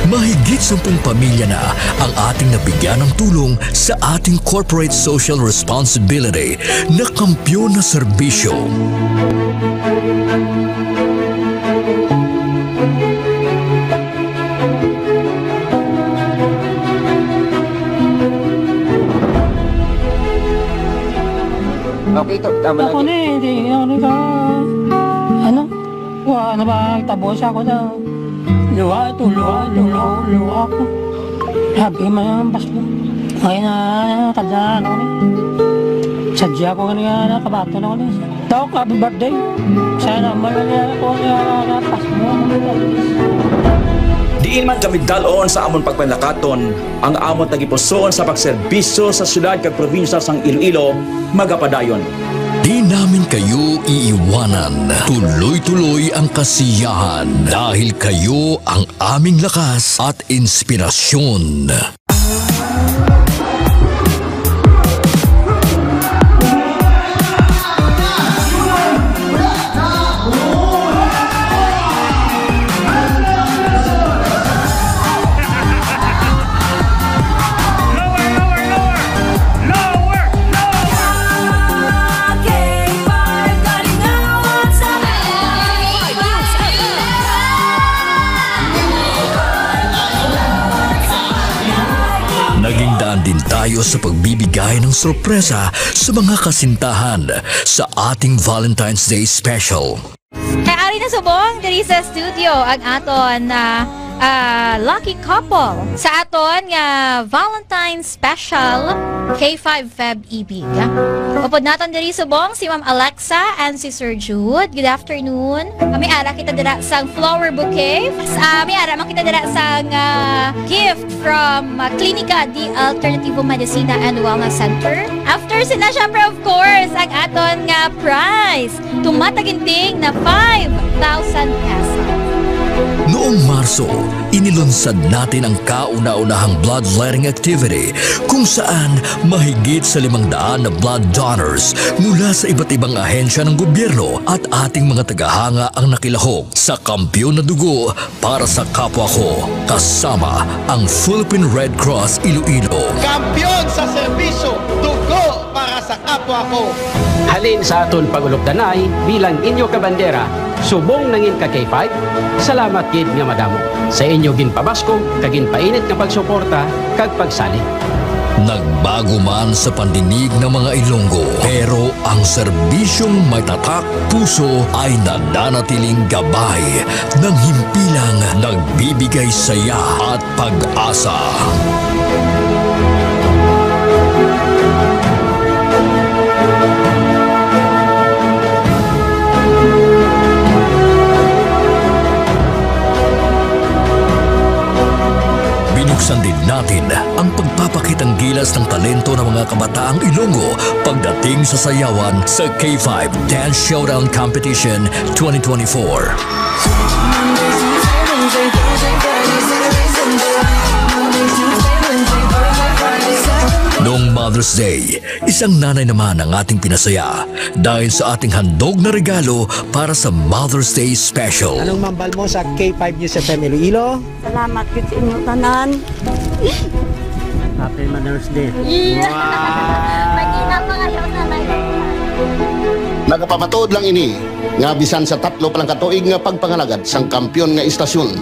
Mahigit 10 pamilya na ang ating nabigyan ng tulong sa ating corporate social responsibility na kampiyon na serbisyo. Okay, ito. Tama lang. Ako na eh. Hindi ako ka. Ano? Wala na ba? Tabos ako na. Luha ito. Luha ako. Habi mo yung basko. Ngayon na, kadaan ako na. Sadya ko kanina, kabato na ako na. Dok, happy birthday. Sana malala ko na pas mo. Diin man kami dalon sa amon pagpanlakaton, ang amon tagipuson sa pagserbisyo sa syudad kag probinsya sang Iloilo, magapadayon. Di namin kayo iiwanan. Tuloy-tuloy ang kasiyahan dahil kayo ang aming lakas at inspirasyon. Din tayo sa pagbibigay ng sorpresa sa mga kasintahan sa ating Valentine's Day Special. Kaya ari na subong diri sa studio ang aton na lucky couple sa aton nga Valentine's Special K5 Feb Ibig. Upod naton diri subong si Ma'am Alexa and si Sir Jude. Good afternoon. Kami ara kita dira sang flower bouquet. Kami ara man kita dira sang gift from Klinika di Alternativo Medicina and Wellness Center. After sila syempre of course ang aton nga prize. Tumataginting na 5,000 pesos. Noong Marso, inilunsad natin ang kauna-unahang bloodletting activity kung saan mahigit sa 500 na blood donors mula sa iba't ibang ahensya ng gobyerno at ating mga tagahanga ang nakilahok sa Kampiyon na Dugo para sa kapwa ko, kasama ang Philippine Red Cross Iloilo. Kampiyon sa serbisyo, dugo para sa kapwa ko. Halin sa aton pagulokdanay bilang inyo kabandera, subong nangin ka K5, salamat gid nga madamo. Sa inyo ginpabasko, kagin painit nga pagsuporta, kag pagsali. Nagbago man sa pandinig ng mga Ilonggo, pero ang serbisyong may tatak puso ay nananatiling gabay ng himpilang nagbibigay saya at pag-asa. Binuksan din natin ang pagpapakitang gilas ng talento ng mga kabataang Ilonggo pagdating sa sayawan sa K5 Dance Showdown Competition 2024. Noong Mother's Day, isang nanay naman ang ating pinasaya dahil sa ating handog na regalo para sa Mother's Day Special. Anong mambal mo sa K5 News FM Iloilo? Salamat ko sa inyo tanan. Happy Mother's Day. Yeah. Mag-ina pa kayo nanay. Nagapamatuod lang ini nga bisan sa 3 palang katuig nga pagpangalagad sang kampiyon nga istasyon.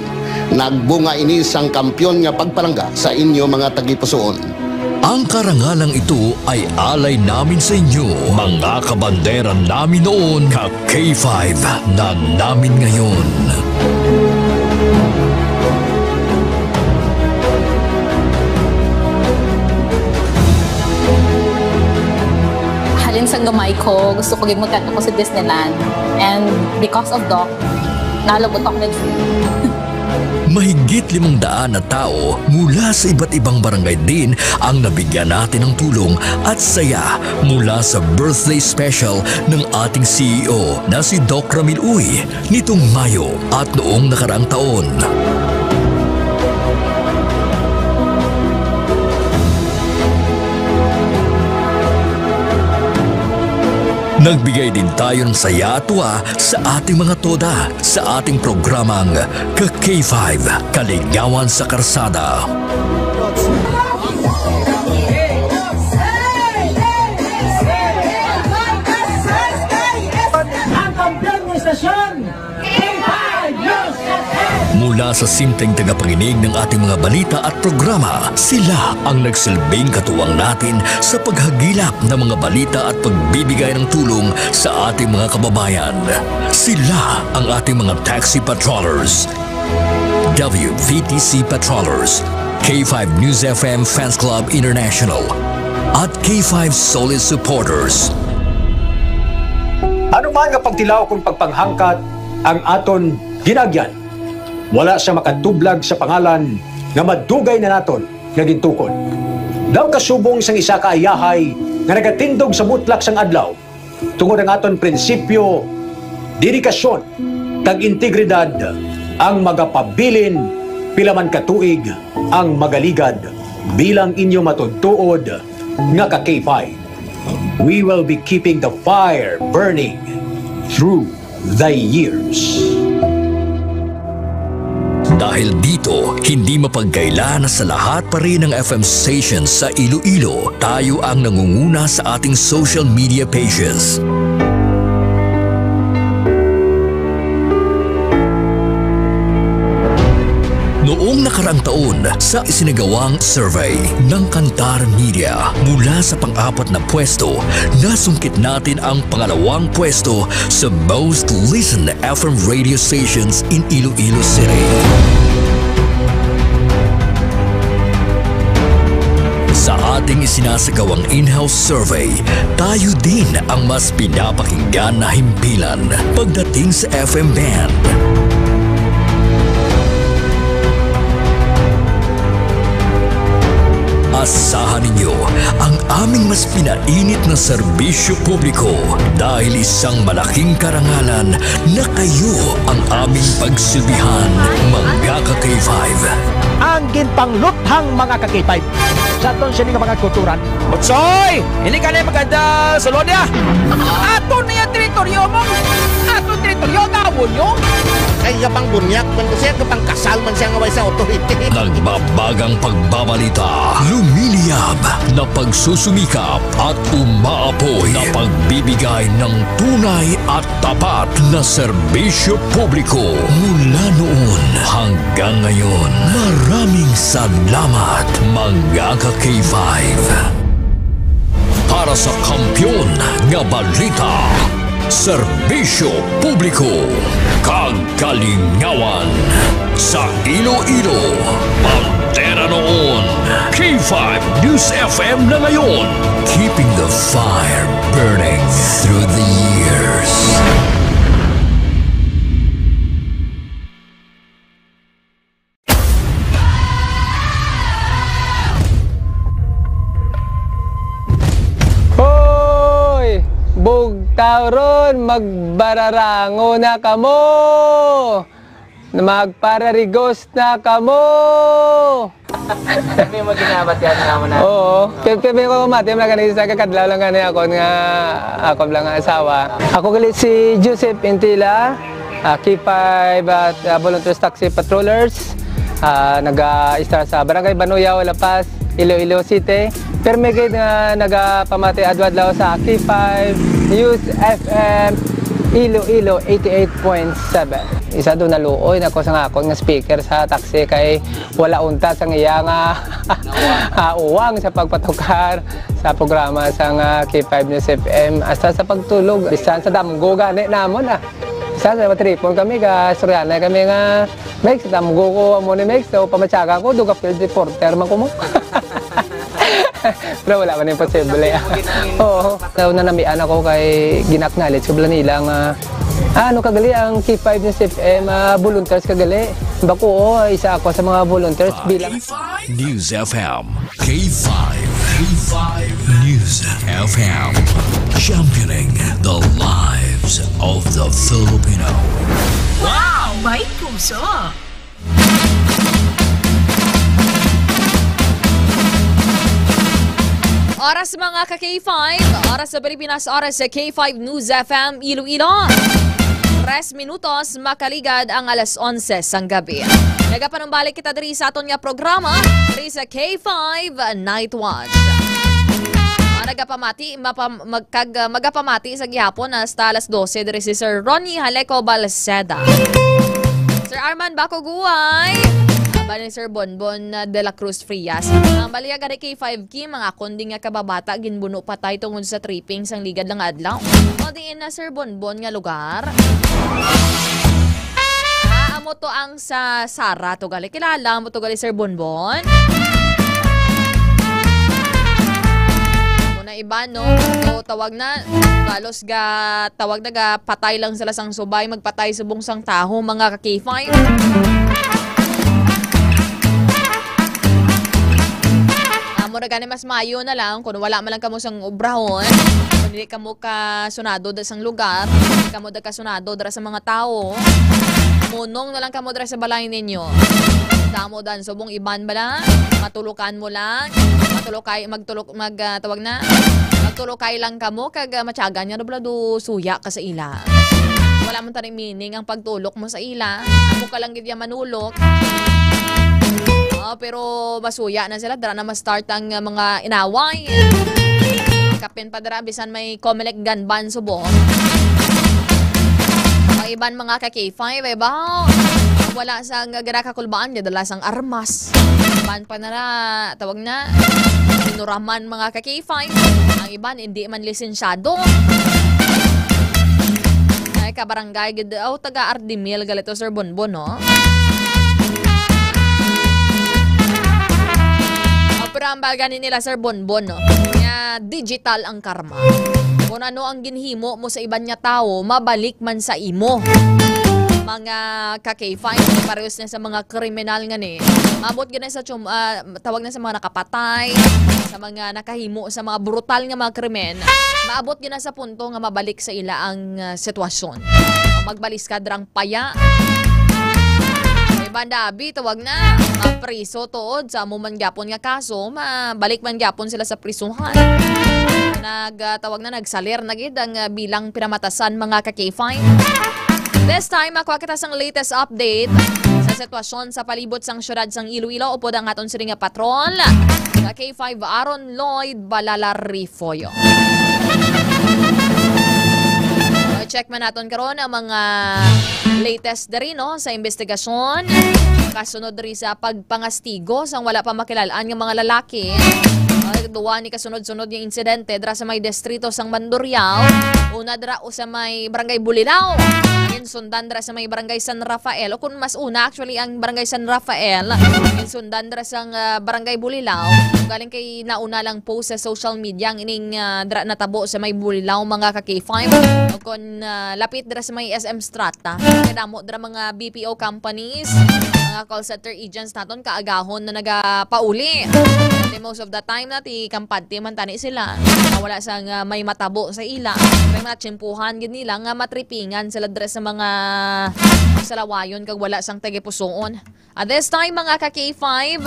Nagbunga ini sang kampiyon nga pagpalangga sa inyo mga tagipusoon. Ang karangalang ito ay alay namin sa inyo, mga kabandera namin noon, ka K5 na namin ngayon. Halin sa gamay ko, gusto ko gimagkat ako sa Disneyland. And because of Doc, nalabot ako nag-free. Mahigit 500 na tao mula sa iba't ibang barangay din ang nabigyan natin ng tulong at saya mula sa birthday special ng ating CEO na si Doc Ramil Uy nitong Mayo at noong nakaraang taon. Nagbigay din tayo ng saya at tuwa sa ating mga toda sa ating programang Ka-K5, Kaligawan sa Karsada. Ang kampiyon ng istasyon, K5 News FM! Mula sa simpleng tagapakinig ng ating mga balita at programa, sila ang nagsilbing katuwang natin sa paghagilap ng mga balita at pagbibigay ng tulong sa ating mga kababayan. Sila ang ating mga taxi patrollers, WVTC patrollers, K5 News FM Fans Club International, at K5 Solid Supporters. Ano man nga pagtilaw kung pagpanghangkat ang aton ginagyan, wala siya makatublag sa pangalan nga madugay na naton nga gintukod. Daw kasubong sang isa ka ayahay nga nagatindog sa mutlak sang adlaw tungod ang aton prinsipyo, dedikasyon, kag integridad ang magapabilin pilaman katuig ang magaligad bilang inyo matudtuod nga ka K5. We will be keeping the fire burning through the years. Dahil dito, hindi mapagkaila na sa lahat pa rin ng FM stations sa Iloilo, tayo ang nangunguna sa ating social media pages. Noong nakaraang taon, sa isinagawang survey ng Kantar Media, mula sa pang-apat na pwesto, nasungkit natin ang pangalawang pwesto sa most listened FM radio stations in Iloilo City. Sa ating isinasagawang in-house survey, tayo din ang mas pinapakinggan na himpilan pagdating sa FM band. Asahan ninyo ang aming mas pinainit na serbisyo publiko dahil isang malaking karangalan na kayo ang aming pagsilbihan, mga ka-K5. Ang ginpangluthang mga ka-K5 sa aton siya nga mga kulturan. Butsoy! Hindi ka na maganda sa Lodia! Ato na yung teritoryo mo! Ato teritoryo, gawon nyo! Kaya pang bunyak, man ko siya kapang kasal man siya ngaway sa authority. Nagbabagang pagbabalita, lumiliyab na pagsusumikap at umaapoy na pagbibigay ng tunay at tapat na serbisyo publiko. Mula noon hanggang ngayon, maraming salamat mga ka-K5. Para sa kampyon nga balita, serbisyo publiko, kagalingawan sa Iloilo, Pantera noon, K5 News FM na ngayon, keeping the fire burning through the years. Bugtauron, magbararango na kamo. Magpararigos na kamo. Sabi mo ginabat yan naman na. Oo. Pero ko mati, magaling sa kakadlaw lang ganyan ako nga ako lang ang asawa. Ako galit si Joseph Intila, K5 at Volunteers Taxi Patrollers. Nag-start sa Barangay Banuyaw, La Paz, Iloilo City. Pero may nga nagpamati adwadlaw sa K5 News FM Iloilo 88.7. Isa doon naluoy na ko sa ako nga speaker sa taxi kay wala unta sa iya nga uwang sa pagpatukar sa programa sa K5 News FM hasta sa pagtulog. Bisan sa damgo gani namon Isa sa matripon kami ka Soriana kami nga Mex, damgo ko mo ni Mex so pamatsaga ko duga field reporter man ko mo. Pero wala man imposible. Oo. Daw na namian ako kay ginaknowledge ko bala nila nga ano kagali ang K5 News FM volunteers kagali. Bako isa ako sa mga volunteers bilang News FM K5 News FM, championing the lives of the Filipino. Wow! May puso! Oras mga ka-K5, oras sa Pilipinas, oras sa K5 News FM Iloilo. 3 minutos, makaligad ang alas 11 sang gabi. Nagapanumbalik kita diri sa aton nga programa, diri sa K5 Night Watch. Magapamati sa gihapon hasta alas 12 diri si Sir Ronnie Haleco Balseda. Sir Arman Bacoguay. Bali Sir Bonbon de la Cruz Frias. Ang baliya gani K5 Kim, mga konding nga kababata, ginbuno patay tungod sa tripping sang ligad ng adlaw. O diin na Sir Bonbon nga lugar. Amo to ang sa Sara to gali. Kilala mo to gali Sir Bonbon? Muna iba iban, no? So, tawag na, galos tawag na patay lang sila sang subay, magpatay subong sang taho, mga ka-K5. Amo na gani mas mayo na lang, kung wala man lang kamo sang obrahon, kung hindi kamo kasunado da sang lugar, hindi kamo da kasunado dara sa mga tao, munong na lang kamo dara sa balay ninyo. Damo dan subong iban bala, matulukan mo lang, magtulokay lang kamo kag matyagan nya bala do suya ka sa ila. Wala man taning meaning ang pagtulok mo sa ila. Amo ka lang gid ya manulok. Pero masuya na sila, dara na ma-start ang mga inaway. Kapin pa dara bisan may Comelec gunban subong. Mga iban mga ka-K5 ba? Wala sang ginakakulbaan, dala sang armas. Iban pa nara, tawag na, sinuraman mga ka-K5. Ang iban, hindi man lisensyado. Ay, kabarangay, taga Ardimil, galito Sir Bonbon, no? Pero ang baganin nila Sir Bonbon, no? Kaya digital ang karma. Kung ano ang ginhimo mo sa iban niya tao, mabalik man sa imo. Mga ka-K5, parehas na sa mga kriminal nga ni. Mabot gina sa tawag na sa mga nakapatay, sa mga nakahimo, sa mga brutal nga mga krimen. Maabot gina sa punto nga mabalik sa ila ang sitwasyon. Magbalis ka drang paya. May bandabi, tawag na, priso tood sa amuman gyapon nga kaso, mabalik man gyapon sila sa prisuhan. Tawag na, nagsalir na gid ang bilang pinamatasan mga ka-K5. This time, makuha kita sang latest update sa sitwasyon sa palibot sang syudad sang Iloilo. Upod ang aton siring nga patrol, K5 Aaron Lloyd Balalarifoyo. Check man naton karon ang mga latest diri no sa investigasyon. Kasunod diri sa pagpangastigo sang wala pa makilalaan nga mga lalaki. Duwa ni kasunod-sunod yung insidente dira sa may distrito sang Mandurriao. Una dira sa may barangay Bulilao. Sundan dira sa may barangay San Rafael. O kung mas una actually ang barangay San Rafael. Sundan dira sa barangay Bulilao. Galing kay nauna lang post sa social media ang ining dira natabo sa may Bulilao mga ka-K5. O kung lapit dira sa may SM Strata. Kadamo dira mga BPO companies, mga call center agents naton kaagahon na nagapauli. Most of the time nati kampante man tani sila. Wala sang may matabo sa ila. May mga tsimpuhan gid nila nga matripingan sila dira sa mga salawayon kag wala sang tagipusoon. At this time mga ka-K5,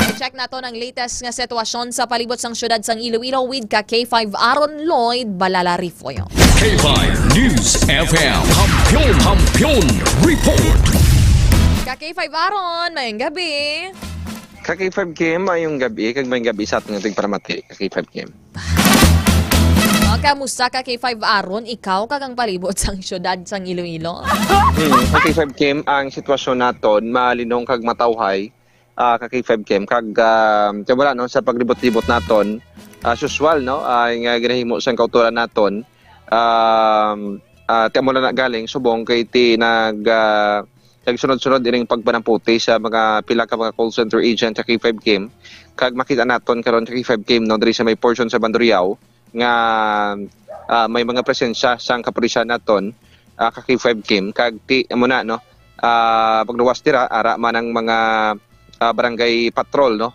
i-check nato ang latest nga sitwasyon sa palibot sang syudad sang Iloilo with ka-K5 Aaron Lloyd Balalarifoyo. K5 News FM Kampiyon Report. Ka-K5 Aaron, mayong gabi. Ka-K5 Kim, mayong gabi. Kag mayong gabi sa ating paramati. Ka-K5 Kim. Kamusta ka-K5 Aaron? Ikaw kagang palibot sang syudad sang Iloilo? Ka-K5 Kim, ang sitwasyon naton malinong kag matawhay. Ka-K5 Kim, kag wala no sa paglibot-libot naton, usual no, ang ginahimo sang kautulan naton. Tiamo na galing subong kay ti nagsunod-sunod ining pagpanamputi sa mga pila ka mga call center agent sa K5 Kim. Kag makita naton karon sa K5 Kim no diri sa may portion sa Banduriao nga may mga presensya sang kapulisan naton ka K5 Kim. Kag ti amo na no pagluwas dira ara man ang mga barangay patrol no,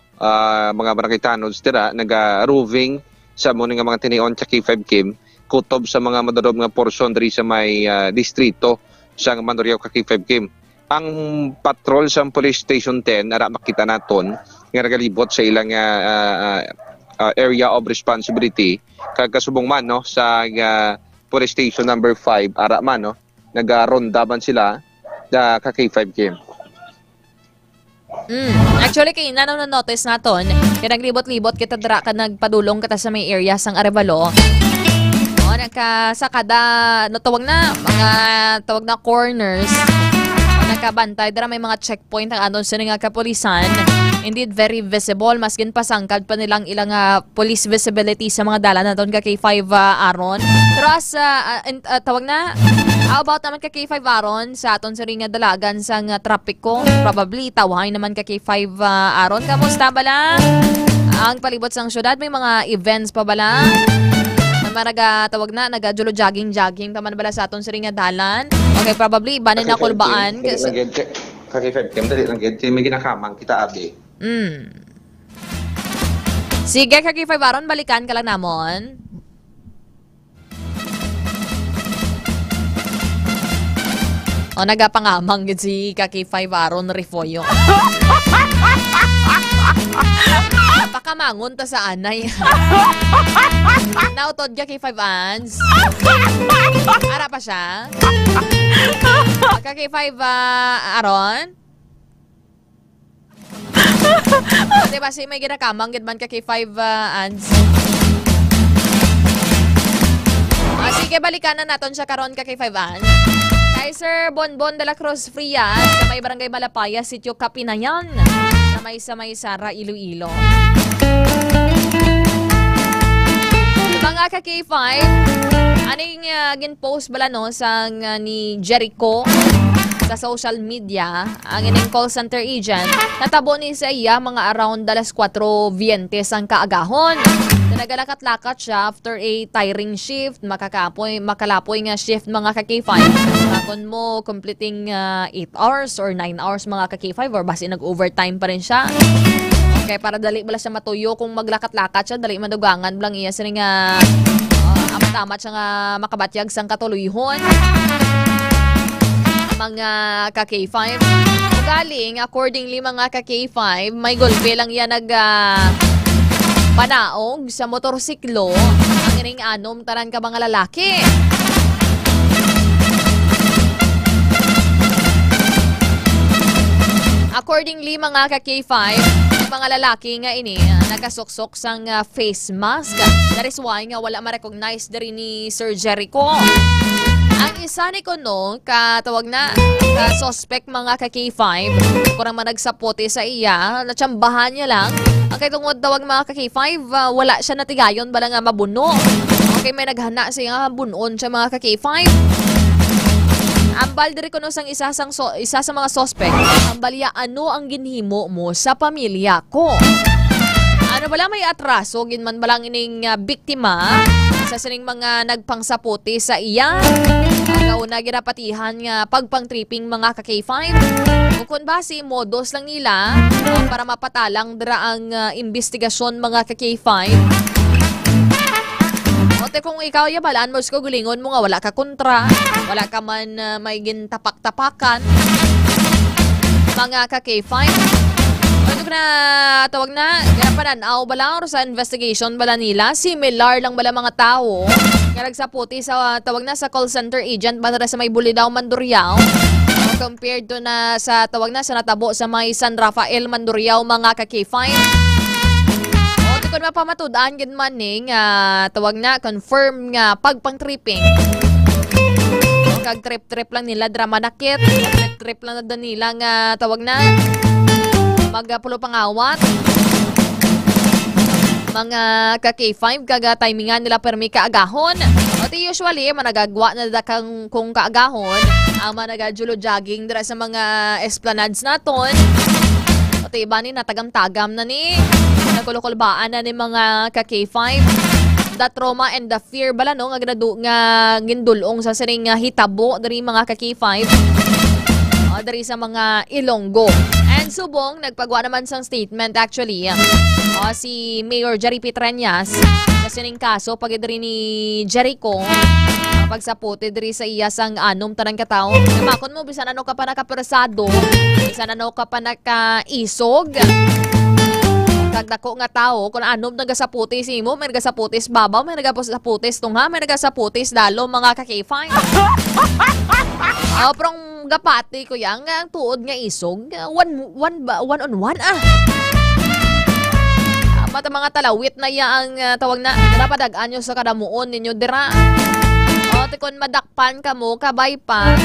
mga barangay tanods dira naga-roving sa muni nga mga tinion sa K5 Kim kutob sa mga madodob nga portion diri sa may distrito sa Mandurriao ka K5 Kim. Ang patrol sa Police Station 10 ara makita naton nga nagalibot sa ilang area of responsibility kag kasubong man no sa Police Station number 5 ara man no nagaronda man sila da ka K5 Kim. Actually kay na notice naton kay naglibot-libot kita dira ka nagpadulong kita sa may area sang Arevalo. Sa kada tawag na corners nakabantay dara may mga checkpoint ang anon sa nga kapulisan. Indeed very visible maskin pasangkad pa nilang ilang police visibility sa mga dala naton ka K5 Aaron. Pero as tawag na how about naman ka K5 Aaron sa aton sa nga dalagan sa trapiko probably tawhay naman ka K5 Aaron. Kamusta bala ang palibot sang syudad? May mga events pa bala? tawag na, naga-jogging pa man bala sa aton sa ring nga dalan. Okay, probably, banin na kulbaan. Kaki 5 cam, dali lang gid. May ginakamang kita abi. Sige, Kaki 5 aron, balikan ka lang namon. O, nagapangamang gid si Kaki 5 aron Rifoyo. Napakamangon ta sa anay. Nautod ka kay 5 ans. Ara pa siya. Kaki 5 aron. Diba si may ginakamang gid man ka kay 5 ans. Sige, balikan na naton siya karon ka kay 5 ans. Kay Sir Bonbon de la Cruz Frias sa may barangay Malapaya, Sitio Kapinayan, sa may Sara, Iloilo. Mga ka-K5, aning gin-post bala no sang ni Jericho sa social media, ang ining call center agent, natabo ni sa iya mga around 4:20 ang kaagahon. Nagalakat-lakat siya after a tiring shift, makalapoy nga shift mga ka-K5. Bakon mo completing 8 hours or 9 hours mga ka-K5 or basi nag-overtime pa rin siya. Okay, para dali bala siya matuyo kung maglakat-lakat siya, dali madugangan blang iya sa nga amat-amat siya nga makabatyag sang katuluyhon. Mga ka-K5. Galing, accordingly mga ka-K5, may gulpe lang yan panaog sa motorsiklo ang ining anom tanan ka mga lalaki. Accordingly mga ka-K5, mga lalaki nga ini nagasuksok sang face mask. That is why nga wala ma-recognize dari ni Sir Jericho. Ang isa ni Kuno, katawag na suspect mga ka-K5, kurang managsapote sa iya, natsambahan niya lang. Ang kay tungod tawag mga ka-K5, wala siya natigayon, bala nga mabuno. Okay, may naghana siya bunon siya mga ka-K5. Ambal diri Kuno sang isa sa mga suspect, ambalya ano ang ginhimo mo sa pamilya ko? Ano bala may atraso, ginman balang ining biktima sa sining mga nagpangsapote sa iya. Ang una ginapatihan nga pagpang-tripping mga ka-K5. O kung basi, modos lang nila para mapatalang dira ang investigasyon mga ka-K5. Ote kung ikaw yabalaan mo ko gulingon mo nga wala ka kontra, wala ka man may gintapak-tapakan mga ka-K5. Ano na tawag na ganapananaw bala or sa investigation bala nila, similar lang bala mga tao nga nagsaputi sa tawag na sa call center agent bala sa may Bulidaw, Mandurriao compared to na sa tawag na sa natabo sa may San Rafael, Mandurriao mga ka-K5. O di ko na pamatudaan gid man ning tawag na confirm nga pagpang-tripping. Kag trip lang nila drama nakit, trip lang na nila nga tawag na magpulo pangawat mga ka-K5 kaga timingan nila permi kaagahon. O ti usually managagwa na dakang kung kaagahon ang managajulo jogging dira sa mga esplanades naton. O ti iba ni natagam-tagam na ni nagkulukulbaan na ni mga ka-K5. The trauma and the fear bala no nga gindulong sa siring hitabo diri mga ka-K5 dari sa mga Ilonggo. And subong, nagpagawa naman sang statement actually. Si Mayor Jerry Petrañas kasi ning kaso pag diri ni Jericho pagsapote diri sa iya sang anom tanang katao. Namakon mo bisan ano ka pa nakapersado, bisan ano ka pa nakaisog. Kagdako nga tao kung anom nagasaputis imo, may nagasaputis babaw, may nagasaputis tungha, may nagasaputis dalo mga ka-K5. Prong gapati ko yang ang tuod nga isog, one on one mata mga talawit na yang tawag na napadagaan nyo sa kadamuon ninyo dira. O tikon madakpan ka mo, kabay pa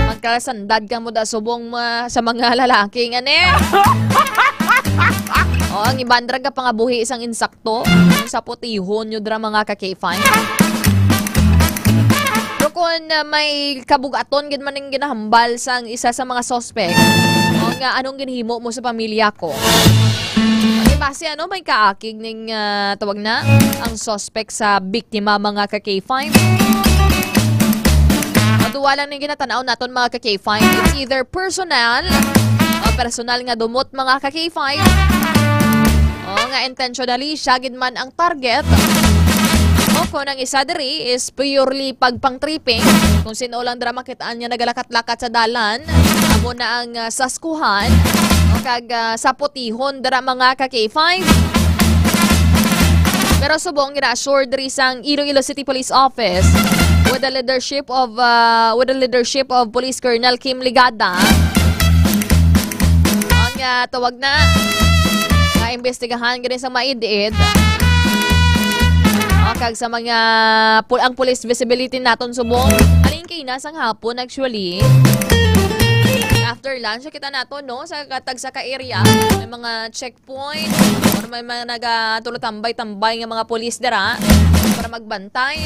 magkalasandad ka mo da subong sa mga lalaki nga ne. O ang ibandrag ka pangabuhi isang insakto sa putihon nyo dira mga ka-K5. Kung may kabugaton gid man ning ginahambal sang isa sa mga suspect o nga anong ginhimo mo sa pamilya ko. Diba base may kaakig ng tawag na ang suspect sa biktima mga ka-K5. Matuwa lang ng ginatanaw naton mga ka-K5. It's either personal nga dumot mga ka-K5 o nga intentionally syagid man ang target. O kung ang isa diri is purely pagpang-tripping, kung sino lang drama kitaan niya nagalakat-lakat sa dalan, amo na ang saskuhan o kag sa putihon dara mga ka-K5. Pero subong ina-assure diri sang Iloilo City Police Office with the leadership of Police Colonel Kim Ligada. Ang tawag na imbestigahan ganun sa maidiid kag sa mga ang police visibility naton subong alingkay na sang hapon actually after lunch kita nato no sa katag sa ka-area may mga checkpoint or may mga nagatulotambay-tambay nga mga police dira para magbantay.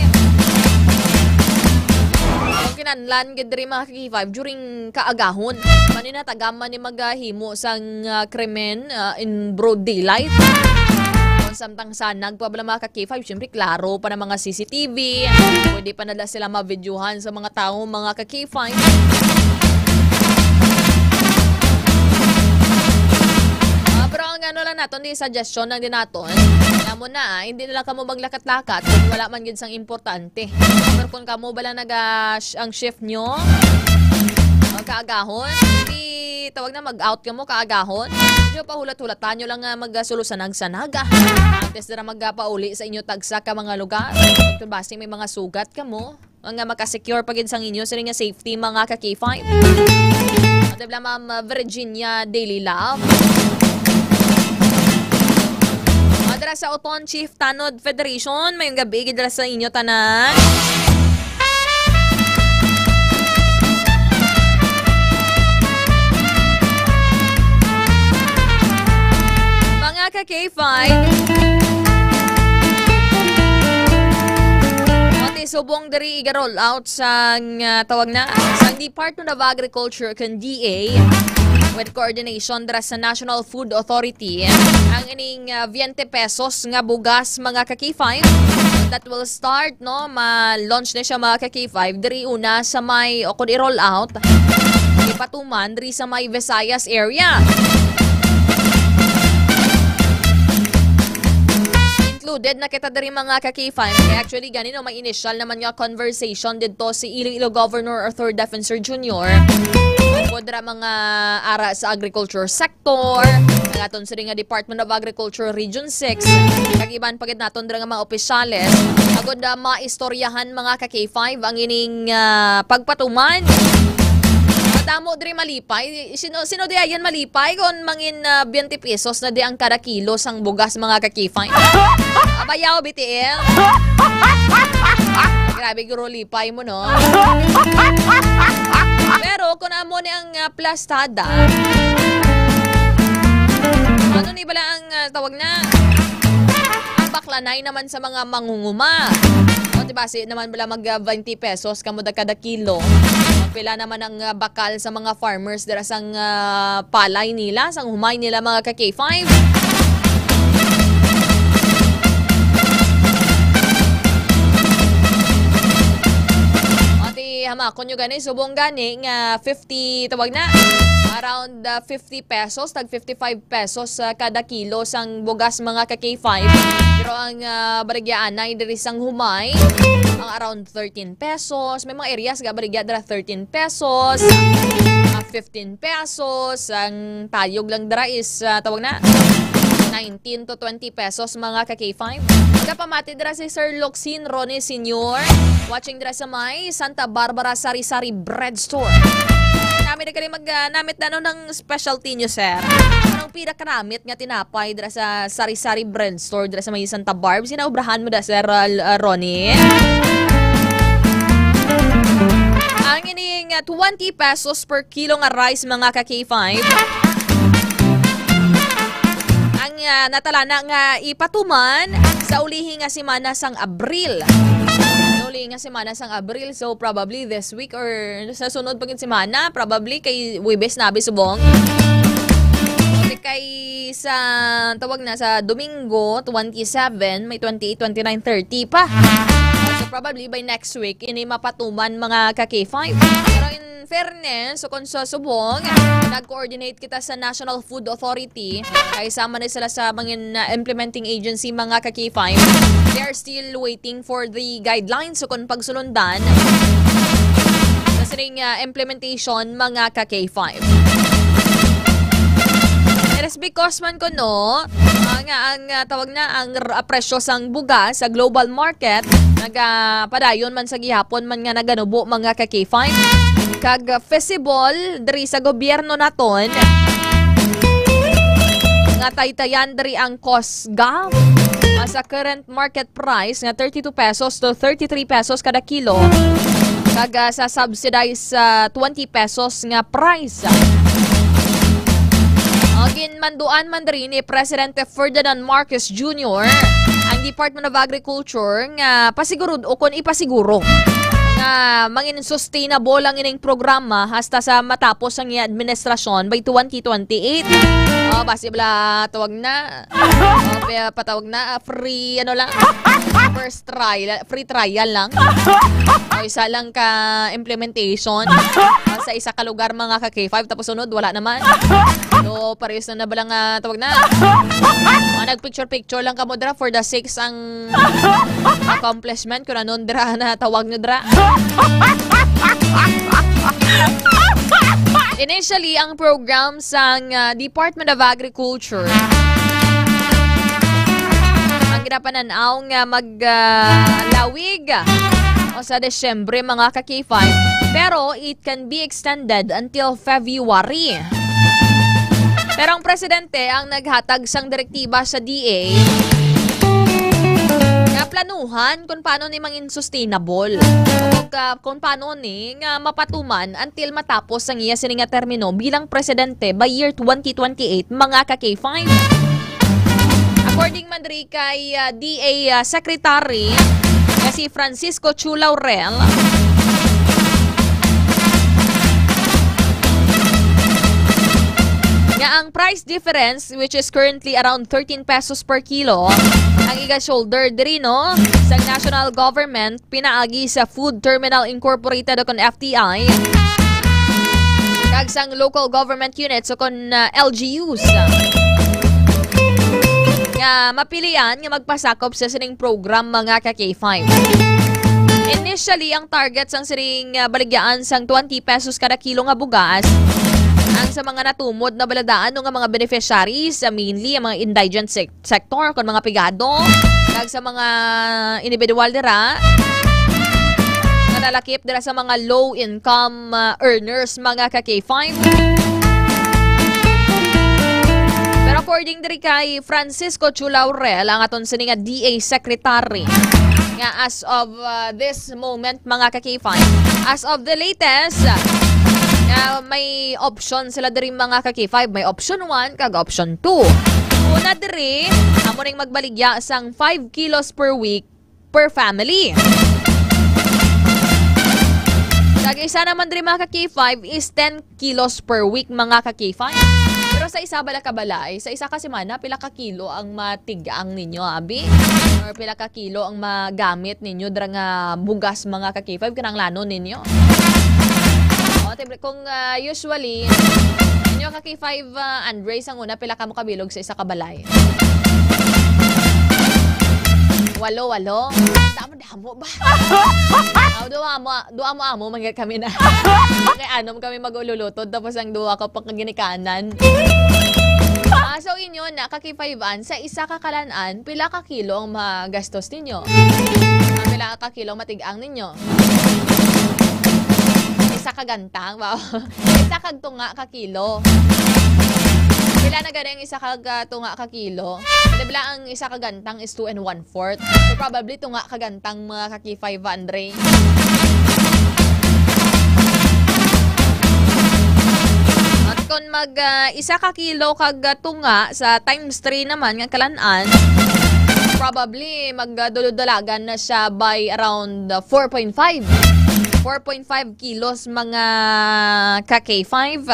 Ang kinanlan gid diri mga K5 during kaagahon manina tagaman ni maghimo sang krimen in broad daylight. Kung samtang sanag pa bala mga K5 syempre klaro pa ng mga CCTV, pwede pa nila sila ma-videohan sa mga tao mga K5. Pero ang lang naton di suggestion lang din naton. Alam mo na, hindi nila kamo maglakat-lakat kung wala man gid sang importante. Pero kung kamo bala ang shift nyo kaagahon, hindi tawag na mag-out kamo kaagahon. Medyo pahulat-hulatan nyo lang magsulus-sanag-sanaga. Antes na magpauli sa inyo tagsa ka mga lugar. Kung basta may mga sugat kamo, mga makasecure pagid sang inyo sa nga safety mga ka-K5. At Ma'am Virginia Daily Love. Dara sa Oton Chief Tanod Federation, mayong gabi gid sa inyo tanan. Mga ka-K5, subong diri iga-roll out sa tawag na sa Department of Agriculture kan DA with coordination dara sa National Food Authority ang ining 20 pesos nga bugas mga ka-K5 that will start no ma-launch na siya mga ka-K5 diri una sa may o kun i-roll out ipatuman diri sa may Visayas area. Included na kita dari mga ka-K5. Actually, ganino may initial naman nga conversation dito si Iloilo Governor Arthur Defensor Jr. Tungkol dira mga ara sa agriculture sector, ang aton sa nga Department of Agriculture Region 6, kag-iban pagid naton dira nga mga opisyales, agod na maistoryahan mga ka-K5 ang ining pagpatuman. Damo diri malipay. Sino di ayan malipay kon mangin 20 pesos na di ang kada kilo sang bugas mga ka-K5. Abayaw BTL. Grabe guro lipay mo no. Pero kung amo ni ang plastada. Ano ni bala ang tawag na? Ang baklanay naman sa mga mangunguma. O diba naman bala mag 20 pesos kamo kada kilo. Pila naman ang bakal sa mga farmers dira sang palay nila, sang humay nila mga ka-K5. Ati hamakon nyo gani, subong gani nga 50, tawag na, around 50 pesos, tag 55 pesos kada kilo sang bugas mga ka-K5. Pero ang barigyaan na diri sang humay, ang around 13 pesos. May mga areas ga barigya dira 13 pesos, 15 pesos. Ang tayog lang dira is tawag na 19 to 20 pesos mga ka-K5. Magpamati dira si Sir Loxin Ronnie Sr. Watching dira sa may Santa Barbara Sari-Sari Bread Store. Kami na kalim namit na ng specialty nyo, sir. Anong pinakaramit nga tinapay dira sa Sari-Sari Bread Store dira sa may Santa Barb? Sinaubrahan mo da, Sir Ronnie? Ang ining 20 pesos per kilo nga rice mga ka-K5. Ang natalana nga ipatuman sa ulihi nga simana sang Abril. Nga semana sang Abril, so probably this week or sa sunod pagin semana, probably kay Webes nabi subong. kay sa tawag na sa Domingo 27, may 28, 29, 30 pa. So probably by next week ini mapatuman mga ka-K5. Pero in fairness, so kung sa subong, nag-coordinate kita sa National Food Authority, kaya sama na sila sa mga implementing agency mga ka-K5. They are still waiting for the guidelines, so kung pagsulundan sa sining implementation mga ka-K5. It is because man ko no, ang tawag na ang presyo sang bugas sa global market nagapadayon man sa gihapon man nga naganubo mga ka-K5 kag festival diri sa gobyerno naton nga taytayan diri ang COSGA sa current market price nga 32 pesos to 33 pesos kada kilo kag sa subsidized 20 pesos nga price. Ginmanduan man rin ni Presidente Ferdinand Marcos Jr. ang Department of Agriculture nga pasigurod o kung ipasiguro nga mangin sustainable ang ining programa hasta sa matapos ang administrasyon by 2028. Basi bala tawag na patawag na free ano lang first trial, free trial lang. Isa lang ka implementation sa isa ka lugar mga ka-K5 tapos sunod wala naman. So parehas na balang tawag na nagpicture-picture lang ka mo dra for the sakes ang accomplishment kung anon dra na tawag nyo dra. Initially, ang program sa Department of Agriculture ang ginapananaw nga maglawig o sa Desyembre mga ka-K5 pero it can be extended until February. Pero ang presidente ang naghatag sang direktiba sa DA nga planuhan kung paano ni mangin sustainable o kung paano ni nga mapatuman until matapos ang iya sininga termino bilang presidente by year 2028 mga ka-K5. According man diri kay DA Secretary na si Francisco Chu Laurel, nga ang price difference which is currently around 13 pesos per kilo ang iga-shoulder diri no sa national government pinaagi sa Food Terminal Incorporated o kon FTI kag sang local government units o kon LGUs nga mapilian nga magpasakop sa sining program mga ka-K5. Initially ang target sang sining baligyaan sang 20 pesos kada kilo nga bugas ang sa mga natumod na baladaan ng mga beneficiaries, mainly ang mga indigent sector, kung mga pigado, kag sa mga individual dira, nalalakip dira sa mga low-income earners, mga ka-K5. Pero according diri kay Francisco Chu Laurel, ang aton sininga DA Secretary, nga as of this moment, mga ka-K5, as of the latest, may option sila diri mga ka-K5. May option 1 kag option 2. Una diri, amo ring magbaligya sang 5 kilos per week per family. Kag isa naman diri mga ka-K5 is 10 kilos per week mga ka-K5. Pero sa isa bala kabalay, sa isa ka semana pila ka kilo ang matigang ninyo abi or pila ka kilo ang magamit ninyo dira nga bugas mga ka-K5 kanang lano ninyo. Kung usually, inyo ka-K5 Andres ang una, pila ka mo kabilog sa isa kabalay. 8. Damo ba? Dua mo amo, mga kami na. Kaya kami mag-ululutod, tapos ang dua ko pagkaginikanan. So inyo na, ka-K5an, sa isa kakalanan, pila ka kilo ang magastos ninyo. Pila ka kilo matigang ninyo. Isa ka gantang, wow. Isa kag tunga ka kilo. Pila na ganang isa kag tunga ka kilo. Dibla ang isa ka gantang is 2 1/4. So probably tunga ka gantang mga ka-K5 Andre. At kung mag isa ka kilo kag tunga sa times 3 naman nga kalanan, probably magdulod-dalagan na siya by around 4.5 kilos mga ka-K5.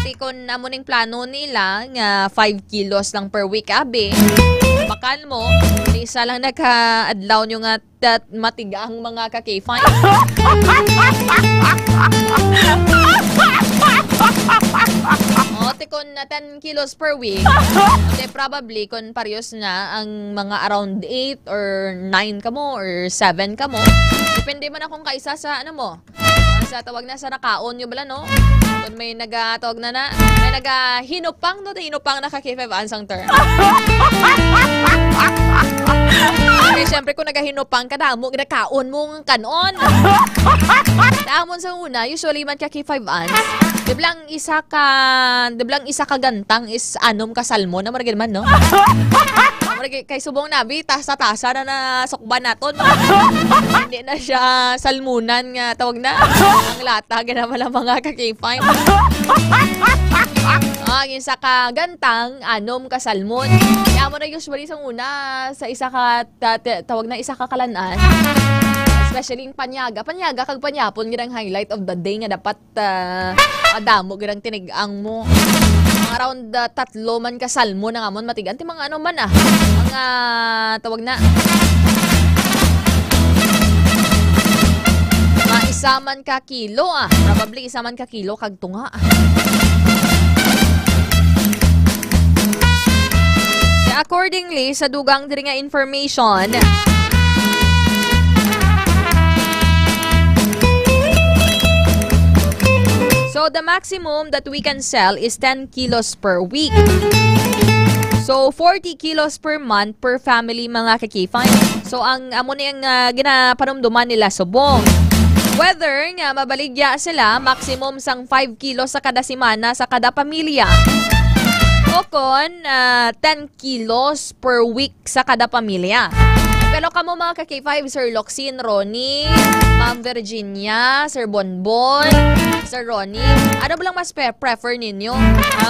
Iti kung amuning plano nila nga 5 kilos lang per week abi. Bakal mo, isa lang naka-adlaw nyo nga matigang mga ka-K5. O, tikon na 10 kilos per week. Okay, probably, kung parehas na ang mga around 8 or 9 ka mo or 7 ka mo. Depende man akong kaisa sa ano mo. Sa tawag na sa nakaon nyo bala, no? Kung may nagatawag na may nagahinupang, no? Hinupang na ka-K5 ansang term. Okay, syempre kung nagahinupang ka, damo, ginakaon mong kanon. Damon sa una, usually man ka-K5 ans, diblang isa ka gantang is anom ka salmon na maragin man, no? Kay subong nabi, tasa-tasa na nasukban naton. Hindi na siya salmunan nga tawag na. Ang lata, ganaman lang mga ka-K5. Isa ka gantang, anom ka salmon. Kaya mo na usually sa una, sa isa ka, tawag na isa ka kalanan. Especially yung panyaga. Panyaga, kag panyapon, girang highlight of the day nga dapat adamo, girang tinigang mo. Around 3 man ka salmo na nga mon matigan. Ti mga ano man mga tawag na. Mga isa man ka kilo Probably isa man ka kilo kag tunga Accordingly, sa dugang diri nga information, so the maximum that we can sell is 10 kilos per week. So 40 kilos per month per family mga ka-K5. So ang amo na yung ginapanumduman nila subong. Whether nga mabaligya sila maximum sang 5 kilos sa kada semana sa kada pamilya. O kon 10 kilos per week sa kada pamilya. Pero kamo mga ka-K5, Sir Loxin, Ronnie, Ma'am Virginia, Sir Bonbon, Sir Ronnie, ano ba lang mas prefer ninyo?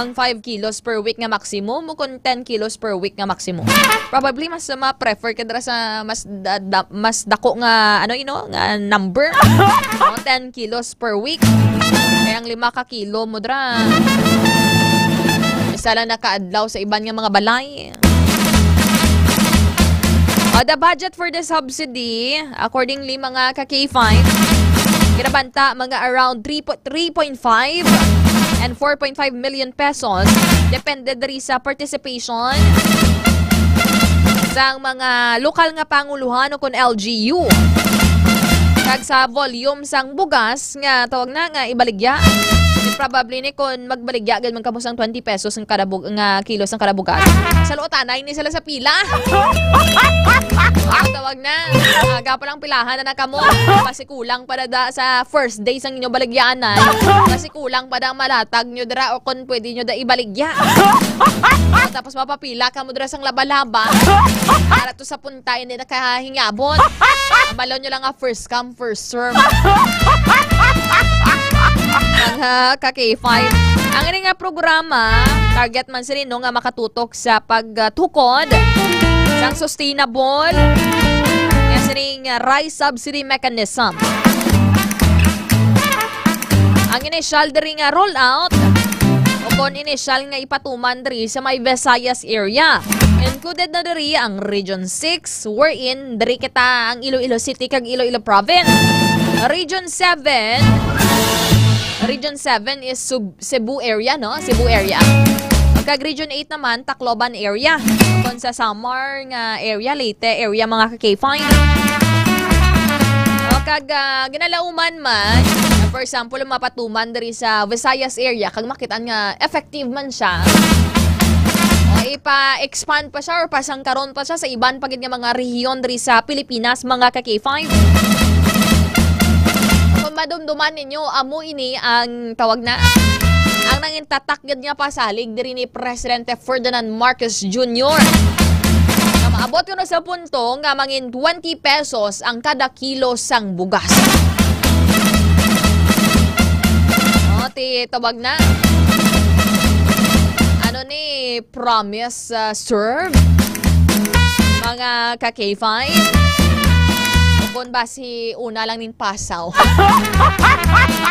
Ang 5 kilos per week nga maximum o kung 10 kilos per week nga maximum? Probably mas prefer ka dara sa mas dako nga nga number. 10 kilos per week. Kaya ang 5 ka kilo mo dra. Isa lang nakaadlaw sa iban nga mga balay. The budget for the subsidy, accordingly mga ka-K5, kinabanta mga around 3.5 and 4.5 million pesos. Depende dari sa participation sa mga lokal nga panguluhan o kung LGU. Kag sa volume sang bugas nga tawag na nga ibaligya. Probably ni kung magbaligya agad magkamo sang 20 pesos ang kada nga kilos ang kada bugas. Sa lootanay ni sila sa pila. Tawag na. Aga pa lang pilahan na nakamo. Kasi kulang para sa first day sang inyo baligyaanan. Kasi kulang pa ang malatag nyo dira o kung pwede nyo da ibaligya. Tapos mapapila ka mo dira sang laba-laba. Para to sa puntay hindi nakahingabon. Malaw nyo lang first come first serve. Mga ka-K5. Ang nga programa, target man sila nga makatutok sa pagtukod sang sustainable nga sining rice subsidy mechanism. Ang initial diri nga rollout o kung initial nga ipatuman diri sa may Visayas area. Included na diri ang Region 6 wherein diri kita ang Iloilo City kag Iloilo Province. Region 7 is Cebu area, no? Cebu area. Kag Region 8 naman, Tacloban area. Kung sa Samar nga area, Leyte area mga ka-K5. Kag ginalauman man, for example, mapatuman diri sa Visayas area, kag makitaan nga effective man siya. Ipa-expand pa siya or pasangkaron pa siya sa iban pagid nga mga rehiyon diri sa Pilipinas mga ka-K5. Kung madumduman ninyo, amo ini ang tawag na ang nangintatakgad nga pasalig diri ni Presidente Ferdinand Marcos Jr. Na maabot yun sa punto nga mangin 20 pesos ang kada kilo sang bugas. Tawag na ni promise serve mga ka-K5. Kung ba si una lang ning pasaw.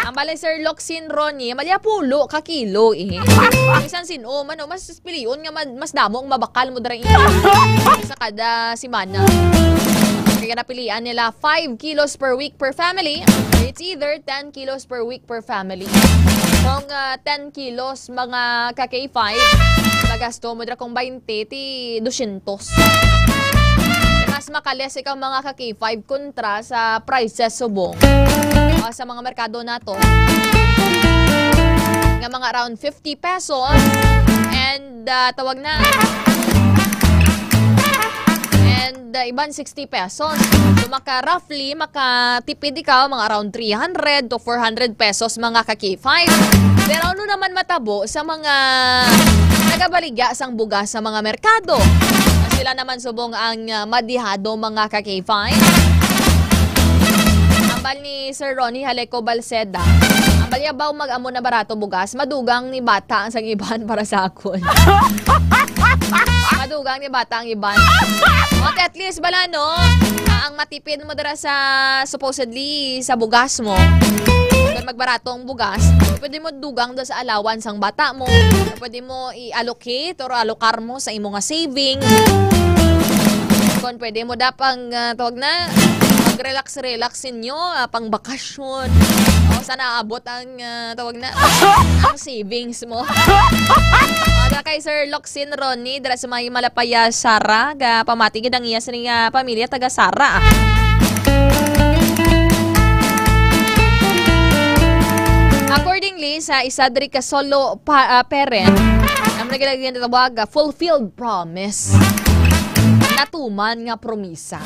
Ang bali Sir Locsin Ronnie, malya pulo ka kilo eh. Isang sino man mas piliyon nga mas damo ang mabakal mo dra sa kada simana. Kaya napilian nila 5 kilos per week per family. It's either 10 kilos per week per family. Kung 10 kilos mga ka-K5, magasto mo dra kung 20 ti 200. Mas makales ikaw mga ka-K5 kontra sa prices subong sa mga merkado nato nga mga around 50 pesos and tawag na and iban 60 pesos. So roughly makatipid ikaw mga around 300 to 400 pesos mga ka-K5. Pero ano naman matabo sa mga nagabaligya sang bugas sa mga merkado? Sila naman subong ang madihado mga ka-K5. Ambal ni Sir Ronnie Haleco Balseda. Ambal yabaw mag-amo na barato bugas. Madugang ni bata ang sang iban para sa akon. Madugang ni bata ang iban. At least bala no, ang matipid mo dara sa supposedly sa bugas mo. Kung magbarato ang bugas, pwede mo dugang doon sa allowance ang bata mo. Pwede mo i-allocate or allokar mo sa imo nga savings. Kung pwede mo dapang tawag na mag-relax inyo pang bakasyon. O sana abot ang tawag na ang savings mo. Kay Sir Locsin Ronnie dara sa may Malapaya Sara, ga pamatigid ang iya sa pamilya taga Sara. Accordingly, sa Isadri Casolo parent, ang nagilagyan na tawag, fulfilled promise. Natuman nga promisa.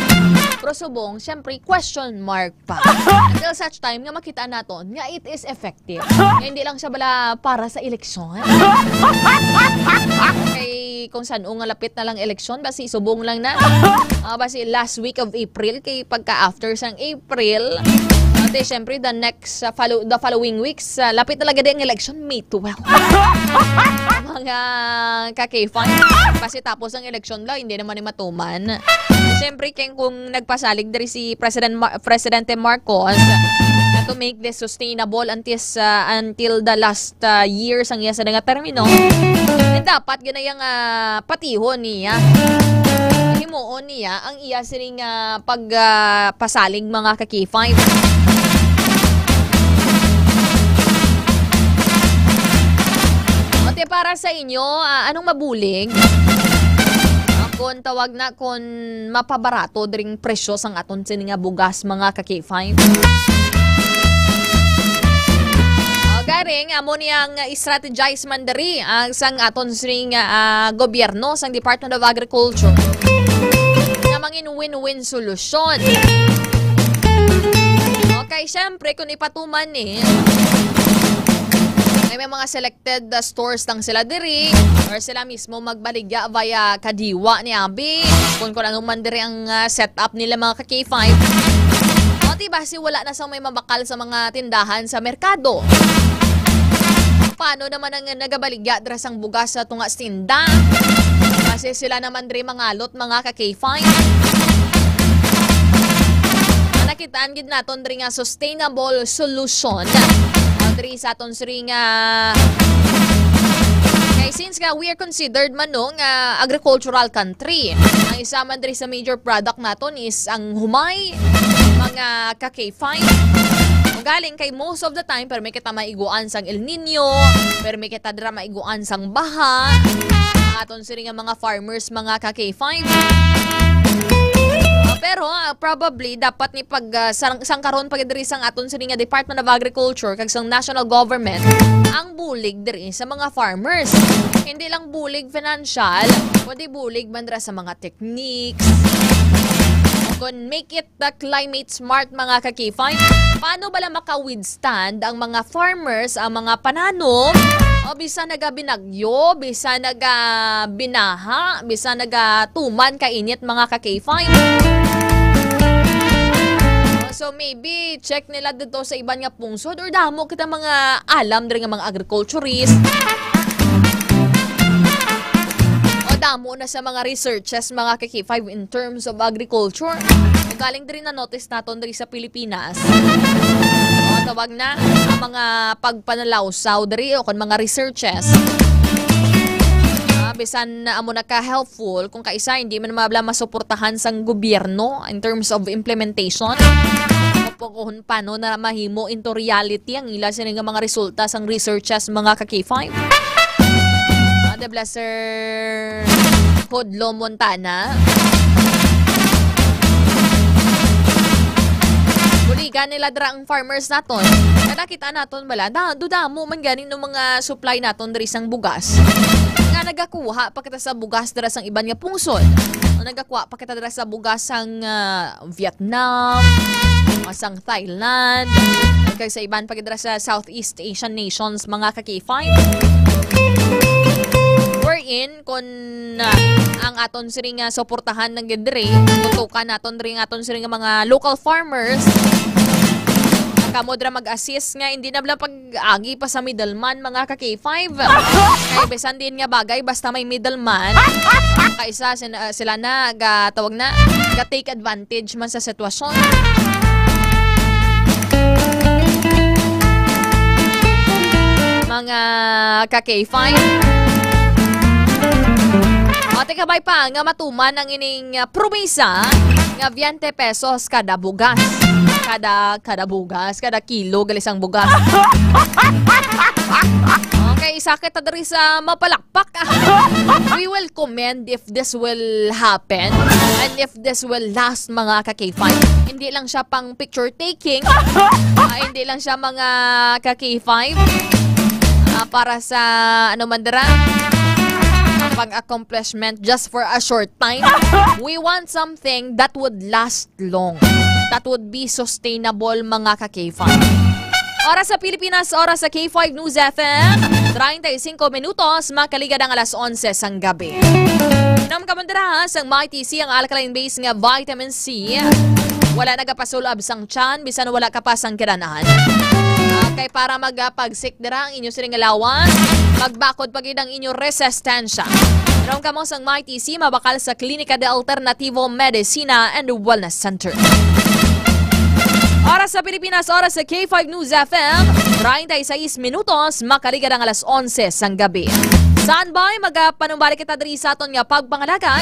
Pero subong, syempre, question mark pa. Until such time nga makita naton nga it is effective. Nga hindi lang siya bala para sa eleksyon. Kay kung saan nga lapit na lang eleksyon, basi subong lang na. Basi last week of April, kay pagka after sang April, ate, syempre, the following weeks, lapit talaga din ang election, May 12. Mga ka-K5. Kasi tapos ang election lang, hindi naman matuman. Syempre, kung nagpasalig dari si Presidente Marcos to make this sustainable until the last years ang iya sa nga termino, dapat ganayang patihon niya. Himuon niya ang iya sining pagpasalig mga ka-K5. Para sa inyo, anong mabulig? Kung tawag na kung mapabarato dring presyo sang aton sininga bugas mga ka-K5. Garing, amo niyang strategize man dari ang sang aton sininga gobyerno sang Department of Agriculture na mangin win-win solusyon. Okay, syempre kung ipatuman may mga selected stores lang sila diri or sila mismo magbaligya via kadiwa ni Abi kung anong man diri ang setup nila mga ka-K5. O diba si wala na sa may mabakal sa mga tindahan sa merkado. Paano naman ang nagabaligya dira sang bugas sa tunga tinda? Kasi sila naman diri mangalot mga ka-K5. Nakitaan gid naton diri nga sustainable solution sa aton siri nga kay since nga we are considered manong agricultural country. Ang isa man diri sa major product naton is ang humay, mga ka-K5. Galing kay most of the time pero may kita maiguan sang El Nino, pero may kita dira maiguan sang baha. Aton siri nga mga farmers, mga ka-K5. Pero probably dapat ni pag sangkaron pag diri sang aton sa nga Department of Agriculture kag sang national government ang bulig diri sa mga farmers. Hindi lang bulig financial, kundi bulig bandra sa mga techniques. Kung make it the climate smart mga ka-K5, paano bala maka-withstand ang mga farmers, ang mga pananom, o bisa nagabinagyo, bisa nagabinaha, bisa nagatuman kainit mga ka-K5. So maybe check nila dito sa iban nga pungsod or damo kita mga alam diri nga mga agriculturist. damo na sa mga researches mga ka-K5 in terms of agriculture. Galing din na notice naton diri sa Pilipinas. Tawag na ang mga pagpanalawsaw diri o kon mga researches. Bisan amo na ka-helpful kung kaisa hindi man mabla masuportahan sang gobyerno in terms of implementation. Kung paano na mahimo into reality ang ila sa nga mga resulta sang researches mga ka-K5. Adabla Sir Hodlo Montana. Buligan nila dra ang farmers naton. Nakita naton bala, dudamo man ganin ng mga supply naton diri sang bugas. Nga nagakuha pa kita sa bugas dira sang iban nga pungsod. Nagakuha pa kita dira sa bugas sang Vietnam, sang Thailand, kay sa iban pa kita dira sa Southeast Asian nations mga ka-K5. Wherein kung ang aton siring suportahan ng gidre, tutukan naton ring aton siring mga local farmers kamodra mag-assist nga hindi na bala pag-agi pa sa middleman mga ka-K5. Kaya besan din nga bagay basta may middleman. Kaisa sila na tawag na take advantage man sa sitwasyon. Mga ka-K5. Ate kabay pa nga matuman ang ining promesa nga 20 pesos kada bugas. Kada bugas, kada kilo galisang bugas. Okay, sakit ta diri sa mapalakpak. We will commend if this will happen and if this will last mga ka-K5. Hindi lang siya pang picture taking. Hindi lang siya mga ka-K5 para sa ano man dira pang-accomplishment just for a short time. We want something that would last long. That would be sustainable mga ka-K5. Oras sa Pilipinas, oras sa K5 News FM. 35 minutos, makaligad ang alas 11 sang gabi. Nam kamandara sang MyTC ang alkaline base nga vitamin C. Wala nagapasulab sang tiyan, bisan wala ka pa sang kiranahan. Kay para magpagsik dira ang inyo siring alawan, magbakod pagid ang inyo resistensya. Meron ka mo sang MyTC, mabakal sa Klinika de Alternativo Medicina and Wellness Center. Oras sa Pilipinas, oras sa K5 News FM, 36 minutos, makaligad ang alas 11 sang gabi. Saan ba'y magapanumbalik kita diri sa aton nga pagpangalagan?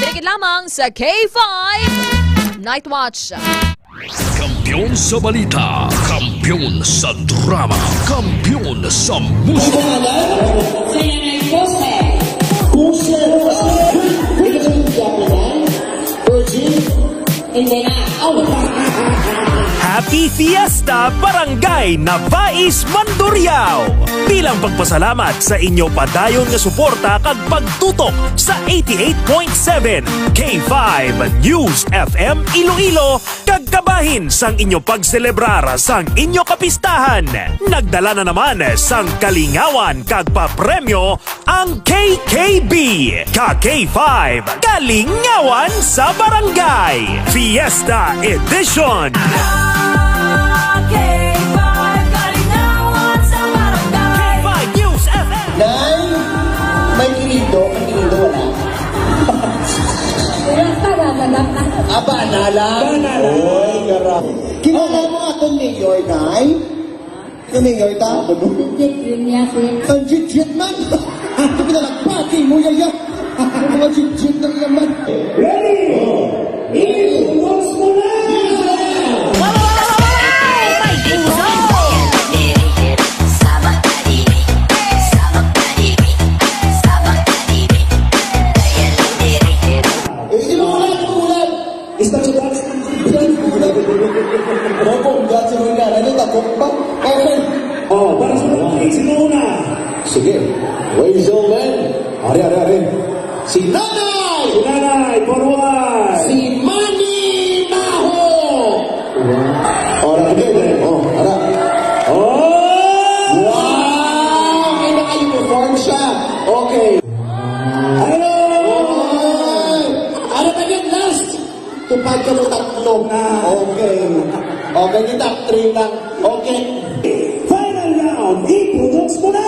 Dirikit lamang sa K5 Night Watch. Kampiyon sa balita, kampiyon sa drama, kampiyon sa musika. Happy Fiesta Barangay Navais Mandurriao! Bilang pagpasalamat sa inyo padayon nga suporta kag pagtutok sa 88.7 K5 News FM Iloilo kag kabahin sang inyo pagselebrar sang inyo kapistahan. Nagdala na naman sang kalingawan kag papremyo ang KKB K5 Kalingawan sa Barangay Fiesta Edition. Nay, may kinido, wala. Aba, nalang. Oy, garap. Kilala mo akong mayor, Nay? Ito mayor ta? Ang jit-jit man. Ito pinalagpati mo, yaya. Ang mga jit-jit na yaman. Ready? Iwas mo na! Oh, para sa mga sino una? Sige. Ladies and gentlemen, ari. Si Nanay! Si Nanay, forward! Si Manny Maho! Ora, ara. Oh! Wow! May naka-uniform siya. Okay. Hello! Ano ba yun last? Tupad ka mo tatlo na. Okay. Okay, yung top 3 lang. Okay. Final round, i-products mo na!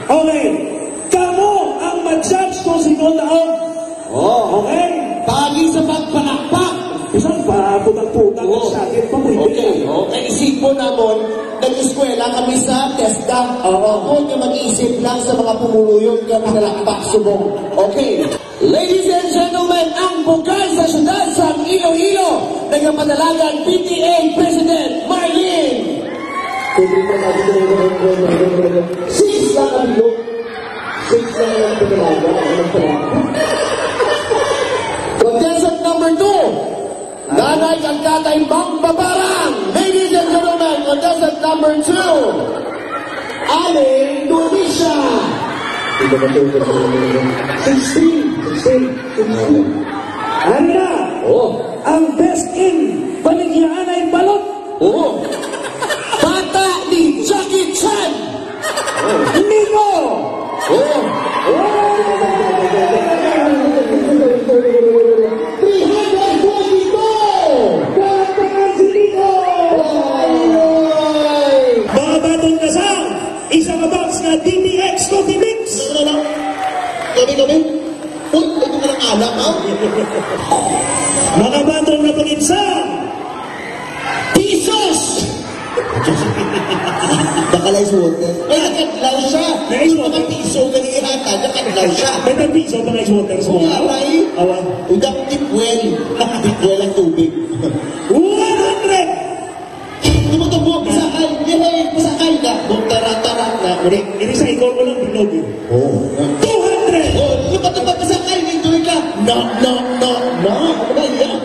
Okay. Kamu ang mag-judge kung sino taong. Oh, okay. Pagi sa pagpanakpak. Isang pa, putang-putang sa akin pa mo. Okay, okay. Isipon naman, nag-eskwela kami sa TESDA. Huwag na mag-iisip lang sa mga pumuluyong kami nalakpak subong. Okay. Ladies and gentlemen, ang bukal sa syudad sa Iloilo, nagpapadalagan PTA President Marlene. Sis lang ang ilog. Sis lang ang padalaga. Contestant number 2. Nanay ang Tatay Mang Babarang. Ladies and gentlemen, contestant number 2. Aling Dumisha. 16. Ano na? Ang best in Baligyaan ay balot. Bata ni Jackie Chan. Nico. Mga batong kasang, isang box na DTX Coffee Mix. Gabi. Uy, ito ka ng alam, ha? Mga batong na panginsang, Pisos. Nakalize water. Ay, nakadlaw siya. Yung mga piso ganihata, nakadlaw siya. May piso pa na water sa mga. Aray. Awan. Udak tipwell. Tipwell ang tubig. 100! Tumutubog, pasakay. Pasakay na. Tara na. Ini sa ikor ko lang binog. 200! Lupa-tupa pasakay. Enjoy ka. No. Ano ba yan?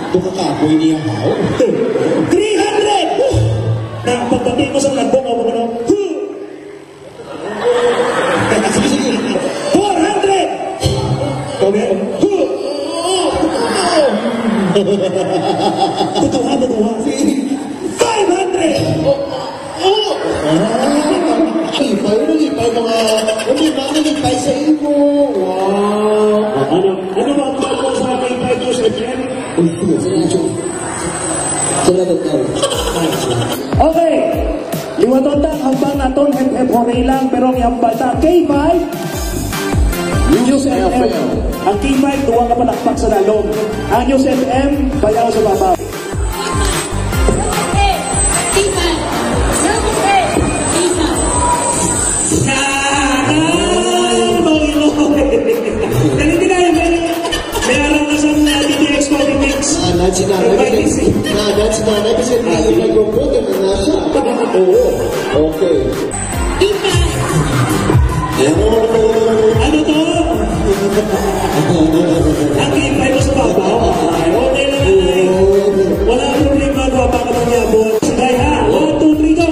Ito kakapoy niya, how? 300! Na pagpati ko sa lagbong ako ano? 400! Okay. Tutuha. 500! Ipay mga nalipay sa imo. Wow. Ano ba ang mo sa aking 5 years again? Okay. Liwatotang hambang naton hep honay lang pero ang bata K5 News FM. Ang K5 duwa ka palakpak sa lalong. Ang News FM bayaw sa babaw. Sinanay kasi nag-promote na siya. Okay. Ano to? Ang K5 sa babaw. Okay lang. Wala problema ko pa ka magyabot. Sige ha. 1, 2, 3, go.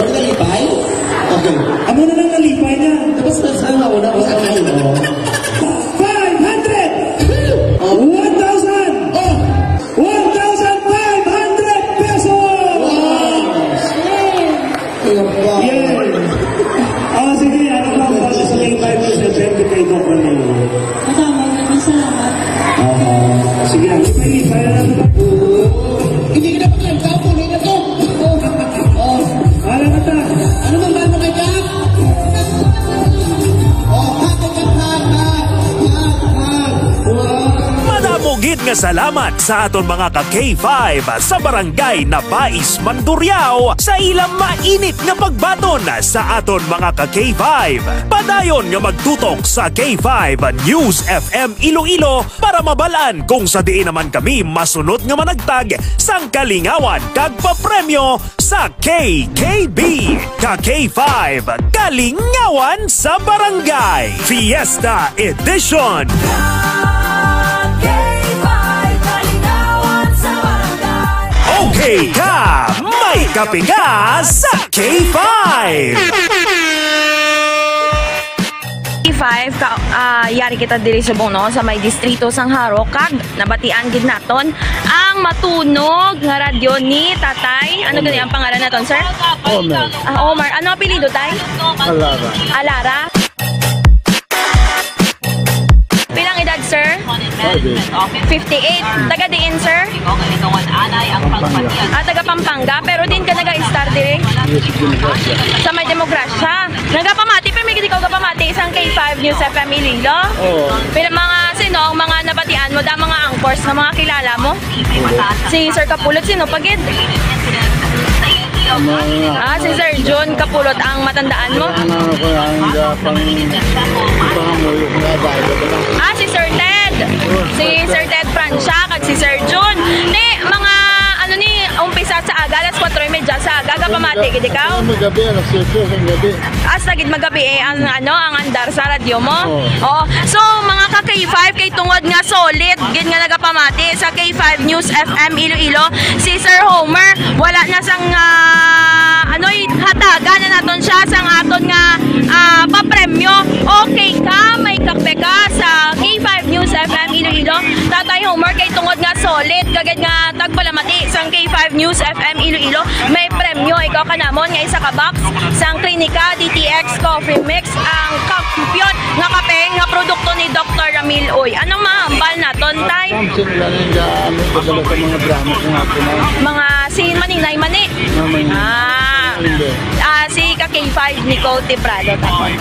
Wala nalipay? Okay. Amo na lang nalipay na. Tapos saan ako na? Basta kayo mo. 500! 1,000! 1,500 pesos! Wow! Yeah! Sige, ano ba ang basta sa K5 News FM kay Dr. Mayo? Maraming salamat. Sige, lipay na lang. Hindi ka na paglantaw, puloy na to. Wala na ta. Ano bang ba mo kay Jack? Madamogid nga salamat sa aton mga ka-K5 sa barangay na Bais Mandurriao sa ilang mainit nga pagbaton sa aton mga ka-K5. Padayon nga magtutok sa K5 News FM Iloilo para mabalaan kung sa diin naman kami masunod nga managtag sang kalingawan kag papremyo sa KKB. Ka-K5 Kalingawan sa Barangay Fiesta Edition. Okay ka! May kape ka sa K5! K5, yari kita diri sa Bono sa may distrito sang Haro kag nabatian gid naton ang matunog nga radyo ni Tatay. Ano gani ang pangalan naton, sir? Omar. Omar. Ano apelyido, tay? Alara. Alara. Pilang edad, sir? 58. Taga diin, sir? Taga Pampanga. Pero din ka naga-star dire? Sa may demokrasya. Nagapamati, pero may ikaw kapamati isang K5 News FM Iloilo? Oo. Pero mga sino, ang mga nabatian mo, da mga anchors na mga kilala mo? Si Sir Kapulot, sino pagid? Si Sir John Kapulot ang matandaan mo? Si Sir Ted. Si Sir Ted Francia kag si Sir John. Ni mga ano ni umpisa sa aga alas 4:30 sa aga pamati gid ikaw. Magabi alas 7 ang gabi. Gid magabi ang ang andar sa radyo mo. Oo. So mga ka K5 kay tungod nga solid gid nga nagapamati sa K5 News FM Iloilo si Sir Homer wala na sang hataga na naton siya sang aton nga papremyo. Okay ka, may kape ka sa K5 News FM Iloilo. Tatay Homer kay tungod nga solid kagad nga tagpalamati sang K5 News FM Iloilo. May premyo ikaw kanamon nga isa ka box sang Klinika DTX Coffee Mix ang kampiyon nga kape nga produkto ni Dr. Ramil Oy. Anong mahambal naton, tay? Mga si Maninay Mani. Si K5 ni Cote Prado tapon.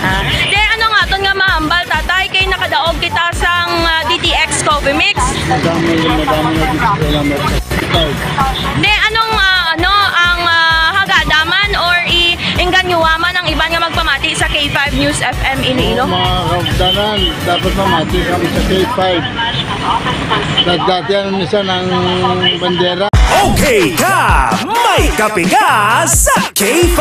Ano nga ton nga mahambal tatay kay nakadaog kita sang DTX Coffee Mix. Anong ang hagadaman or inganyuwaman ang iban nga magpamati sa K5 News FM Iloilo? Mga kapdanan, dapat mamati kami sa K5. Nagdatian nisa ng bandera. Okay ka! May kape ka sa K5!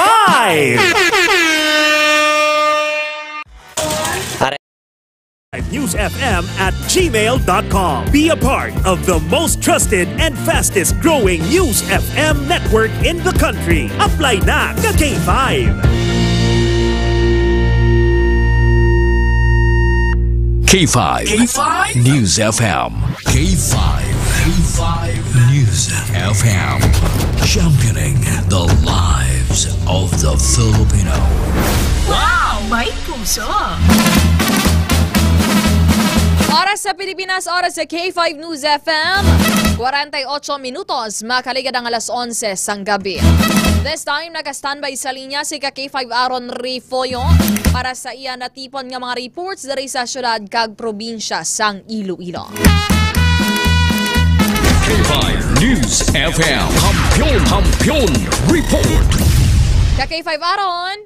News FM at gmail.com. Be a part of the most trusted and fastest growing News FM network in the country. Apply na ka K5. K5 News FM. K5 News FM. Championing the lives of the Filipino. Wow! May puso! Oras sa Pilipinas, oras sa K5 News FM. 48 minutos, makaligad ang alas 11 sang gabi. This time, naka-standby sa linya si K5 Aaron Rifoyo para sa iya natipon nga mga reports dari sa syudad kag probinsya sang Iloilo. K5 News FM. Kampiyon Report. K5 Aaron.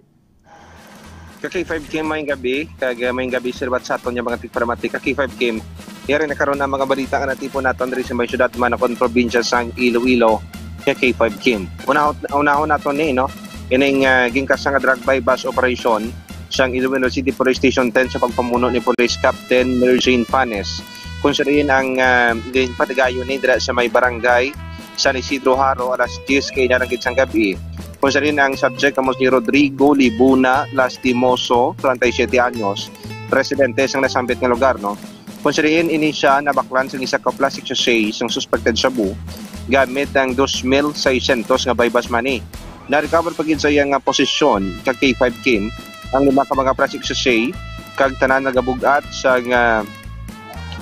Ka-K5 Kim mayong gabi, mayong gabi sirbat sa aton yung mga tikparamati. Ka-K5 Kim, yari nakaroon na mga balita nga natipon natin rin sa may syudad manakon probinsya sang Iloilo. K5 Kim. Unahon natin no? Ining gingkas nga drug by bus operation siyang Iloilo City Police Station 10 sa pagpamuno ni Police Captain Mary Jane Panes. Kung sa rin ang patigayon ni sa may barangay San Isidro Haro alas 10 kay narangkit sang gabi. Kung sa rin ang subject kamo si Rodrigo Libuna Lastimoso, 37 anyos, residente sa nasambit nga lugar, no? Kung sa rin ini siya nabaklan sa isa ka plastic sachet sa suspected shabu gamit ang 2,600 nga baybas money. Na-recover pagin sa iyang posisyon kag K5 Kim ang 5 ka mga plastic sachet kag tanan nagabugat sa nga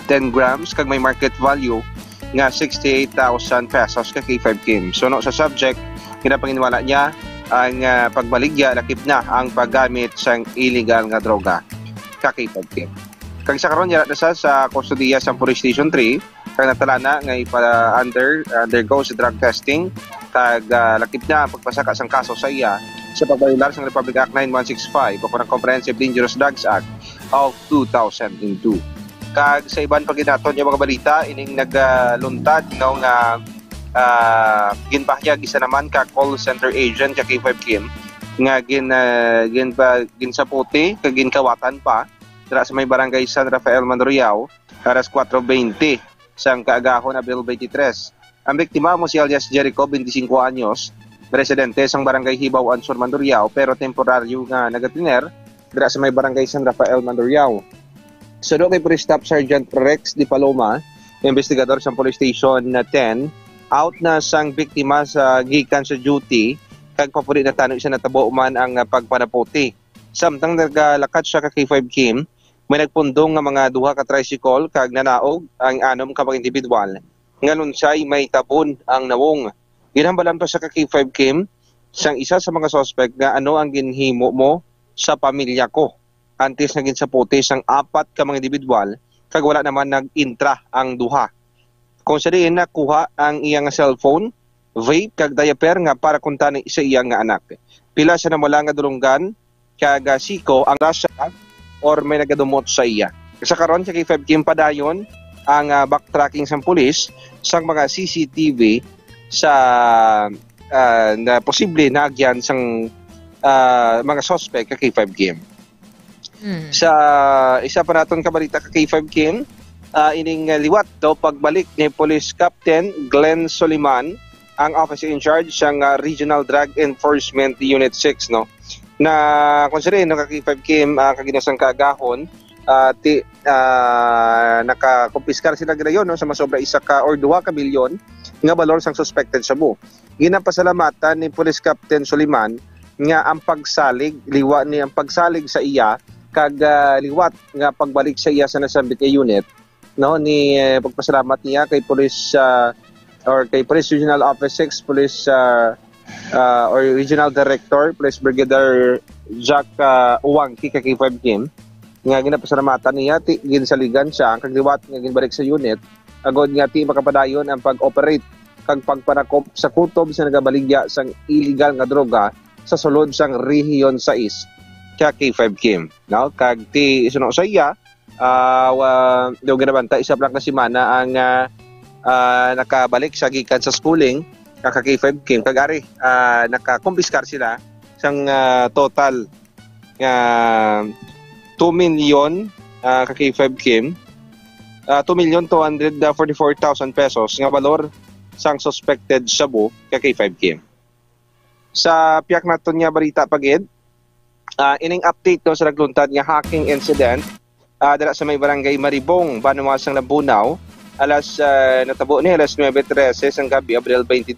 10 grams kag may market value nga 68,000 pesos kag K5 Kim. So no, sa subject kinapanginiwala niya ang pagbaligya lakip na ang paggamit sa illegal nga droga kag K5 Kim. Kag sa karon yara na sa kustodiya sa Police Station 3 kag natalana nga undergo sa drug testing kag lakip na ang pagpasaka sang kaso sa iya sa pagbayular sa Republic Act 9165 o ng Comprehensive Dangerous Drugs Act of 2002. Kag sa iban paginaton yung mga balita ining nagluntad nga ginpahyag isa naman ka call center agent ka K5 Kim nga ginsaputi kag ginkawatan pa dira sa may barangay San Rafael Mandurriao aras 4:20 sang kaagahon Abril 23. Ang biktima mo si alias Jericho, 25 anyos, residente sang barangay Hibaw Ansur Mandurriao pero temporaryo nga nagatiner dira sa may barangay San Rafael Mandurriao. Sudo kay Police Staff Sergeant Rex Di Paloma, investigador sa Police Station 10, out na sang biktima sa gikan sa duty kag papuri na tanong siya natabo man ang pagpanaputi. Samtang naglalakad siya ka K5 Kim, may nagpundong nga mga duha ka tricycle kag nanaog ang 6 ka mga individual. Ngalon siya'y may tabon ang nawong. Ginhambalan pa siya ka K5 Kim sang isa sa mga suspect nga ano ang ginhimo mo sa pamilya ko. Antes naging sa puti sang 4 ka mga individual kag wala naman nag-intra ang duha. Kung sa diin nakuha ang iyang cellphone, vape kag diaper nga para kuntani sa iyang nga anak. Pila siya na wala nga dulunggan kag siko ang rasya or may nagadumot sa iya. Sa karon sa K5 Kim padayon ang backtracking sa pulis sang mga CCTV sa na posible na agyan sang mga suspect ka K5 Kim. Sa isa pa naton kabalita ka K5 Kim, ining liwat daw pagbalik ni Police Captain Glenn Soliman, ang officer in charge sang Regional Drug Enforcement Unit 6, no, na konsiderin no ka K5 Kim kaginasang kaagahon nakakumpiskar sila ginayon no sa masobra 1 or 2 ka bilyon nga balor sang suspected shabu. Ginapasalamatan ni Police Captain Soliman nga ang pagsalig sa iya kag liwat nga pagbalik sa iya sa nasambit nga unit, no, ni pagpasalamat niya kay Police kay Police Regional Office 6 Police or Regional Director Police Brigadier Jack Uwangki kay K5 Kim nga ginapasalamatan niya ginsaligan siya kag liwat nga ginbalik sa unit agod nga ti makapadayon ang pag-operate kag pagpanakop sa kutob sa nagabaligya sang illegal nga droga sa sulod sang Region 6 kaya K5 Kim. No? Kag ti isuno sa iya, daw ginabanta isa lang na simana ang nakabalik sa gikan sa schooling kaka K5 Kim. Kag ari nakakumpiskar sila sang total 2 million ka K5 Kim, 2,244,000 pesos nga balor sang suspected shabu ka K5 Kim. Sa piyak naton nga balita pagid, ining update no sa nagluntad nga hacking incident dala sa may barangay Maribong, Banuasang Lambunaw, natabo ni alas 9:13 sang gabi Abril 22.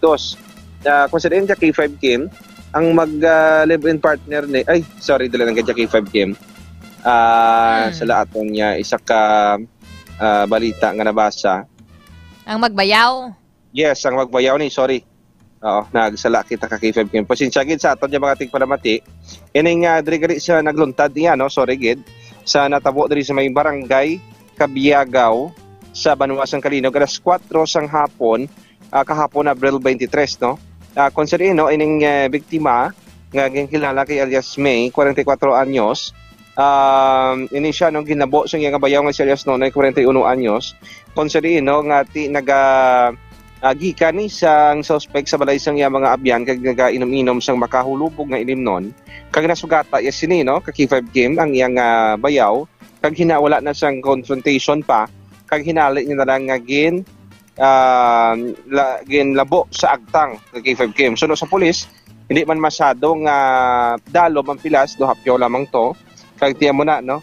Kung sa din K5 Kim ang mag-live-in partner ni dala ng K5 Kim. Sa laaton niya isa ka balita nga nabasa. Ang magbayaw? Yes, ang magbayaw ni, sorry. Oo, nagsala kita ka K5 Kim. Pasensya gid sa aton yung mga tigpalamati. Ining diri sa nagluntad niya, no, sorry gid, sa natabo diri sa may barangay Kabiagaw sa Banuasang Kalinog alas 4 sang hapon kahapon Abril 23, no. Considering no ining biktima nga ginkilala kay alias May, 44 anyos. Ini siya no ginabo sa iyang bayaw nga si alias Nonoy, 41 anyos. Considering no nga ti gikan ni sang suspect sa balay sang iya mga abyan kag nagainom-inom sang makahulubog nga ilimnon kag nasugata yes sini no ka K5 Kim ang iyang bayaw kag hinawala na sang confrontation pa kag hinali niya na lang nga ginlabo sa agtang ka K5 Kim. So no, sa pulis hindi man masyadong dalo man pilas do hapyaw lamang to. Kag tiyan mo na no,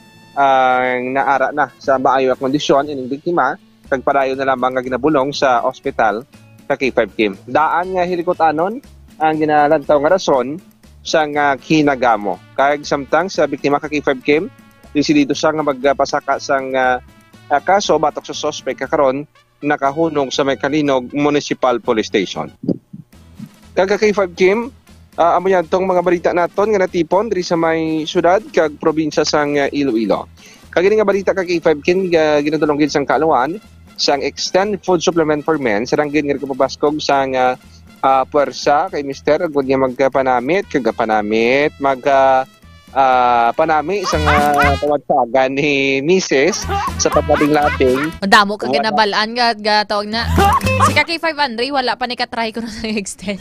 naara na sa maayo nga kondisyon ining biktima kag padayon na lamang nga ginabulong sa ospital sa K5 Kim. Daan nga helikoptaron ang ginalantaw nga rason sa nga kinagamo. Kag samtang sa biktima ka K5 Kim, desidido siya nga magpasaka sang kaso batok sa suspect kakaron nakahunong sa may Kalinog Municipal Police Station. Kag K5 Kim, amo yan tong mga balita naton nga natipon diri sa may syudad kag probinsya sang Iloilo. Kag nga balita kag K5 Kim ginadulong gid sang Kalawan sang Extend Food Supplement for Men sarang gid nga kapabaskog sang puwersa kay Mr. Agud nga magpanamit kag panamit panami isang tawagsagan ni Mrs. sa paglating-lating. Madamo ka ginabalaan nga tawag na. Si K5 Andre, wala pa ni katry ko na sa extend.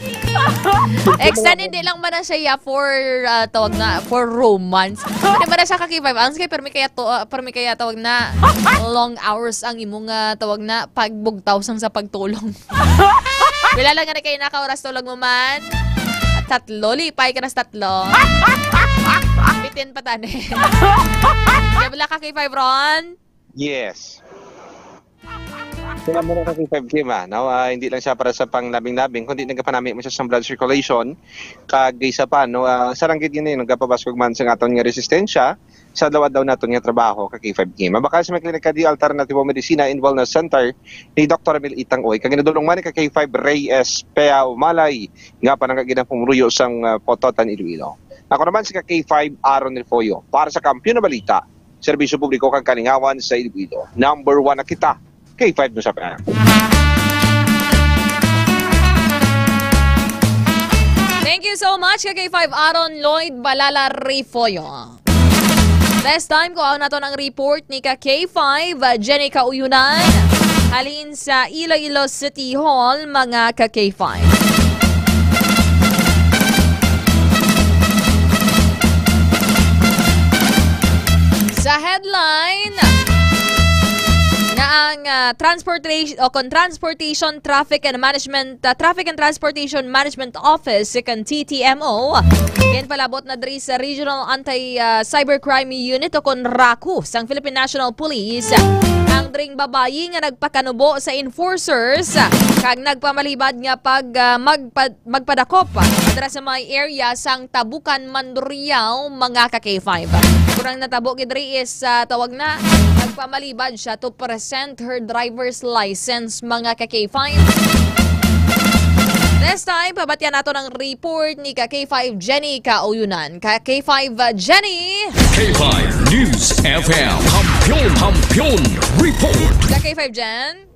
Extend hindi lang man na siya for tawag na for romance. Hindi man na siya K5 Andre, pero may kaya tawag na long hours ang imong tawag na pagbugtaw sang sa pagtulong. Bila lang nga na kayo nakaoras tulog mo man. At 3, lipay ka na sa 3. Bitin pa tani. Gabla ka kay 5 Ron? Yes. Kaya mo na kay 5 Kim no? Hindi lang siya para sa panglabing-labing, kundi nagpanami mo siya sa blood circulation. Kag isa pa, no? Sarang gid yun nagpapabaskog man sa aton nga resistensya sa daw naton nga trabaho kay 5 Kim. Mabaka sa may klinika di Alternativo Medicina and Wellness Center ni Dr. Emil Itangoy. Kag ginadulong man kay 5 Reyes Peao Malay nga pananggaginang pumuruyo sang Pototan Iloilo. Ako naman si K5 Aaron Rifoyo para sa Kampiyon na Balita, Serbisyo Publiko kang Kalingawan sa Iloilo. Number 1 na kita, K5 no sa PM. Thank you so much kay K5 Aaron Lloyd Balala Rifoyo. Last time ko na to ng report ni K5 Jenny Kauyunan halin sa Iloilo City Hall mga K5. Sa headline na ang Transportation Traffic and Transportation Management Office kan TTMO yan palabot na diri sa Regional Anti-Cybercrime Unit o kon RACU sang Philippine National Police ang dring babayi nga nagpakanubo sa enforcers kag nagpamalibad nga magpadakop dira sa may area sang Tabukan Mandurriao mga K5. Kurang natabo gid diri is tawag na nagpamalibad siya to present her driver's license mga K5. This time, pabatyan nato ng report ni K5 Jenny Kauyunan. K5 Jenny! K5 News FM Kampiyon Report! K5 Jen?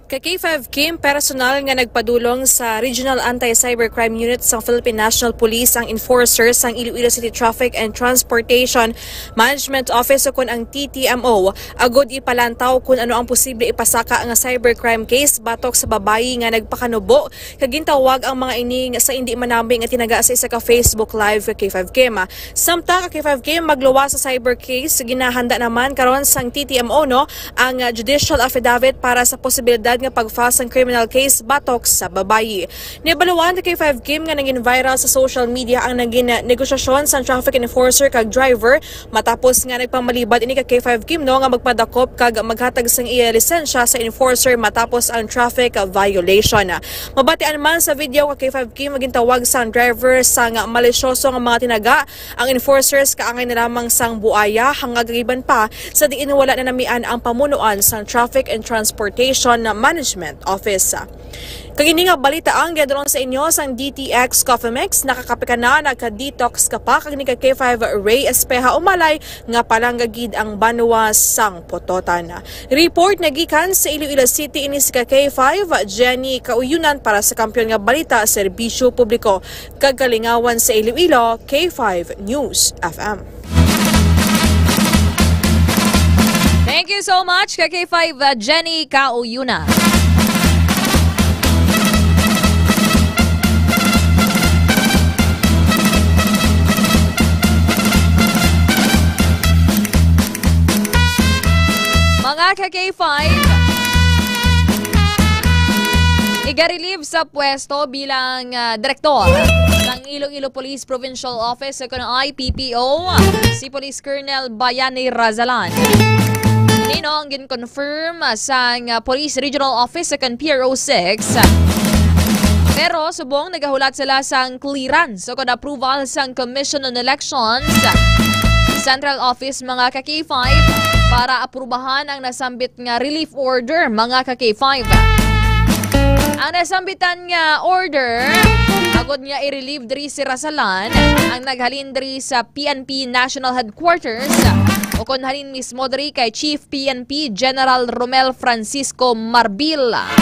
K5 Kim, personal nga nagpadulong sa Regional Anti-Cybercrime Unit sa Philippine National Police ang enforcers sang Iloilo City Traffic and Transportation Management Office o kun ang TTMO agod ipalantaw kung ano ang posible ipasaka nga cybercrime case batok sa babayi nga nagpakanubo kagintawag ang mga ining sa hindi manambi nga tinaga sa isa ka Facebook Live K5 Kim. Samtang K5 Kim magluwa sa cyber case ginahanda naman karon sang TTMO no ang judicial affidavit para sa posibilidad nga pag-file ng criminal case batok sa babayi. Nibaluan kay 5 Kim nga naging viral sa social media ang naging negosyasyon sa traffic enforcer kag driver matapos nga nagpamalibad ini kay 5 Kim no nga magpadakop kag maghatag sang iya lisensya sa enforcer matapos ang traffic violation. Mabatian man sa video kay 5 Kim maging tawag sa driver sa nga malisyoso nga mga tinaga ang enforcers kaangay na lamang sang buaya hanggang giban pa sa diin wala na namian ang pamunuan sa Traffic and Transportation Management Office. Kagini nga balita ang gadron sa inyo sang DTX Coffee Mix nakakapika na nagka-detox ka pa kag ni K5 Ray Espeha Umalay nga palanggagid ang banwa sang Pototan. Report nagikan sa Iloilo City inis ka K5 Jenny Kauyunan para sa Kampiyon nga Balita Serbisyo Publiko kag Kalingawan sa Iloilo K5 News FM. Thank you so much K5 Jenny Kauyunan. Mga K5, Iga-relieve sa pwesto bilang direktor ng Iloilo Police Provincial Office o IPPO si Police Colonel Bayani Razalan. Nino ang gin-confirm sa Police Regional Office sa PRO 6. Pero subong nagahulat sila sa clearance o approval sa Commission on Elections Central Office mga ka-K5 para aprubahan ang nasambit nga relief order mga ka-K5. Ang nasambitan nga order, agad nga i-relieve diri si Razalan ang naghalin diri sa PNP National Headquarters o kung halin mismo diri kay Chief PNP General Romel Francisco Marbilla.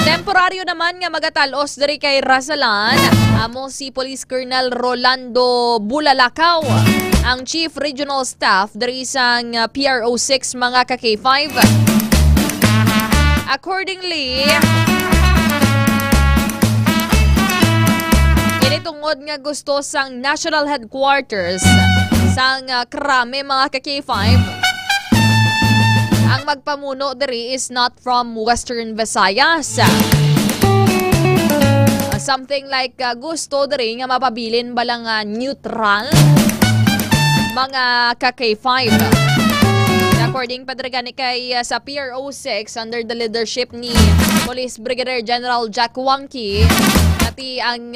Temporaryo naman nga magatalos diri kay Razalan amo si Police Colonel Rolando Bulalakaw, ang Chief Regional Staff diri sa PRO 6 mga ka-K5. Accordingly, initungod nga gusto sang National Headquarters sang Krame mga ka-K5, ang magpamuno diri is not from Western Visayas. Something like gusto diri nga mapabilin balang neutral mga ka-K5. According pa diri kay sa PRO 6 under the leadership ni Police Brigadier General Jack Wangki, pati ang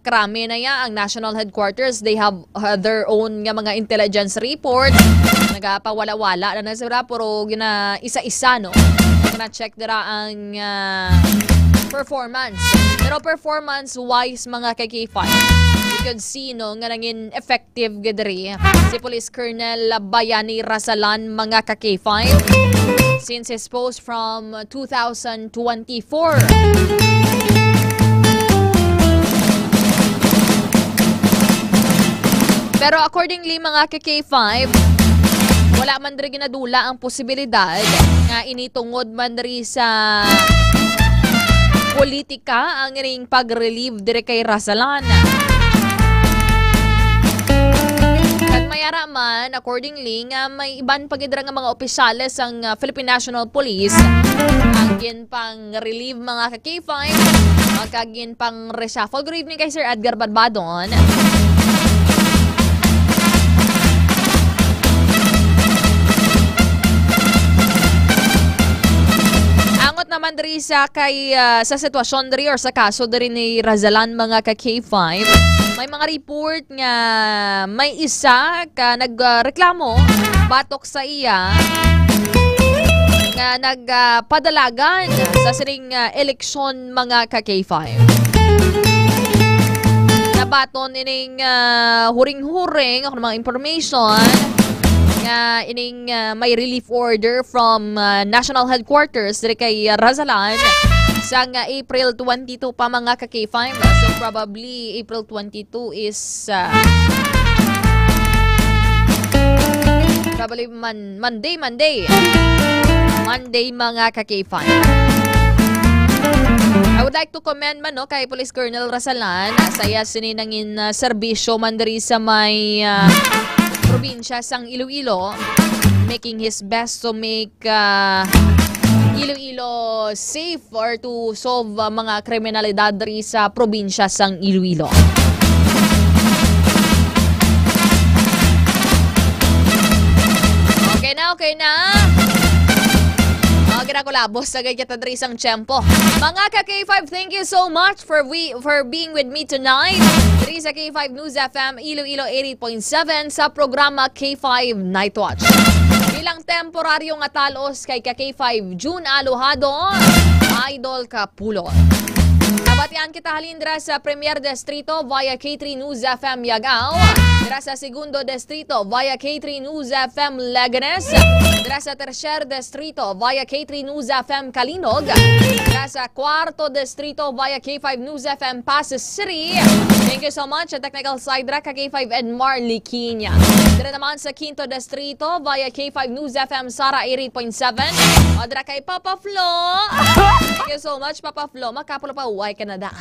Krame na ang National Headquarters, they have their own nga mga intelligence report. Nagapawala-wala na sila, puro isa-isa, no? Na-check dira ang performance. Pero performance-wise, mga K5, you could see, no, nga nangin effective gadri si Police Colonel Bayani Razalan, mga K5, since his post from 2024. Pero accordingly mga K5, wala man diri ginadula ang posibilidad nga initungod man diri sa politika ang ring pag-relieve diri kay Razalan. At mayara man, accordingly, nga may iban pagidra nga mga opisyales ang Philippine National Police ang gin pang relieve mga K5, magkagin pang reshuffle. Good evening kay Sir Edgar Badbadon. Naman diri sa kay sa sitwasyon diri or sa kaso diri ni Razalan mga ka-K5, may mga report nga may isa ka nagreklamo batok sa iya nga nagpadalagan sa siring eleksyon mga ka-K5. Nabaton ining huring-huring ako mga information nga ining may relief order from National Headquarters diri kay Razalan sa April 22 pa mga ka-K5. So probably April 22 is probably Monday mga ka-K5. I would like to commend man, no, kay Police Colonel Razalan. Saya sininangin serbisyo man diri sa may probinsya sang Iloilo, making his best to make Iloilo safe or to solve mga kriminalidad diri sa probinsya sang Iloilo. Okay na. Ginakulabos sa gayat diri sang tiyempo. Mga ka-K5, thank you so much for being with me tonight. Diri sa K5 News FM Iloilo 88.7 sa programa K5 Night Watch. Bilang temporaryong atalos kay ka-K5 June Alojado, Idol Kapulot. Nabatian kita halindra sa Premier Distrito via K3 News FM Yagao, dira sa Segundo Distrito via K3 News FM Leganes, dira sa Tercer Distrito via K3 News FM Kalinog, dira sa Cuarto Distrito via K5 News FM Pasig City. Thank you so much sa technical side dira ka K5 Edmar Liquiña. Dira naman sa Quinto Distrito via K5 News FM Sara 88.7, o dira kay Papa Flo. Thank you so much Papa Flo, makapulo pa uway Canada.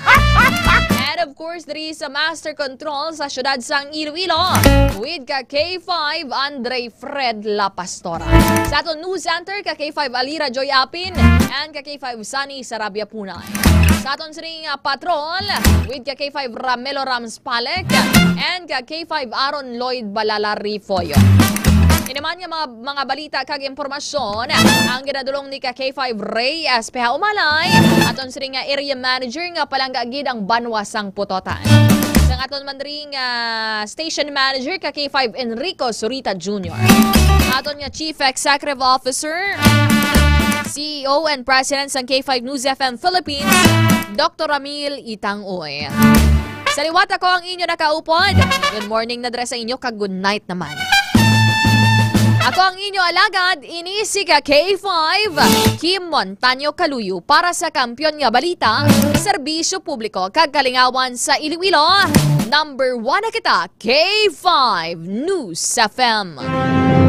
And of course, diri sa Master Control sa syudad sang Iloilo with ka K5 Andre Fred La Pastora. Sa aton News Center, ka K5 Alira Joy Apin and ka K5 Sunny Sarabia Punay. Sa aton siring patrol with ka K5 Ramelo Rams Palek and ka K5 Aaron Lloyd Balala Rifoyo. Inaman nga mga balita kag impormasyon ang ginadulong ni ka K5 Ray Espeha Umalay aton siring area manager nga palangga gid ang Banwasang Putotan. Sang aton man ring station manager ka K5 Enrico Surita Jr. Aton nga Chief Executive Officer, CEO and President ng K5 News FM Philippines, Dr. Ramil Itangoy. Sa liwat ako ang inyo nakaupod. Good morning na dress sa inyo kag good night naman. Ako ang inyo alagad, inisi ka K5, Kim Montaño Caluyo para sa Kampiyon nga Balita, Serbisyo Publiko kag Kalingawan sa Iloilo. Number 1 na kita, K5 News FM.